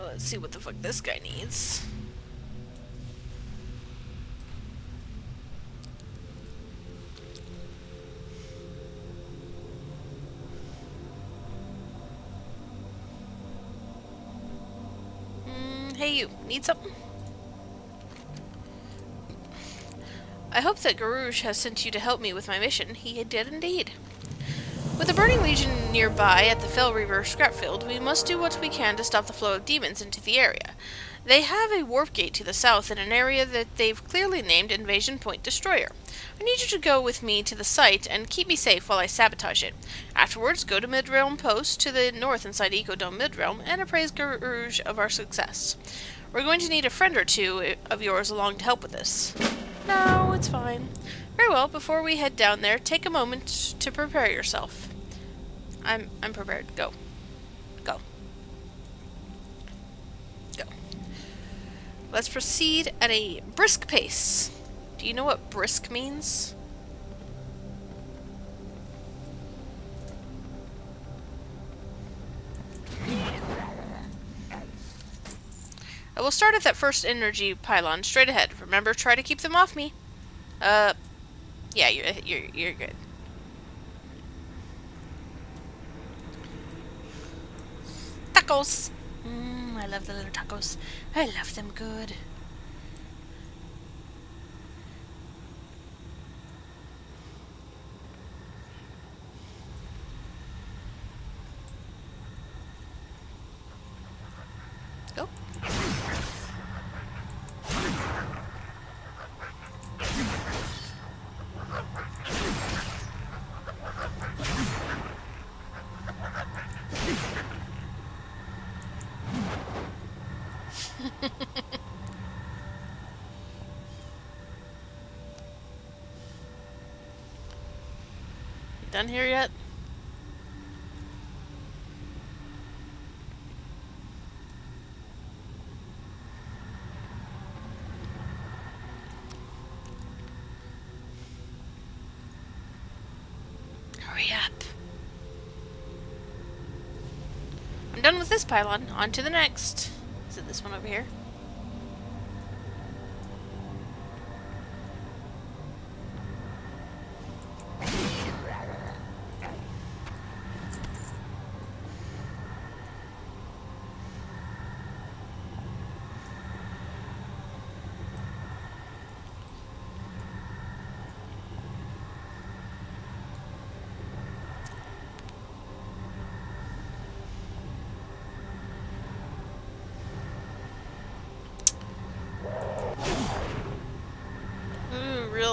S1: Let's see what the fuck this guy needs. Hey you, need something? I hope that Garouge has sent you to help me with my mission. He did indeed. With the Burning Legion nearby at the Fell Reaver scrapfield, we must do what we can to stop the flow of demons into the area. They have a warp gate to the south in an area that they've clearly named Invasion Point Destroyer. I need you to go with me to the site and keep me safe while I sabotage it. Afterwards, go to Midrealm Post to the north inside Ecodome Midrealm and appraise Garouge of our success. We're going to need a friend or two of yours along to help with this. No, it's fine. Very well, before we head down there, take a moment to prepare yourself. I'm prepared. Go. Go. Go. Let's proceed at a brisk pace. Do you know what brisk means? I will start at that first energy pylon straight ahead. Remember, try to keep them off me. Yeah, you're good. Tacos! I love the little tacos. I love them good. Go. You done here yet? Hurry up. I'm done with this pylon. On to the next. Is it this one over here?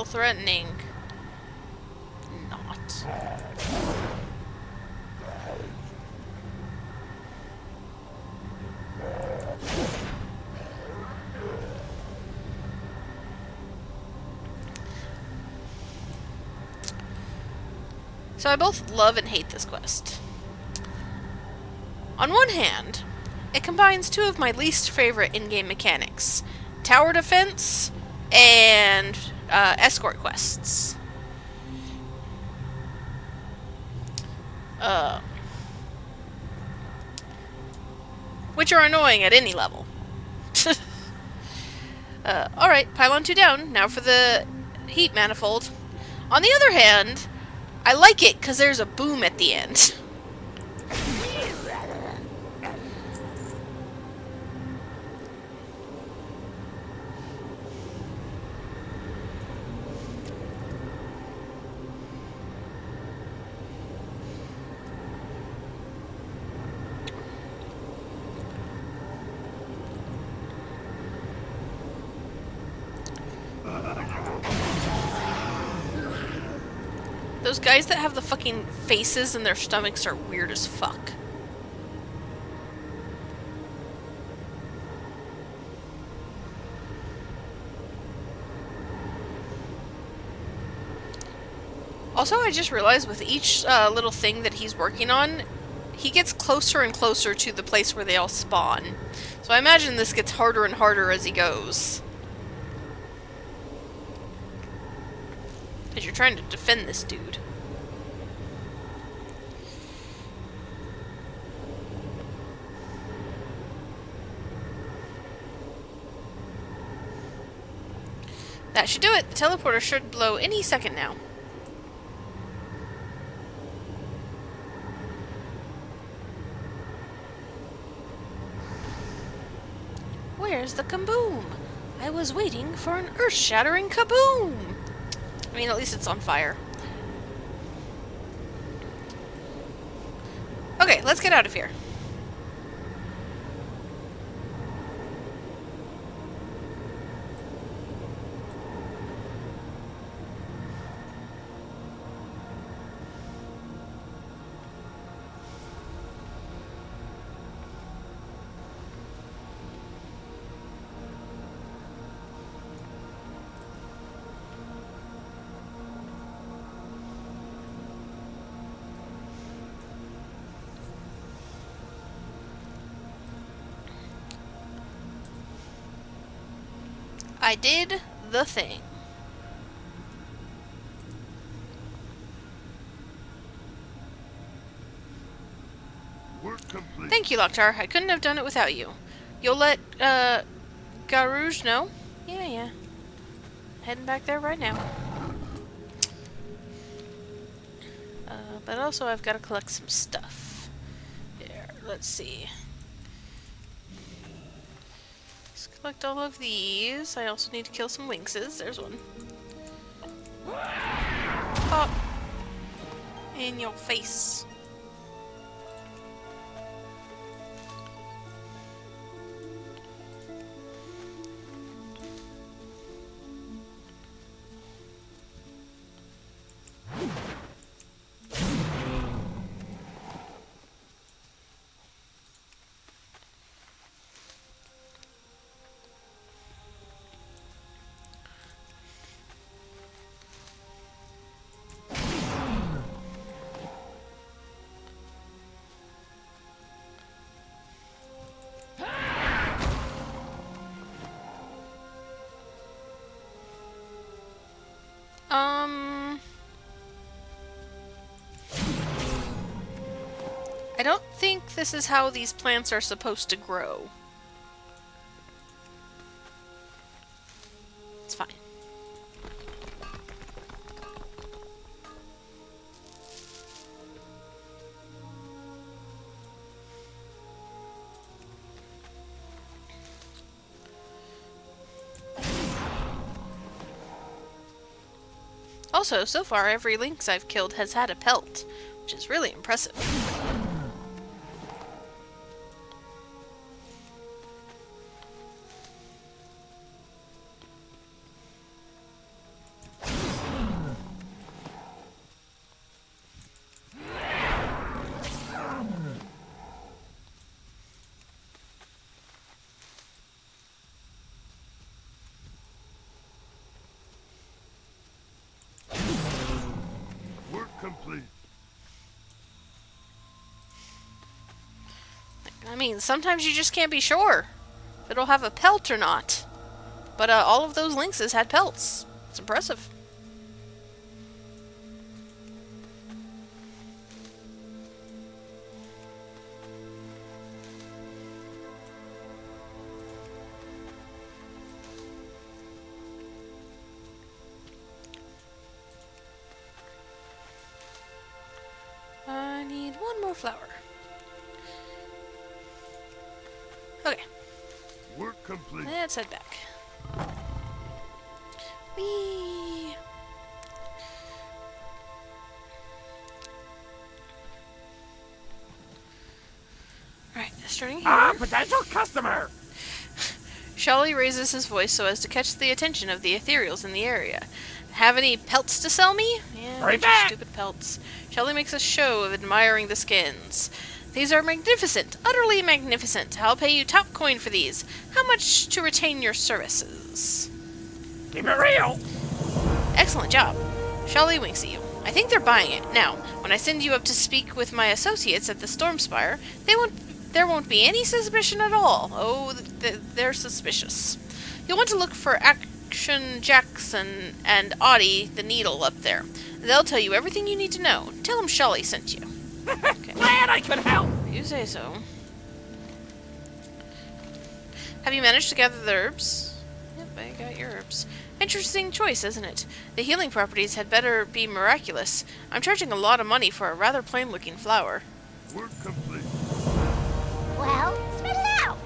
S1: still threatening. Not. So I both love and hate this quest. On one hand, it combines two of my least favorite in-game mechanics. Tower defense and escort quests. Which are annoying at any level. Alright, pylon 2 down. Now for the heat manifold. On the other hand, I like it because there's a boom at the end. Those guys that have the fucking faces and their stomachs are weird as fuck. Also, I just realized with each little thing that he's working on, he gets closer and closer to the place where they all spawn. So I imagine this gets harder and harder as he goes. As you're trying to defend this dude. That should do it. The teleporter should blow any second now. Where's the kaboom? I was waiting for an earth-shattering kaboom! I mean, at least it's on fire. Okay, let's get out of here. I did the thing.
S6: Work complete.
S1: Thank you, Loktar. I couldn't have done it without you. You'll let, Garouge know? Yeah. Heading back there right now. But also I've got to collect some stuff. Here, let's see. Let's collect all of these. I also need to kill some lynxes. There's one. Pop. In your face. I don't think this is how these plants are supposed to grow. It's fine. Also, so far every lynx I've killed has had a pelt, which is really impressive.
S6: complete.
S1: I mean, sometimes you just can't be sure if it'll have a pelt or not. But all of those lynxes had pelts. It's impressive. I need one more flower. Okay,
S6: Work complete.
S1: let's head back. Whee! Alright, starting here.
S8: Ah, potential customer.
S1: Shelly raises his voice so as to catch the attention of the ethereals in the area. Have any pelts to sell me? Yeah,
S8: Right
S1: bunch of
S8: back.
S1: stupid pelts. Shelly makes a show of admiring the skins. These are magnificent, utterly magnificent. I'll pay you top coin for these. How much to retain your services?
S8: Keep it real.
S1: Excellent job. Shelly winks at you. I think they're buying it. Now, when I send you up to speak with my associates at the Stormspire, there won't be any suspicion at all. Oh, they're suspicious. You'll want to look for Action Jackson and Audie the Needle up there. They'll tell you everything you need to know. Tell them Shelly sent you. Okay.
S8: Glad I could help.
S1: You say so. Have you managed to gather the herbs? Yep, I got your herbs. Interesting choice, isn't it? The healing properties had better be miraculous. I'm charging a lot of money for a rather plain-looking flower.
S6: Work complete.
S7: Well, spit it out.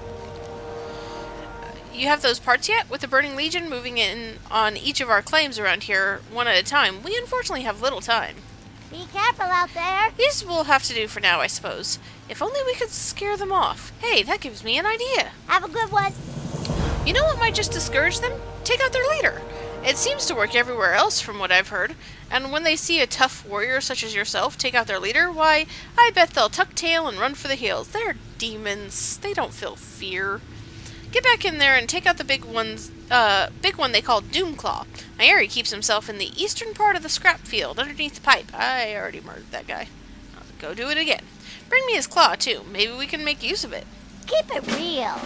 S1: You have those parts yet? With the Burning Legion moving in on each of our claims around here, one at a time, we unfortunately have little time.
S7: Be careful out there.
S1: These will have to do for now, I suppose. If only we could scare them off. Hey, that gives me an idea.
S7: Have a good one.
S1: You know what might just discourage them? Take out their leader. It seems to work everywhere else from what I've heard. And when they see a tough warrior such as yourself take out their leader, why, I bet they'll tuck tail and run for the hills. They're demons. They don't feel fear. Get back in there and take out the big one they call Doomclaw. Maeri keeps himself in the eastern part of the scrap field, underneath the pipe. I already murdered that guy. I'll go do it again. Bring me his claw, too. Maybe we can make use of it.
S7: Keep it real.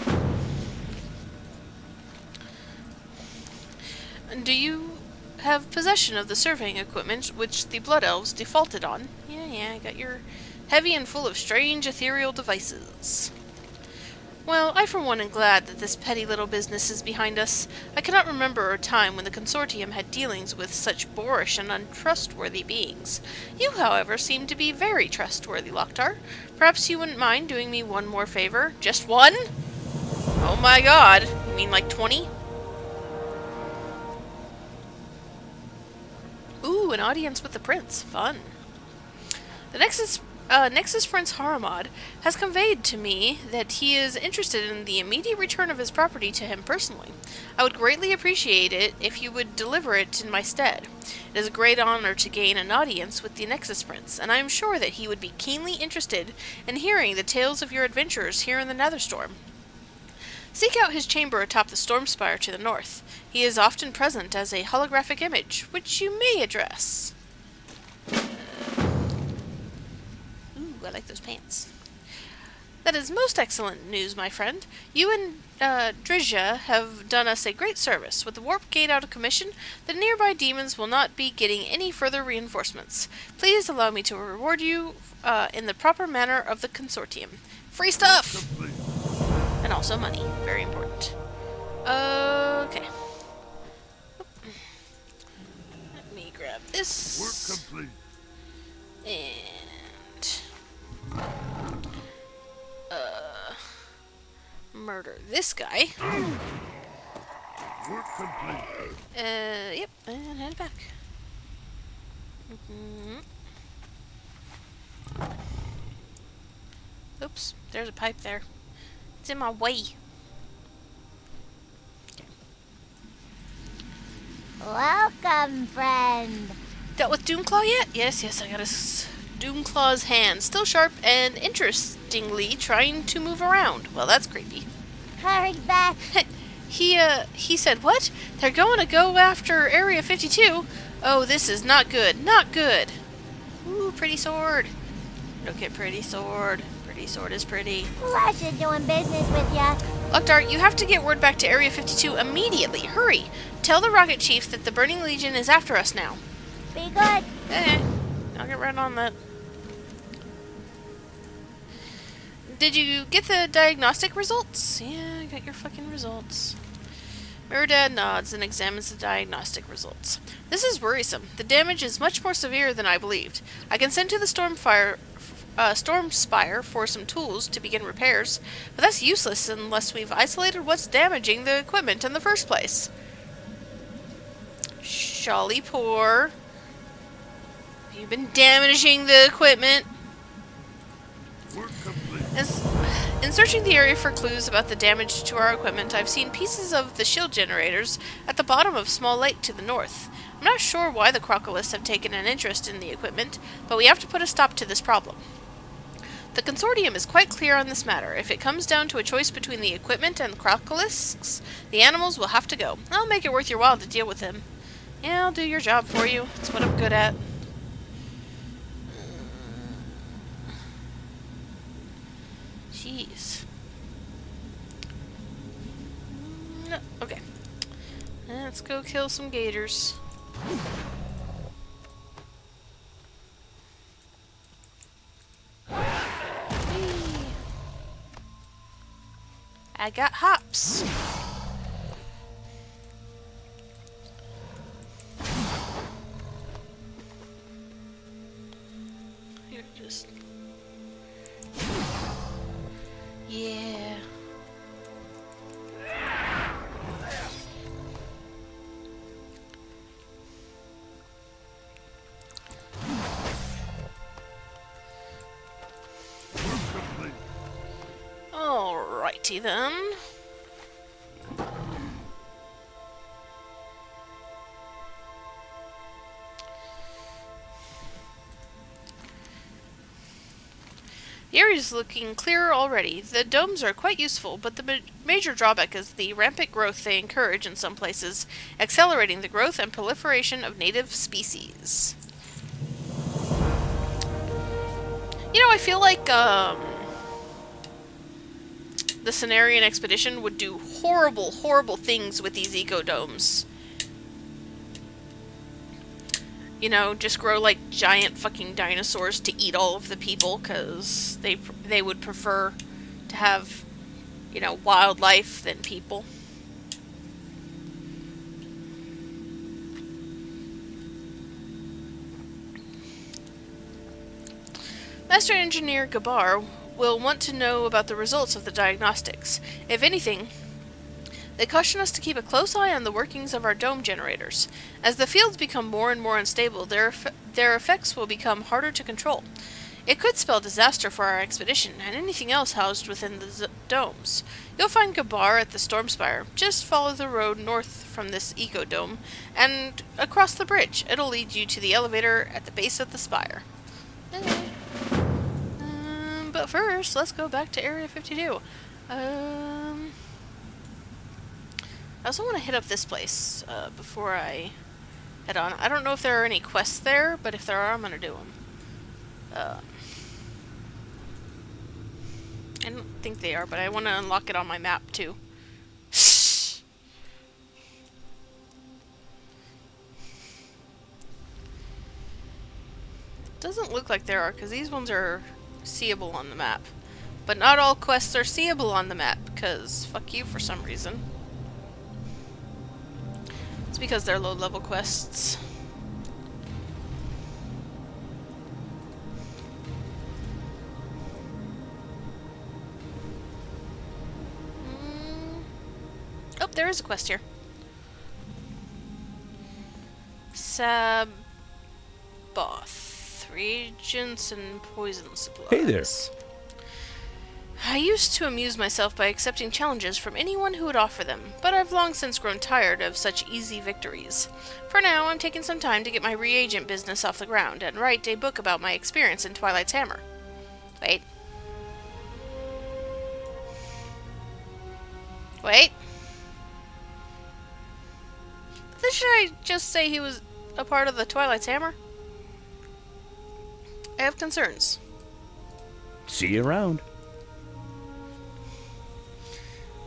S1: Do you have possession of the surveying equipment which the Blood Elves defaulted on? Yeah, I got your heavy and full of strange ethereal devices. Well, I for one am glad that this petty little business is behind us. I cannot remember a time when the Consortium had dealings with such boorish and untrustworthy beings. You, however, seem to be very trustworthy, Loktar. Perhaps you wouldn't mind doing me one more favor? Just one? Oh my god. You mean like 20? Ooh, an audience with the prince. Fun. The Nexus Prince Haramad has conveyed to me that he is interested in the immediate return of his property to him personally. I would greatly appreciate it if you would deliver it in my stead. It is a great honor to gain an audience with the Nexus Prince, and I am sure that he would be keenly interested in hearing the tales of your adventures here in the Netherstorm. Seek out his chamber atop the Stormspire to the north. He is often present as a holographic image, which you may address. Ooh, I like those pants. That is most excellent news, my friend. You and Drizia have done us a great service. With the warp gate out of commission, the nearby demons will not be getting any further reinforcements. Please allow me to reward you in the proper manner of the Consortium. Free stuff!
S6: Complete.
S1: And also money. Very important. Okay. Let me grab this.
S6: Work complete.
S1: And murder this guy.
S6: Work complete.
S1: Yep, and head back. Oops, there's a pipe there. It's in my way.
S7: Welcome, friend.
S1: Dealt with Doomclaw yet? Yes, I got his Doomclaw's hand. Still sharp and, interestingly, trying to move around. Well, that's creepy.
S7: Hurry back.
S1: He said, what? They're going to go after Area 52? Oh, this is not good. Not good. Ooh, pretty sword. Look at pretty sword. Pretty sword is pretty.
S7: Pleasure doing business with ya.
S1: Lockdart, you have to get word back to Area 52 immediately. Hurry! Tell the Rocket Chief that the Burning Legion is after us now.
S7: Be good.
S1: I'll get right on that. Did you get the diagnostic results? Yeah, I got your fucking results. Miradad nods and examines the diagnostic results. This is worrisome. The damage is much more severe than I believed. I can send to the Storm Spire for some tools to begin repairs, but that's useless unless we've isolated what's damaging the equipment in the first place. Sholly poor. You've been damaging the equipment.
S6: Work complete.
S1: In searching the area for clues about the damage to our equipment, I've seen pieces of the shield generators at the bottom of Small Lake to the north. I'm not sure why the Crocolists have taken an interest in the equipment, but we have to put a stop to this problem. The Consortium is quite clear on this matter. If it comes down to a choice between the equipment and the Crocolists, the animals will have to go. I'll make it worth your while to deal with them. Yeah, I'll do your job for you. It's what I'm good at. Jeez. No, okay. Let's go kill some gators. Whee! I got hops. Here, just... Yeah. Alrighty then. The area is looking clearer already. The domes are quite useful, but the major drawback is the rampant growth they encourage in some places, accelerating the growth and proliferation of native species. You know, I feel like the Cenarian expedition would do horrible, horrible things with these ecodomes. You know, just grow like giant fucking dinosaurs to eat all of the people, because they would prefer to have, you know, wildlife than people. Master Engineer Gabar will want to know about the results of the diagnostics. If anything, they caution us to keep a close eye on the workings of our dome generators. As the fields become more and more unstable, their effects will become harder to control. It could spell disaster for our expedition and anything else housed within the domes. You'll find Gabar at the Storm Spire. Just follow the road north from this ecodome and across the bridge. It'll lead you to the elevator at the base of the spire. Okay. But first, let's go back to Area 52. I also want to hit up this place before I head on. I don't know if there are any quests there, but if there are, I'm going to do them. I don't think they are, but I want to unlock it on my map too. Doesn't look like there are, because these ones are seeable on the map. But not all quests are seeable on the map, because fuck you for some reason. It's because they're low-level quests. Oh, there is a quest here. Saboth. Reagents and poison supplies.
S10: Hey there.
S1: I used to amuse myself by accepting challenges from anyone who would offer them, but I've long since grown tired of such easy victories. For now, I'm taking some time to get my reagent business off the ground and write a book about my experience in Twilight's Hammer. Wait. Should I just say he was a part of the Twilight's Hammer? I have concerns.
S10: See you around.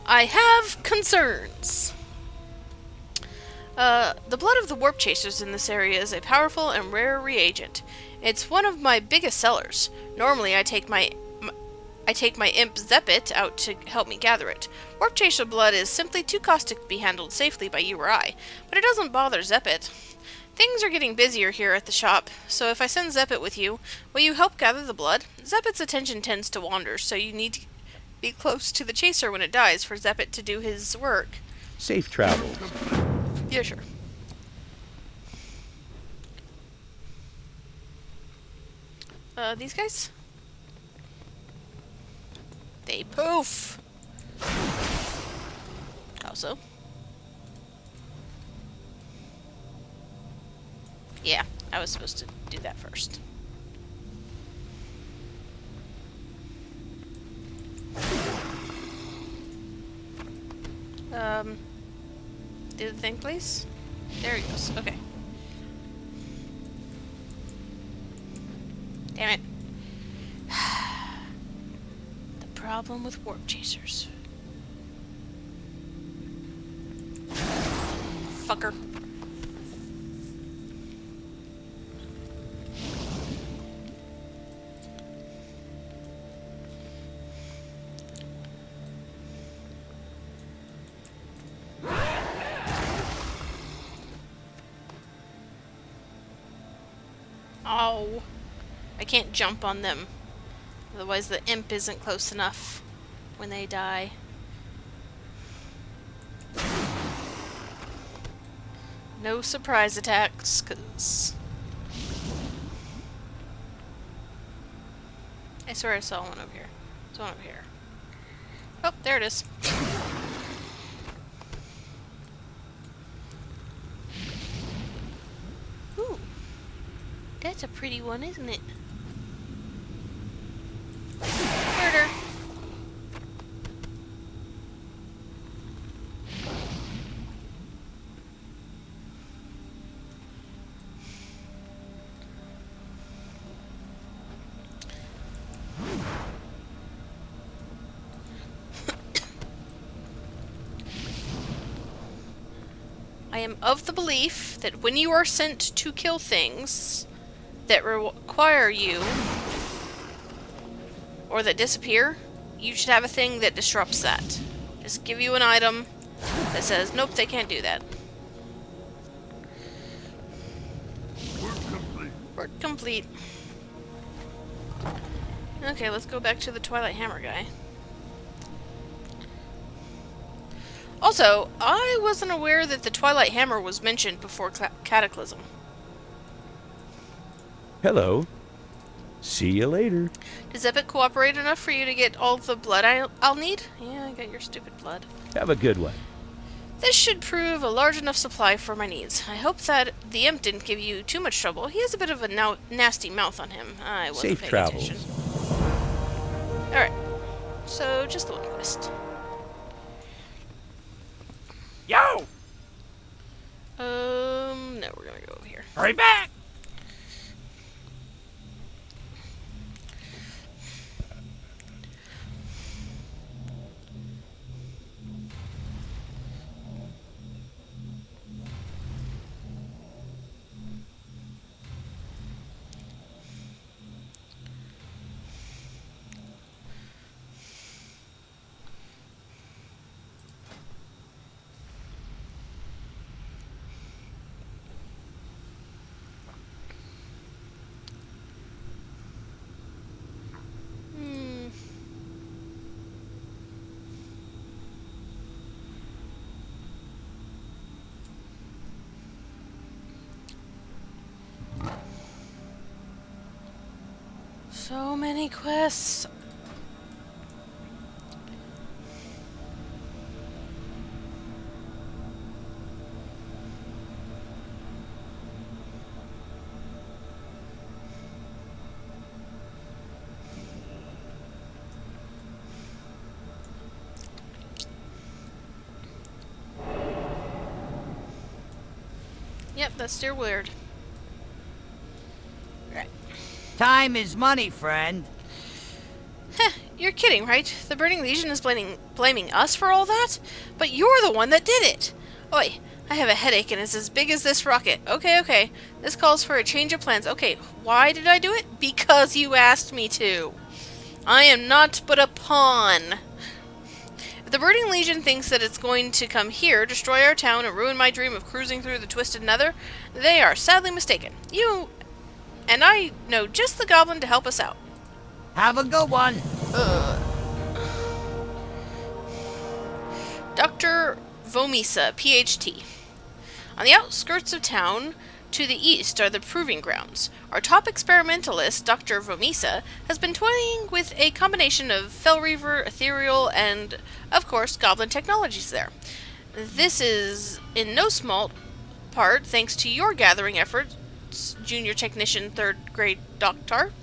S1: I have concerns. The blood of the warp chasers in this area is a powerful and rare reagent. It's one of my biggest sellers. Normally, I take my imp Zeppet out to help me gather it. Warp chaser blood is simply too caustic to be handled safely by you or I, but it doesn't bother Zeppet. Things are getting busier here at the shop, so if I send Zeppet with you, will you help gather the blood? Zeppet's attention tends to wander, so you need to be close to the chaser when it dies for Zeppet to do his work.
S10: Safe travel.
S1: Yeah, sure. These guys? They poof! Also. Yeah, I was supposed to do that first. Do the thing, please. There he goes. Okay. Damn it. The problem with warp chasers. Fucker. Oh, I can't jump on them. Otherwise the imp isn't close enough when they die. No surprise attacks, 'cause I swear I saw one over here. There's one over here. Oh, there it is. Ooh. That's a pretty one, isn't it? Murder. I am of the belief that when you are sent to kill things that require you, or that disappear, you should have a thing that disrupts that. Just give you an item that says, nope, they can't do that.
S6: Work complete.
S1: Work complete. Okay, let's go back to the Twilight Hammer guy. Also, I wasn't aware that the Twilight Hammer was mentioned before Cataclysm.
S10: Hello. See you later.
S1: Does Epic cooperate enough for you to get all the blood I'll need? Yeah, I got your stupid blood.
S10: Have a good one.
S1: This should prove a large enough supply for my needs. I hope that the imp didn't give you too much trouble. He has a bit of a nasty mouth on him. I wasn't
S10: Safe
S1: paying
S10: travels.
S1: attention. Alright. So, just the one quest.
S8: Yo!
S1: No, we're gonna go over here.
S8: Hurry back!
S1: So many quests. Yep, that's still weird. Right.
S2: Time is money, friend.
S1: Heh, you're kidding, right? The Burning Legion is blaming us for all that? But you're the one that did it! Oi, I have a headache and it's as big as this rocket. Okay. This calls for a change of plans. Okay, why did I do it? Because you asked me to. I am not but a pawn. If the Burning Legion thinks that it's going to come here, destroy our town, and ruin my dream of cruising through the Twisted Nether, they are sadly mistaken. You and I know just the goblin to help us out.
S2: Have a good one.
S1: Dr. Vomisa, PhD. On the outskirts of town, to the east, are the proving grounds. Our top experimentalist, Dr. Vomisa, has been toying with a combination of Fellreaver, Ethereal, and, of course, Goblin technologies there. This is, in no small part, thanks to your gathering efforts, Junior Technician 3rd Grade Doctor.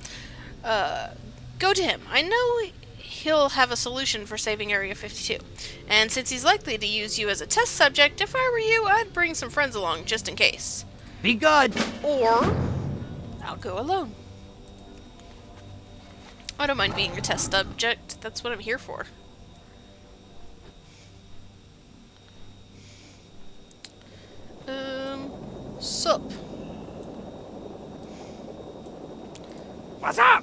S1: Go to him. I know he'll have a solution for saving Area 52. And since he's likely to use you as a test subject, if I were you, I'd bring some friends along just in case.
S2: Be good.
S1: Or I'll go alone. I don't mind being a test subject. That's what I'm here for. Sup.
S8: What's up?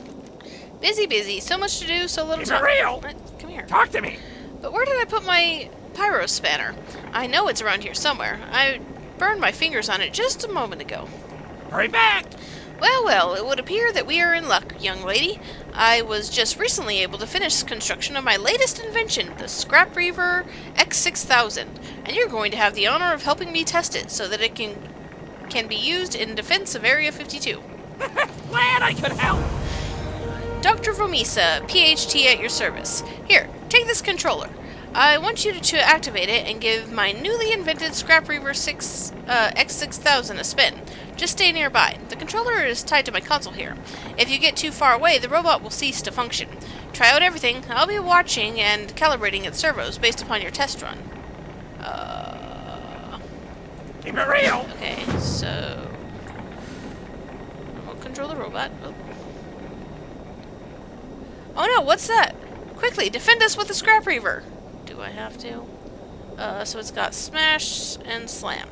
S1: Busy. So much to do, so little
S8: Is it
S1: time.
S8: real?
S1: Come here.
S8: Talk to me.
S1: But where did I put my pyro spanner? I know it's around here somewhere. I burned my fingers on it just a moment ago.
S8: Hurry back.
S1: Well, it would appear that we are in luck, young lady. I was just recently able to finish construction of my latest invention, the Scrap Reaver X6000, and you're going to have the honor of helping me test it so that it can be used in defense of Area 52.
S8: Glad I could help.
S1: Dr. Vomisa, PhD at your service. Here, take this controller. I want you to activate it and give my newly invented Scrap Reaver X6000 a spin. Just stay nearby. The controller is tied to my console here. If you get too far away, the robot will cease to function. Try out everything. I'll be watching and calibrating its servos based upon your test run.
S8: Keep it real.
S1: Okay, so... Remote control the robot. Oh no, what's that? Quickly, defend us with the Scrap Reaver. Do I have to? So it's got smash and slam.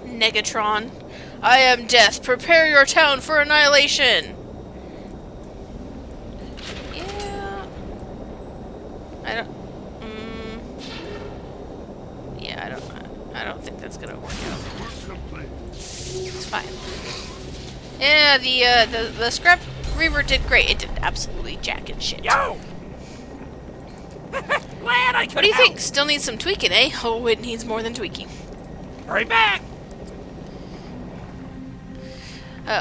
S1: Negatron. I am death. Prepare your town for annihilation. Yeah. I don't think that's gonna work out. It's fine. Yeah, the Scrap Reaver did great. It did absolutely jack and shit.
S8: Yo. Glad I could
S1: What do you
S8: help.
S1: think? Still needs some tweaking, eh? Oh, it needs more than tweaking.
S8: Hurry back.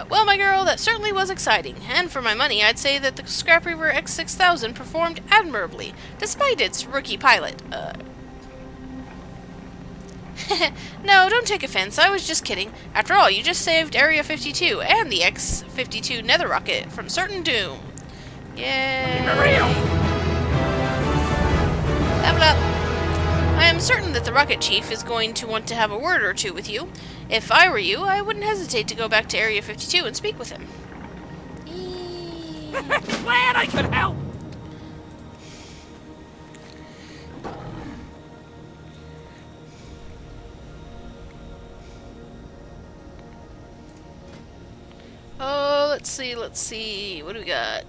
S1: Well, my girl, that certainly was exciting. And for my money, I'd say that the Scrap Reaver X6000 performed admirably, despite its rookie pilot. No, don't take offense. I was just kidding. After all, you just saved Area 52 and the X-52 Nether rocket from certain doom. Yay.
S8: Keep it real.
S1: Level up. I am certain that the Rocket Chief is going to want to have a word or two with you. If I were you, I wouldn't hesitate to go back to Area 52 and speak with him.
S8: Glad I could help.
S1: Oh, let's see. What do we got?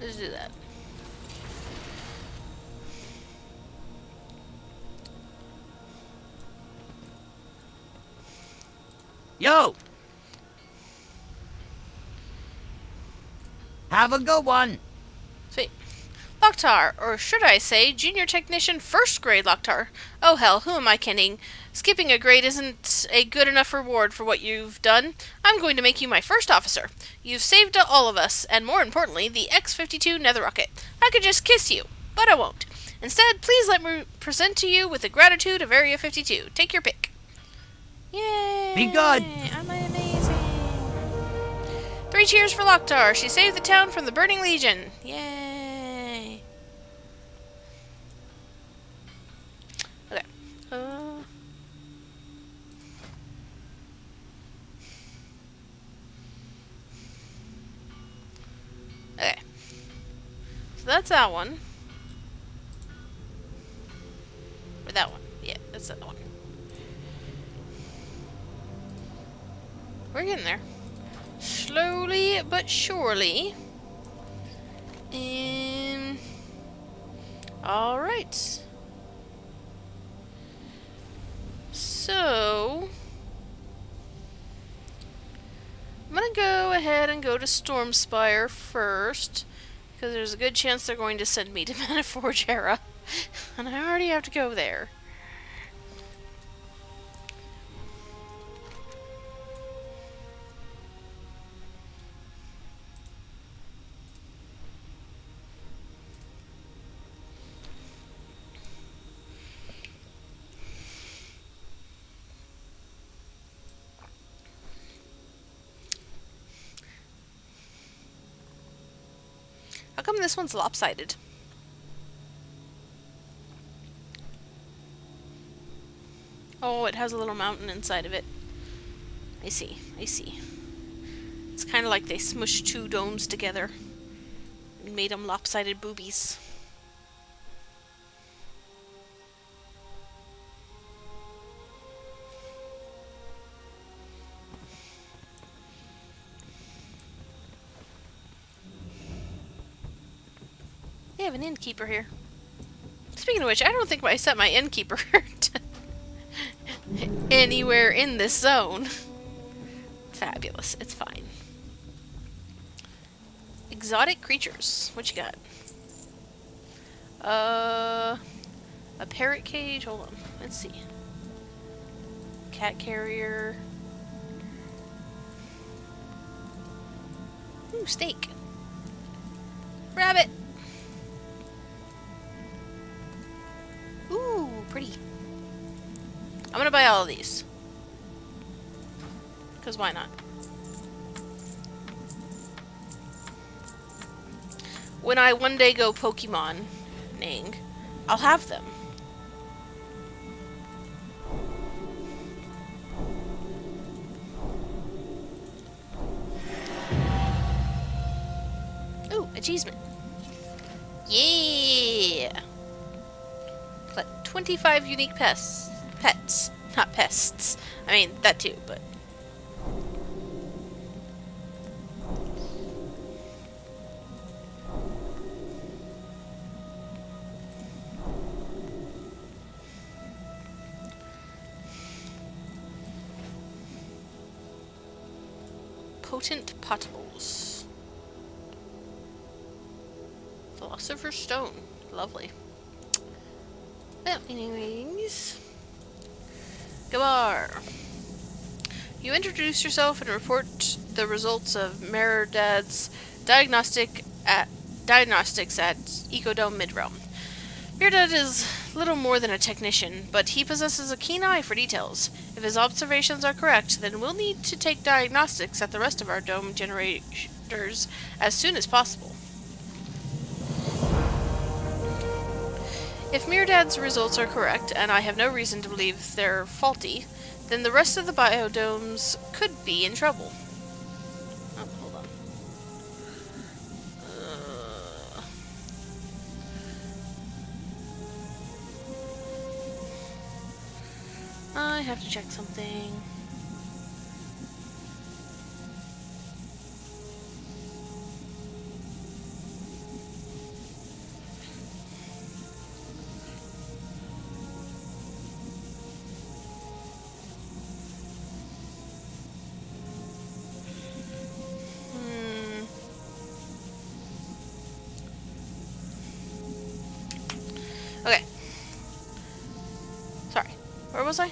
S1: Let's do that.
S2: Yo! Have a good one.
S1: Sweet. Locktar, or should I say, Junior Technician 1st Grade Locktar. Oh hell, who am I kidding? Skipping a grade isn't a good enough reward for what you've done. I'm going to make you my first officer. You've saved all of us, and more importantly, the X-52 Nether rocket. I could just kiss you, but I won't. Instead, please let me present to you with the gratitude of Area 52. Take your pick. Yay!
S2: Be good.
S1: I'm amazing. 3 cheers for Locktar. She saved the town from the Burning Legion. Yay! So that's that one. Or that one. Yeah, that's that one. We're getting there. Slowly but surely. And... Alright. So... I'm gonna go ahead and go to Stormspire first, because there's a good chance they're going to send me to Metaforge Era, and I already have to go there. How come this one's lopsided? Oh, it has a little mountain inside of it. I see, I see. It's kind of like they smushed two domes together and made them lopsided boobies. They have an innkeeper here. Speaking of which, I don't think I set my innkeeper anywhere in this zone. Fabulous. It's fine. Exotic creatures. What you got? A parrot cage. Hold on. Let's see. Cat carrier. Ooh, steak. Rabbit. Ooh, pretty. I'm gonna buy all of these. Because why not? When I one day go Pokemon-ing, I'll have them. Ooh, achievement. Yeah! Collect 25 unique pets. Pets. Not pests. I mean, that too, but... Potent potables. Philosopher's Stone. Lovely. Well, anyways... Gabar. You introduce yourself and report the results of Meridad's diagnostics at Ecodome Midrealm. Meridad is little more than a technician, but he possesses a keen eye for details. If his observations are correct, then we'll need to take diagnostics at the rest of our dome generators as soon as possible. If Meridad's results are correct, and I have no reason to believe they're faulty, then the rest of the biodomes could be in trouble. Oh, hold on. I have to check something. Okay. Sorry. Where was I?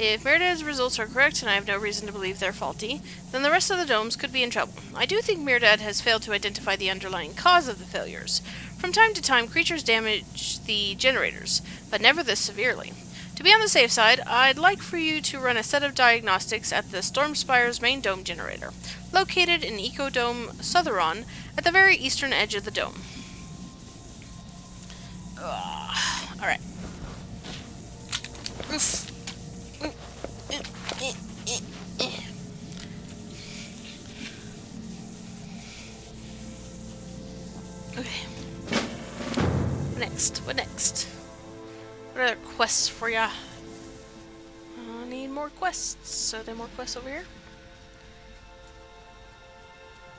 S1: If Meridad's results are correct, and I have no reason to believe they're faulty, then the rest of the domes could be in trouble. I do think Meridad has failed to identify the underlying cause of the failures. From time to time, creatures damage the generators, but never this severely. To be on the safe side, I'd like for you to run a set of diagnostics at the Stormspire's main dome generator, located in Ecodome Southeron, at the very eastern edge of the dome. Alright. Okay. What next? What other quests for ya? I need more quests. Are there more quests over here?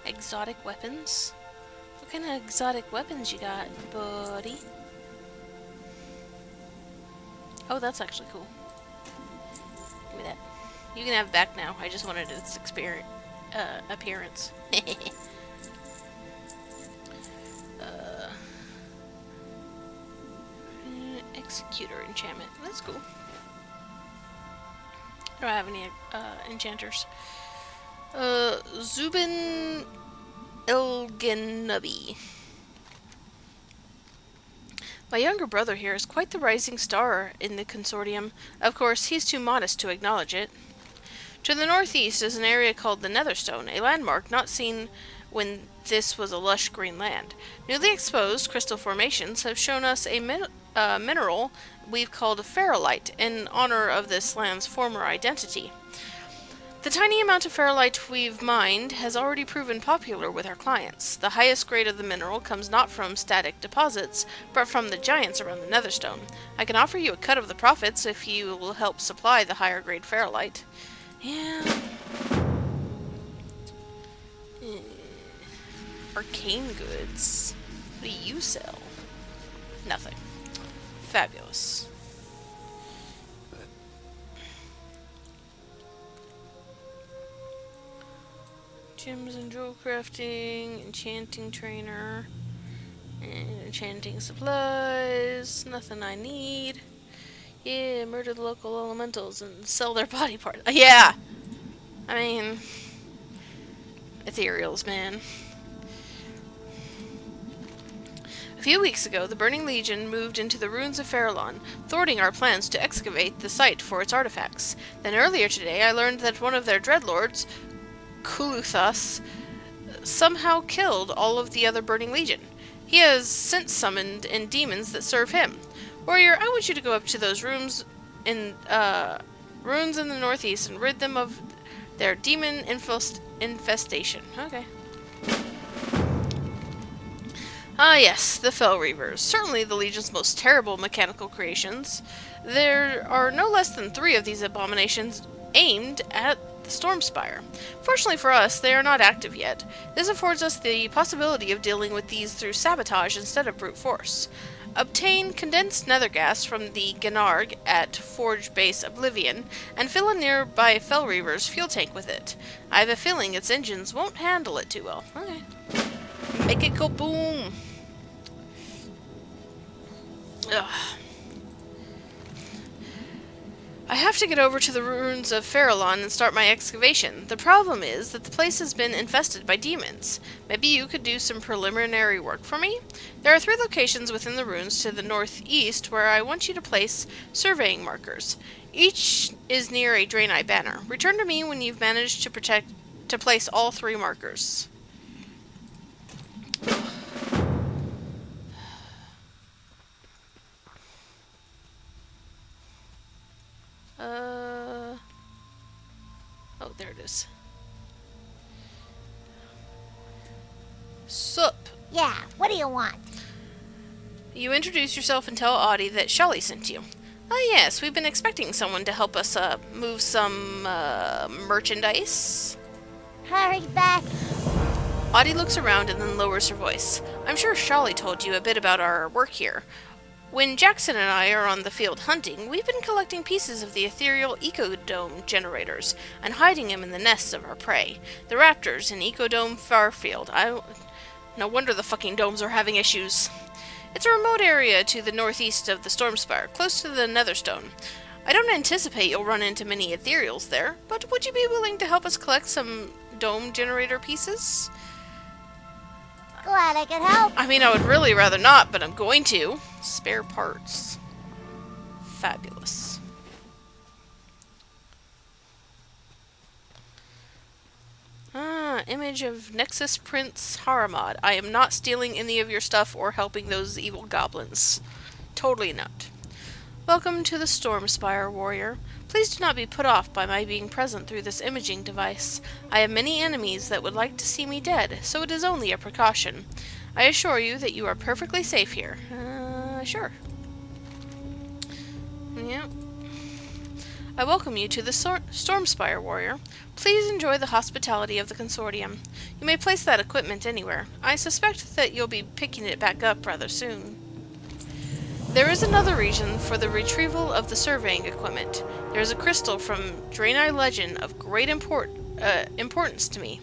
S1: Exotic weapons? What kind of exotic weapons you got, buddy? Oh, that's actually cool. Give me that. You can have it back now. I just wanted its appearance. Executor enchantment. That's cool. I don't have any enchanters. Zubin Ilgenubi. My younger brother here is quite the rising star in the consortium. Of course, he's too modest to acknowledge it. To the northeast is an area called the Netherstorm, a landmark not seen when this was a lush green land. Newly exposed crystal formations have shown us a mineral we've called a ferrolite in honor of this land's former identity. The tiny amount of ferrolite we've mined has already proven popular with our clients. The highest grade of the mineral comes not from static deposits, but from the giants around the Netherstone. I can offer you a cut of the profits if you will help supply the higher grade ferrolite. Yeah. Arcane goods. What do you sell? Nothing. Fabulous. Gems and jewel crafting, enchanting trainer, and enchanting supplies. Nothing I need. Yeah, murder the local elementals and sell their body parts. Yeah! I mean, ethereals, man. A few weeks ago, the Burning Legion moved into the ruins of Farallon, thwarting our plans to excavate the site for its artifacts. Then earlier today, I learned that one of their dreadlords, Kuluthas, somehow killed all of the other Burning Legion. He has since summoned in demons that serve him. Warrior, I want you to go up to those ruins in the northeast and rid them of their demon infestation. Okay. Ah yes, the Fell Reavers. Certainly the Legion's most terrible mechanical creations. There are no less than 3 of these abominations aimed at the Stormspire. Fortunately for us, they are not active yet. This affords us the possibility of dealing with these through sabotage instead of brute force. Obtain condensed nether gas from the Gnarg at Forge Base Oblivion, and fill a nearby Fell Reaver's fuel tank with it. I have a feeling its engines won't handle it too well. Okay. Make it go boom! Ugh. I have to get over to the ruins of Farallon and start my excavation. The problem is that the place has been infested by demons. Maybe you could do some preliminary work for me? There are 3 locations within the ruins to the northeast where I want you to place surveying markers. Each is near a Draenei banner. Return to me when you've managed to place all 3 markers. Oh, there it is. Sup?
S7: Yeah, what do you want?
S1: You introduce yourself and tell Audie that Shelly sent you. Oh yes, we've been expecting someone to help us move some merchandise.
S7: Hurry back.
S1: Audie looks around and then lowers her voice. I'm sure Shelly told you a bit about our work here. When Jackson and I are on the field hunting, we've been collecting pieces of the ethereal Ecodome generators and hiding them in the nests of our prey. The raptors in Ecodome Farfield. No wonder the fucking domes are having issues. It's a remote area to the northeast of the Stormspire, close to the Netherstone. I don't anticipate you'll run into many ethereals there, but would you be willing to help us collect some dome generator pieces?
S7: Glad I could help.
S1: I mean, I would really rather not, but I'm going to. Spare parts. Fabulous. Image of Nexus Prince Haramad. I am not stealing any of your stuff or helping those evil goblins. Totally not. Welcome to the Stormspire, warrior. Please do not be put off by my being present through this imaging device. I have many enemies that would like to see me dead, so it is only a precaution. I assure you that you are perfectly safe here. Sure. Yeah. I welcome you to the Stormspire, warrior. Please enjoy the hospitality of the Consortium. You may place that equipment anywhere. I suspect that you'll be picking it back up rather soon. There is another reason for the retrieval of the surveying equipment. There is a crystal from Draenei legend of great importance to me.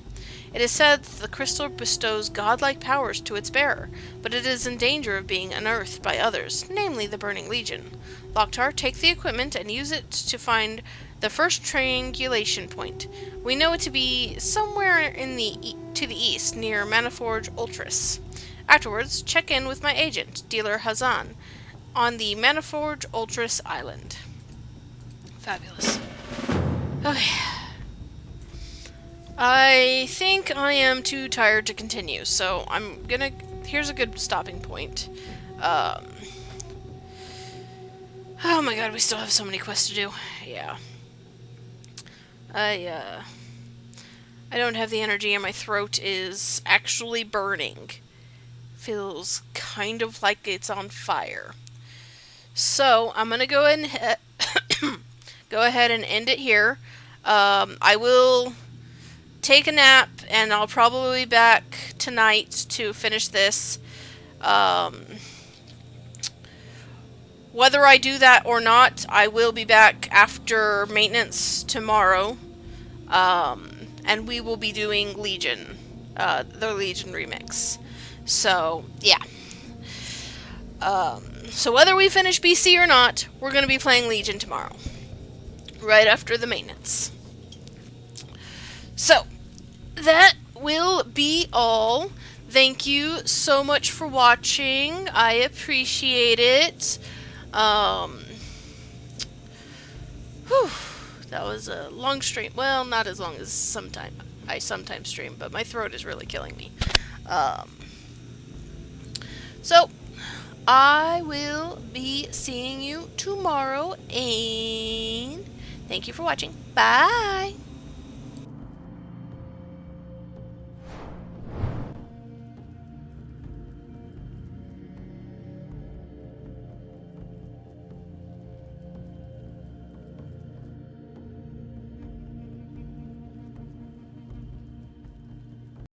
S1: It is said that the crystal bestows godlike powers to its bearer, but it is in danger of being unearthed by others, namely the Burning Legion. Loktar, take the equipment and use it to find the first triangulation point. We know it to be somewhere to the east, near Maniforge Ultras. Afterwards, check in with my agent, Dealer Hazan, on the Maniforge Ultras Island. Fabulous. Okay. I think I am too tired to continue, so I'm gonna... Here's a good stopping point. Oh my god, we still have so many quests to do. Yeah. I don't have the energy and my throat is actually burning. Feels kind of like it's on fire. So, I'm gonna go ahead and go ahead and end it here. I will take a nap, and I'll probably be back tonight to finish this. Whether I do that or not, I will be back after maintenance tomorrow. And we will be doing Legion, the Legion remix. So, yeah. So whether we finish BC or not, we're going to be playing Legion tomorrow. Right after the maintenance. So, that will be all. Thank you so much for watching. I appreciate it. That was a long stream. Well, not as long as I sometimes stream, but my throat is really killing me. So, I will be seeing you tomorrow, and thank you for watching. Bye!